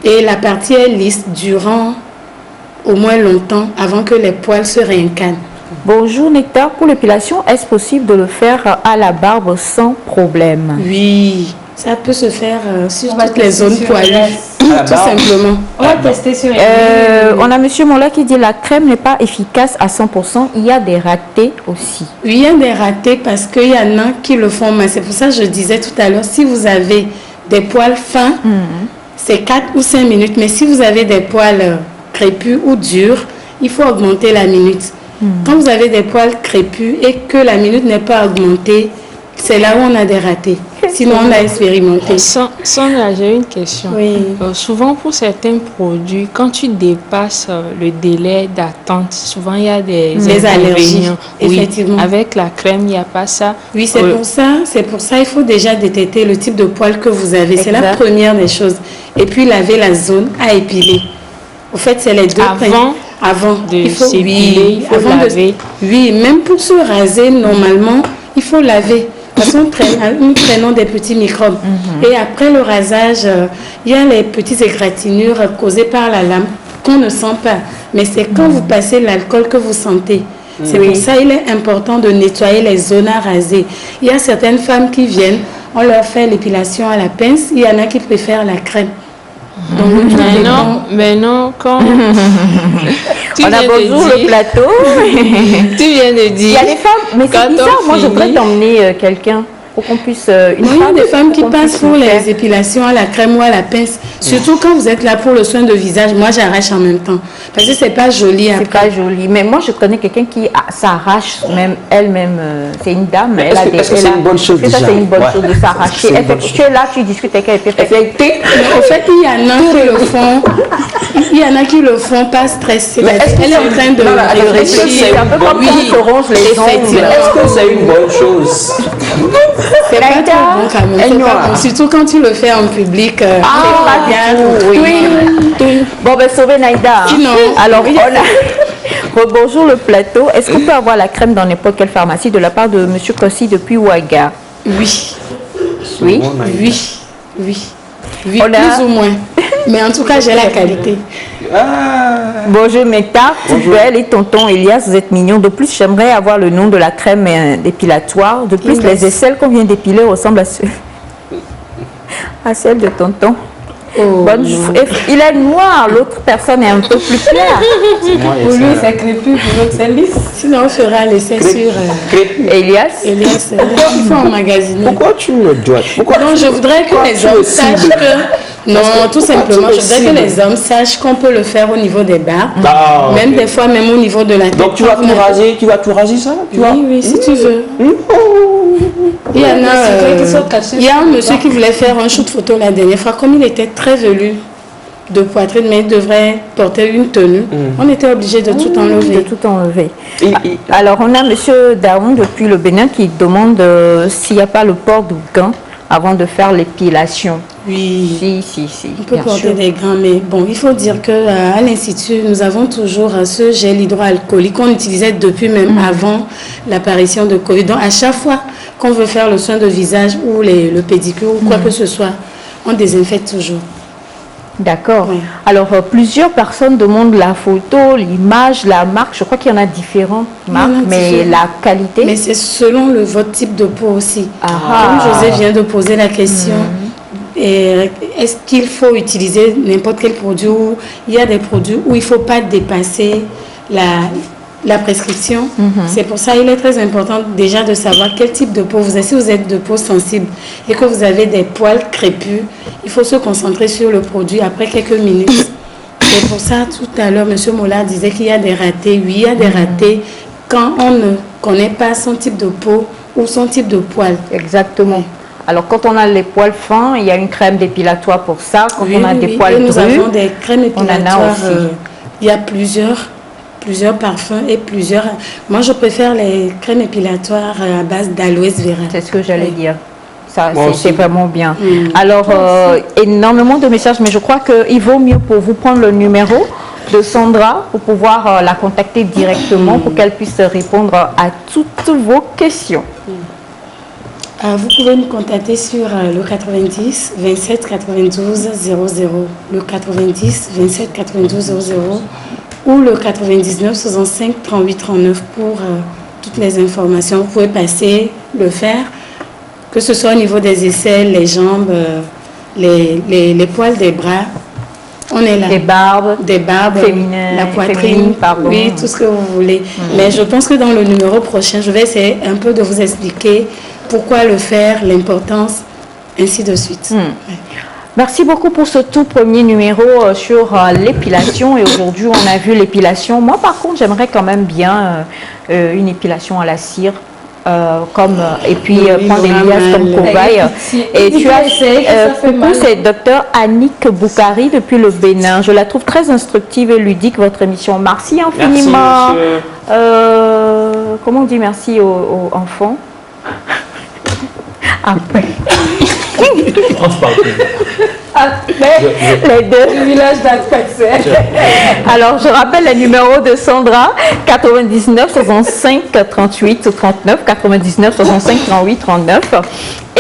Et la partie est lisse durant au moins longtemps avant que les poils se réincarnent. Bonjour Nectar, pour l'épilation, est-ce possible de le faire à la barbe sans problème? Oui, ça peut se faire sur toutes les zones poilues. tout simplement. On va tester sur on a Monsieur Mola qui dit la crème n'est pas efficace à 100%. Il y a des ratés aussi. Oui, il y a des ratés parce qu'il y en a qui le font mal. C'est pour ça que je disais tout à l'heure, si vous avez des poils fins, c'est 4 ou 5 minutes. Mais si vous avez des poils crépus ou durs, il faut augmenter la minute. Quand vous avez des poils crépus et que la minute n'est pas augmentée, c'est là où on a des ratés. Sinon, on a expérimenté. Sonia, j'ai une question. Oui. Souvent, pour certains produits, quand tu dépasses le délai d'attente, souvent il y a des allergies. Oui. Effectivement. Avec la crème, il n'y a pas ça. Oui, c'est pour ça il faut déjà détecter le type de poils que vous avez. C'est la première des choses. Et puis, laver la zone à épiler. Au fait, c'est les deux avant de s'épiler, il faut laver. Oui, même pour se raser, normalement, il faut laver. Parce que nous prenons des petits microbes. Et après le rasage, il y a les petites égratignures causées par la lame qu'on ne sent pas. Mais c'est quand vous passez l'alcool que vous sentez. C'est pour ça qu'il est important de nettoyer les zones à raser. Il y a certaines femmes qui viennent, on leur fait l'épilation à la pince. Il y en a qui préfèrent la crème. Donc, mais non, quand... On a bonjour le plateau. Tu viens de dire... Il y a des femmes, mais c'est bizarre, moi je voudrais t'emmener quelqu'un pour qu'on puisse... Il y a des femmes qui passent pour les épilations à la crème ou à la pince. Surtout quand vous êtes là pour le soin de visage, moi j'arrache en même temps. Parce que c'est pas joli. C'est pas joli. Mais moi je connais quelqu'un qui s'arrache même elle-même. C'est une dame. Est-ce que c'est une bonne chose déjà? Ça c'est une bonne chose de s'arracher. Tu es là, tu discutes avec elle. Au fait, il y en a qui le font. Il y en a qui le font pas stressé. Elle est en train de réfléchir. C'est un peu comme quand on se ronge les ongles. Est-ce que c'est une bonne chose? C'est pas trop bon quand même. C'est pas bon. Surtout quand tu le fais en public. C'est pas bien. Oui. Bon, ben sauver Naïda. Alors, bonjour le plateau. Est-ce qu'on peut avoir la crème dans n'importe quelle pharmacie de la part de M. Kossi depuis Ouaga? Oui. Oui. Oui. Plus ou moins. Mais en tout cas, j'ai la qualité. Bonjour Meta, Belle et tonton Elias, vous êtes mignons. De plus, j'aimerais avoir le nom de la crème dépilatoire. De plus, les aisselles qu'on vient d'épiler ressemblent à celles de tonton. Il est noir, l'autre personne est un peu plus claire. Pour lui, c'est crépus, pour l'autre, c'est lisse. Sinon, on fera l'essai sur Elias. Il faut emmagasiner. Pourquoi tu me dois? Non, je voudrais que les hommes sachent que... Non, tout simplement, je voudrais que les hommes sachent qu'on peut le faire au niveau des barbes. Même des fois, même au niveau de la tête. Donc, tu vas tout raser ça? Oui, si tu veux. Il y a un monsieur qui voulait faire un shoot photo la dernière fois. Comme il était très velu de poitrine, mais il devrait porter une tenue, on était obligé de tout enlever. Alors, on a monsieur Daoun depuis le Bénin qui demande s'il n'y a pas le port de gants avant de faire l'épilation. Oui. Si. On peut porter des gants, mais bon, il faut dire qu'à l'Institut, nous avons toujours ce gel hydroalcoolique qu'on utilisait depuis même avant l'apparition de Covid. Donc, à chaque fois qu'on veut faire le soin de visage ou le pédicure ou quoi que ce soit, on désinfecte toujours. D'accord. Oui. Alors, plusieurs personnes demandent la photo, l'image, la marque. Je crois qu'il y en a différentes marques, mais la qualité... Mais c'est selon votre type de peau aussi. Comme José vient de poser la question, est-ce qu'il faut utiliser n'importe quel produit ou il y a des produits où il ne faut pas dépasser la prescription. C'est pour ça qu'il est très important déjà de savoir quel type de peau vous êtes. Si vous êtes de peau sensible et que vous avez des poils crépus, il faut se concentrer sur le produit après quelques minutes. C'est pour ça, tout à l'heure, M. Mola disait qu'il y a des ratés. Oui, il y a des ratés quand on ne connaît pas son type de peau ou son type de poils. Exactement. Alors, quand on a les poils fins, il y a une crème dépilatoire pour ça. Quand on a des poils drus, nous avons des crèmes épilatoires. Il y a plusieurs parfums et plusieurs... Moi, je préfère les crèmes épilatoires à base d'aloès vera. C'est ce que j'allais dire. Ça, c'est vraiment bien. Alors, énormément de messages, mais je crois qu'il vaut mieux pour vous prendre le numéro de Sandra pour pouvoir la contacter directement pour qu'elle puisse répondre à toutes vos questions. Vous pouvez nous contacter sur le 90 27 92 00, le 90 27 92 00 ou le 99 65 38 39 pour toutes les informations. Vous pouvez passer, le faire, que ce soit au niveau des aisselles, les jambes, les poils des bras, On est là. Des barbes féminines, la poitrine, pardon. Oui, tout ce que vous voulez. Mais je pense que dans le numéro prochain, je vais essayer un peu de vous expliquer pourquoi le faire, l'importance, ainsi de suite. Ouais. Merci beaucoup pour ce tout premier numéro sur l'épilation. Et aujourd'hui, on a vu l'épilation. Moi, par contre, j'aimerais quand même bien une épilation à la cire. Et puis prendre Elias comme cobaye. Et tu as c'est docteur Annick Boukari depuis le Bénin. Je la trouve très instructive et ludique, votre émission. Merci infiniment. Merci, comment on dit merci aux enfants? Après. Les deux. Village d'Aspexer. Alors, je rappelle les numéros de Sandra, 99 65 38 39, 99 65 38 39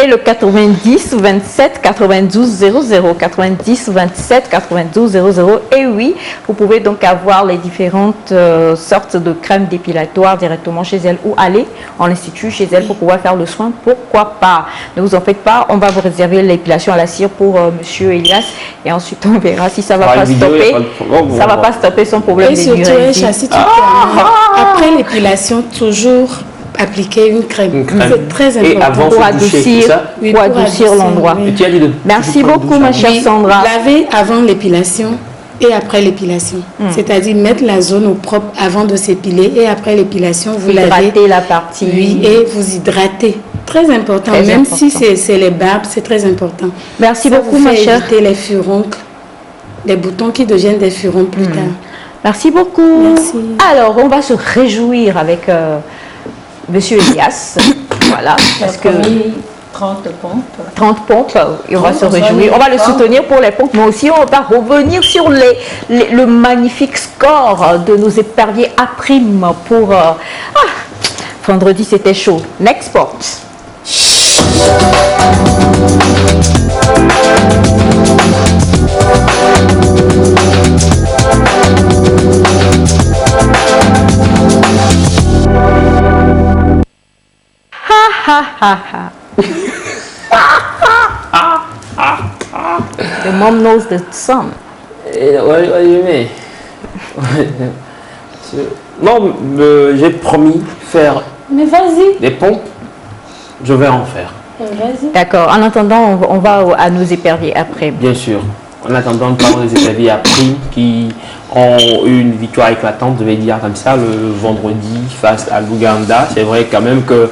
et le 90 27 92 00, 90 27 92 00. Et oui, vous pouvez donc avoir les différentes sortes de crèmes dépilatoires directement chez elle ou aller en institut chez elle pour pouvoir faire le soin, pourquoi pas. Ne vous en faites pas, on va vous réserver l'épilation à la cire pour monsieur Elias et ensuite on verra si ça va pas stopper. Ça va pas stopper son problème. Et surtout, si tu après l'épilation, toujours appliquer une crème. C'est très important pour adoucir l'endroit. Merci beaucoup, ma chère Sandra. Laver avant l'épilation et après l'épilation. C'est-à-dire mettre la zone au propre avant de s'épiler et après l'épilation, vous lavez la partie. Oui, et vous hydratez. Très important. Même si c'est les barbes, c'est très important. Merci beaucoup, ma chère. Éviter les furoncles, les boutons qui deviennent des furoncles plus tard. Merci beaucoup. Merci. Alors, on va se réjouir avec monsieur Elias. Voilà. Parce que 30 pompes. 30 pompes, et on va se réjouir. On va le soutenir pour les pompes, mais aussi on va revenir sur le magnifique score de nos éperviers à prime pour... vendredi, c'était chaud. Next sport. The mom knows the son. What do you mean? Non, j'ai promis faire des pompes. Je vais en faire. D'accord. En attendant, on va à nos éperviers après. Bien sûr. En attendant, parlons des éperviers après qui ont eu une victoire éclatante, je vais dire comme ça, le vendredi face à l'Ouganda. C'est vrai quand même que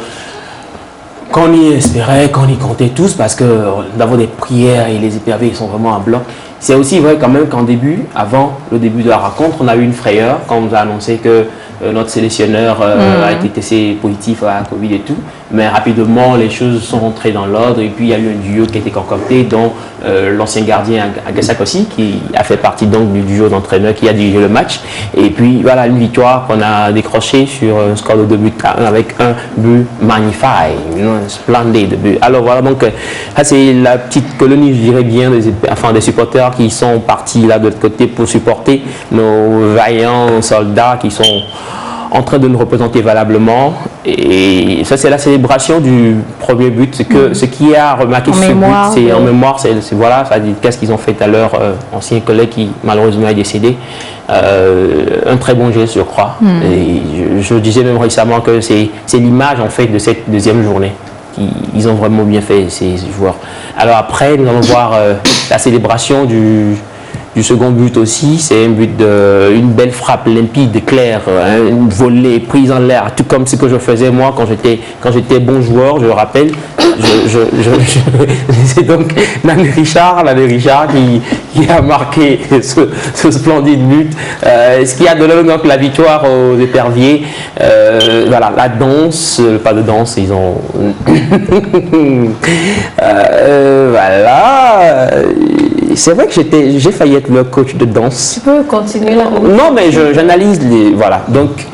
qu'on y espérait, qu'on y comptait tous, parce que d'avoir des prières et les éperviers sont vraiment en bloc. C'est aussi vrai quand même qu'en début, avant le début de la rencontre, on a eu une frayeur quand on nous a annoncé que notre sélectionneur a été testé positif à la Covid et tout. Mais rapidement, les choses sont rentrées dans l'ordre et puis il y a eu un duo qui a été concocté, dont l'ancien gardien Agassak aussi, qui a fait partie donc du duo d'entraîneurs qui a dirigé le match. Et puis voilà, une victoire qu'on a décrochée sur un score de 2 buts à 1 avec un but magnifique, un splendide but. Alors voilà, donc ça c'est la petite colonie, je dirais bien, des supporters qui sont partis là de l'autre côté pour supporter nos vaillants soldats qui sont en train de nous représenter valablement. Et ça c'est la célébration du premier but. Ce qui a remarqué ce but, c'est en mémoire, c'est voilà, qu'est-ce qu'ils ont fait à leur ancien collègue qui malheureusement est décédé. Un très bon geste, je crois. Et je disais même récemment que c'est l'image en fait de cette deuxième journée. Ils ont vraiment bien fait, ces joueurs. Alors après, nous allons voir la célébration du second but aussi. C'est un but une belle frappe limpide, claire, une volée prise en l'air, tout comme ce que je faisais moi quand j'étais bon joueur, je le rappelle. C'est donc Nani Richard qui a marqué ce splendide but. Ce qui a donné donc la victoire aux éperviers. Voilà, la danse, pas de danse, ils ont... voilà. C'est vrai que j'ai failli être le coach de danse. Tu peux continuer là. Non, mais j'analyse les... Voilà. Donc,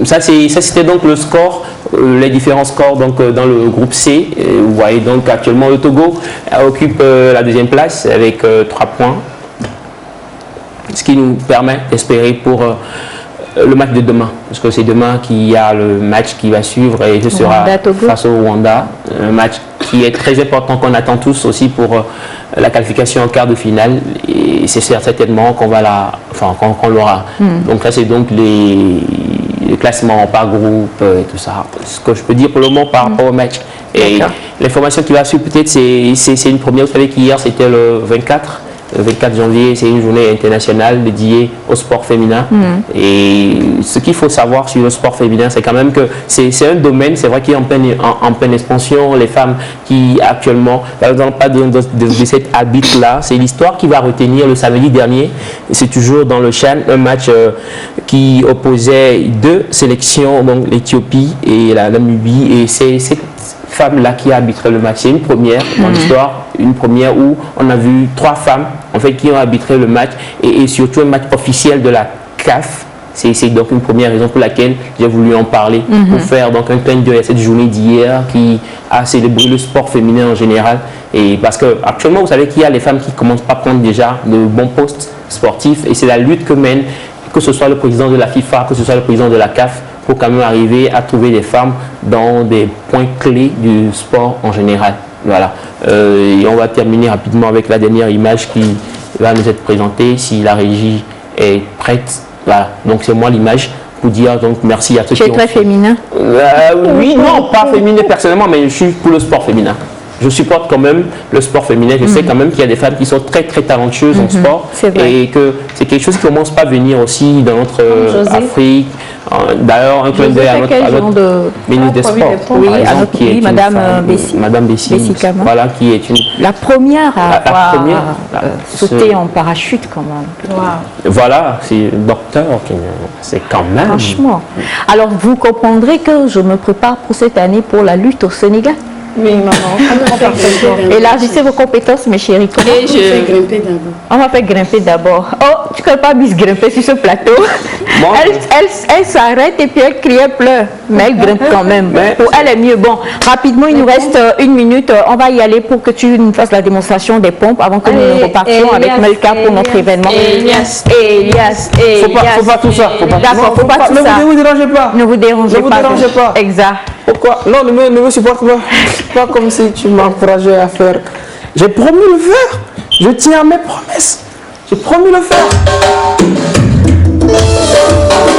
ça c'était donc le score, les différents scores donc, dans le groupe C. Vous voyez donc actuellement le Togo occupe la deuxième place avec 3 points. Ce qui nous permet d'espérer pour le match de demain, parce que c'est demain qu'il y a le match qui va suivre et ce sera face au Rwanda, un match qui est très important, qu'on attend tous aussi pour la qualification en quart de finale, et c'est certainement qu'on qu'on l'aura. Donc là, c'est donc les classements par groupe et tout ça, ce que je peux dire pour le moment par rapport au match. Et l'information qui va suivre peut-être, c'est une première. Vous savez qu'hier c'était le 24 janvier, c'est une journée internationale dédiée au sport féminin. Et ce qu'il faut savoir sur le sport féminin, c'est quand même que c'est un domaine, c'est vrai, qui est en pleine expansion. Les femmes qui actuellement, par exemple, pas de cet arbitre-là, c'est l'histoire qui va retenir le samedi dernier. C'est toujours dans le Chan, un match qui opposait deux sélections, donc l'Éthiopie et la Namibie. Et c'est cette femme-là qui a arbitré le match. C'est une première dans l'histoire, une première où on a vu 3 femmes en fait qui ont arbitré le match et surtout un match officiel de la CAF. C'est donc une première raison pour laquelle j'ai voulu en parler, pour faire donc un clin d'œil à cette journée d'hier qui a célébré le sport féminin en général. Et parce que actuellement, vous savez qu'il y a les femmes qui commencent à prendre déjà de bons postes sportifs, et c'est la lutte que mène, que ce soit le président de la FIFA, que ce soit le président de la CAF, pour quand même arriver à trouver des femmes dans des points clés du sport en général. Voilà. Et on va terminer rapidement avec la dernière image qui va nous être présentée, si la régie est prête. Voilà. Donc c'est moi l'image pour dire donc merci à tous. Tu es très féminin. Oui, non, pas féminin personnellement, mais je suis pour le sport féminin. Je supporte quand même le sport féminin. Je sais quand même qu'il y a des femmes qui sont très très talentueuses en sport, et que c'est quelque chose qui commence pas à venir aussi dans notre Afrique. D'ailleurs, un clin d'œil à notre ministre des Sports, oui, par exemple, qui est Madame Bessie, voilà, qui est la première à avoir sauté en parachute quand même. Voilà, c'est docteur, c'est quand même. Franchement. Alors vous comprendrez que je me prépare pour cette année pour la lutte au Sénégal. Oui, maman. Élargissez vos compétences, mes chéris. Et je vais grimper d'abord. On va faire grimper d'abord. Oh, tu ne connais pas Miss grimper sur ce plateau. Elle s'arrête et puis elle crie, elle pleure. Mais elle grimpe quand même. Pour elle est mieux. Bon, rapidement, il nous reste 1 minute. On va y aller pour que tu nous fasses la démonstration des pompes avant que nous repartions avec Melka pour notre événement. Elias. Faut pas tout ça. D'accord, faut pas tout ça. Ne vous dérangez pas. Ne vous dérangez pas. Exact. Pourquoi? Non, ne me supporte pas. Pas comme si tu m'encourageais à faire. J'ai promis le faire. Je tiens à mes promesses. J'ai promis le faire.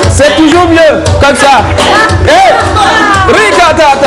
C'est toujours mieux comme ça. Hé, regarde.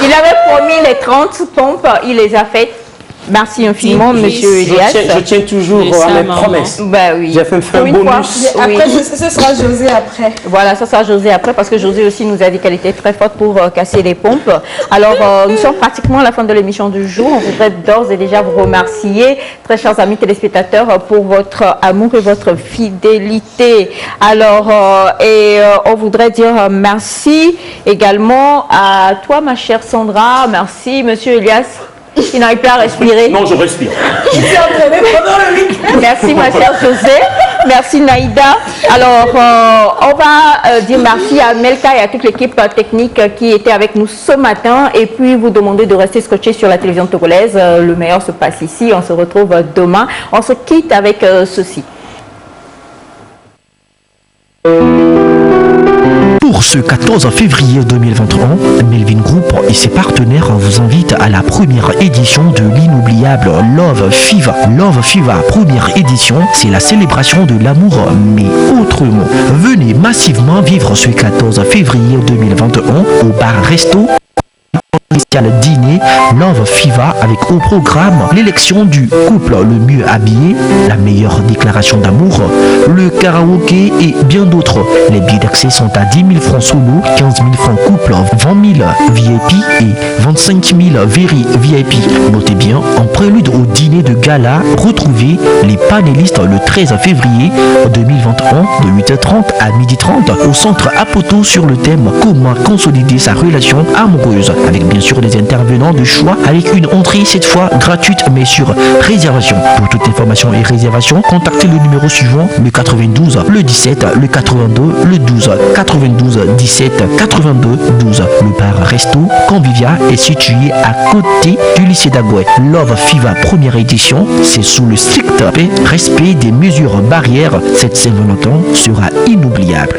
Il avait promis les 30 pompes, il les a faites. Merci infiniment, monsieur Elias. Je tiens toujours à mes promesses. Bah oui. J'ai fait un bonus. Après, ce sera José après. Voilà, ça sera José après, parce que José aussi nous a dit qu'elle était très forte pour casser les pompes. Alors, nous sommes pratiquement à la fin de l'émission du jour. On voudrait d'ores et déjà vous remercier, très chers amis téléspectateurs, pour votre amour et votre fidélité. Alors, on voudrait dire merci également à toi, ma chère Sandra. Merci, monsieur Elias. Il n'arrive plus à respirer. Non, je respire. Merci, ma chère José. Merci, Naïda. Alors, on va dire merci à Melka et à toute l'équipe technique qui était avec nous ce matin. Et puis, vous demander de rester scotché sur la télévision togolaise. Le meilleur se passe ici. On se retrouve demain. On se quitte avec ceci. Pour ce 14 février 2021, Melvin Group et ses partenaires vous invitent à la première édition de l'inoubliable Love Fever. Love Fever, première édition, c'est la célébration de l'amour, mais autrement. Venez massivement vivre ce 14 février 2021 au bar Resto spécial dîner Love Fiva avec au programme l'élection du couple le mieux habillé, la meilleure déclaration d'amour, le karaoké et bien d'autres. Les billets d'accès sont à 10 000 francs solo, 15 000 francs couple, 20 000 VIP et 25 000 VIP. Notez bien, en prélude au dîner de gala, retrouvez les panélistes le 13 février 2021 de 8h30 à 12h30 au centre Apoto sur le thème comment consolider sa relation amoureuse, avec bien sûr des intervenants de choix avec une entrée cette fois gratuite mais sur réservation. Pour toute information et réservation, contactez le numéro suivant, le 92, le 17, le 82, le 12, 92 17 82 12. Le bar Resto Convivia est situé à côté du lycée d'Agoué. Love Fiva première édition, c'est sous le strict respect des mesures barrières. Cette Saint-Valentin sera inoubliable.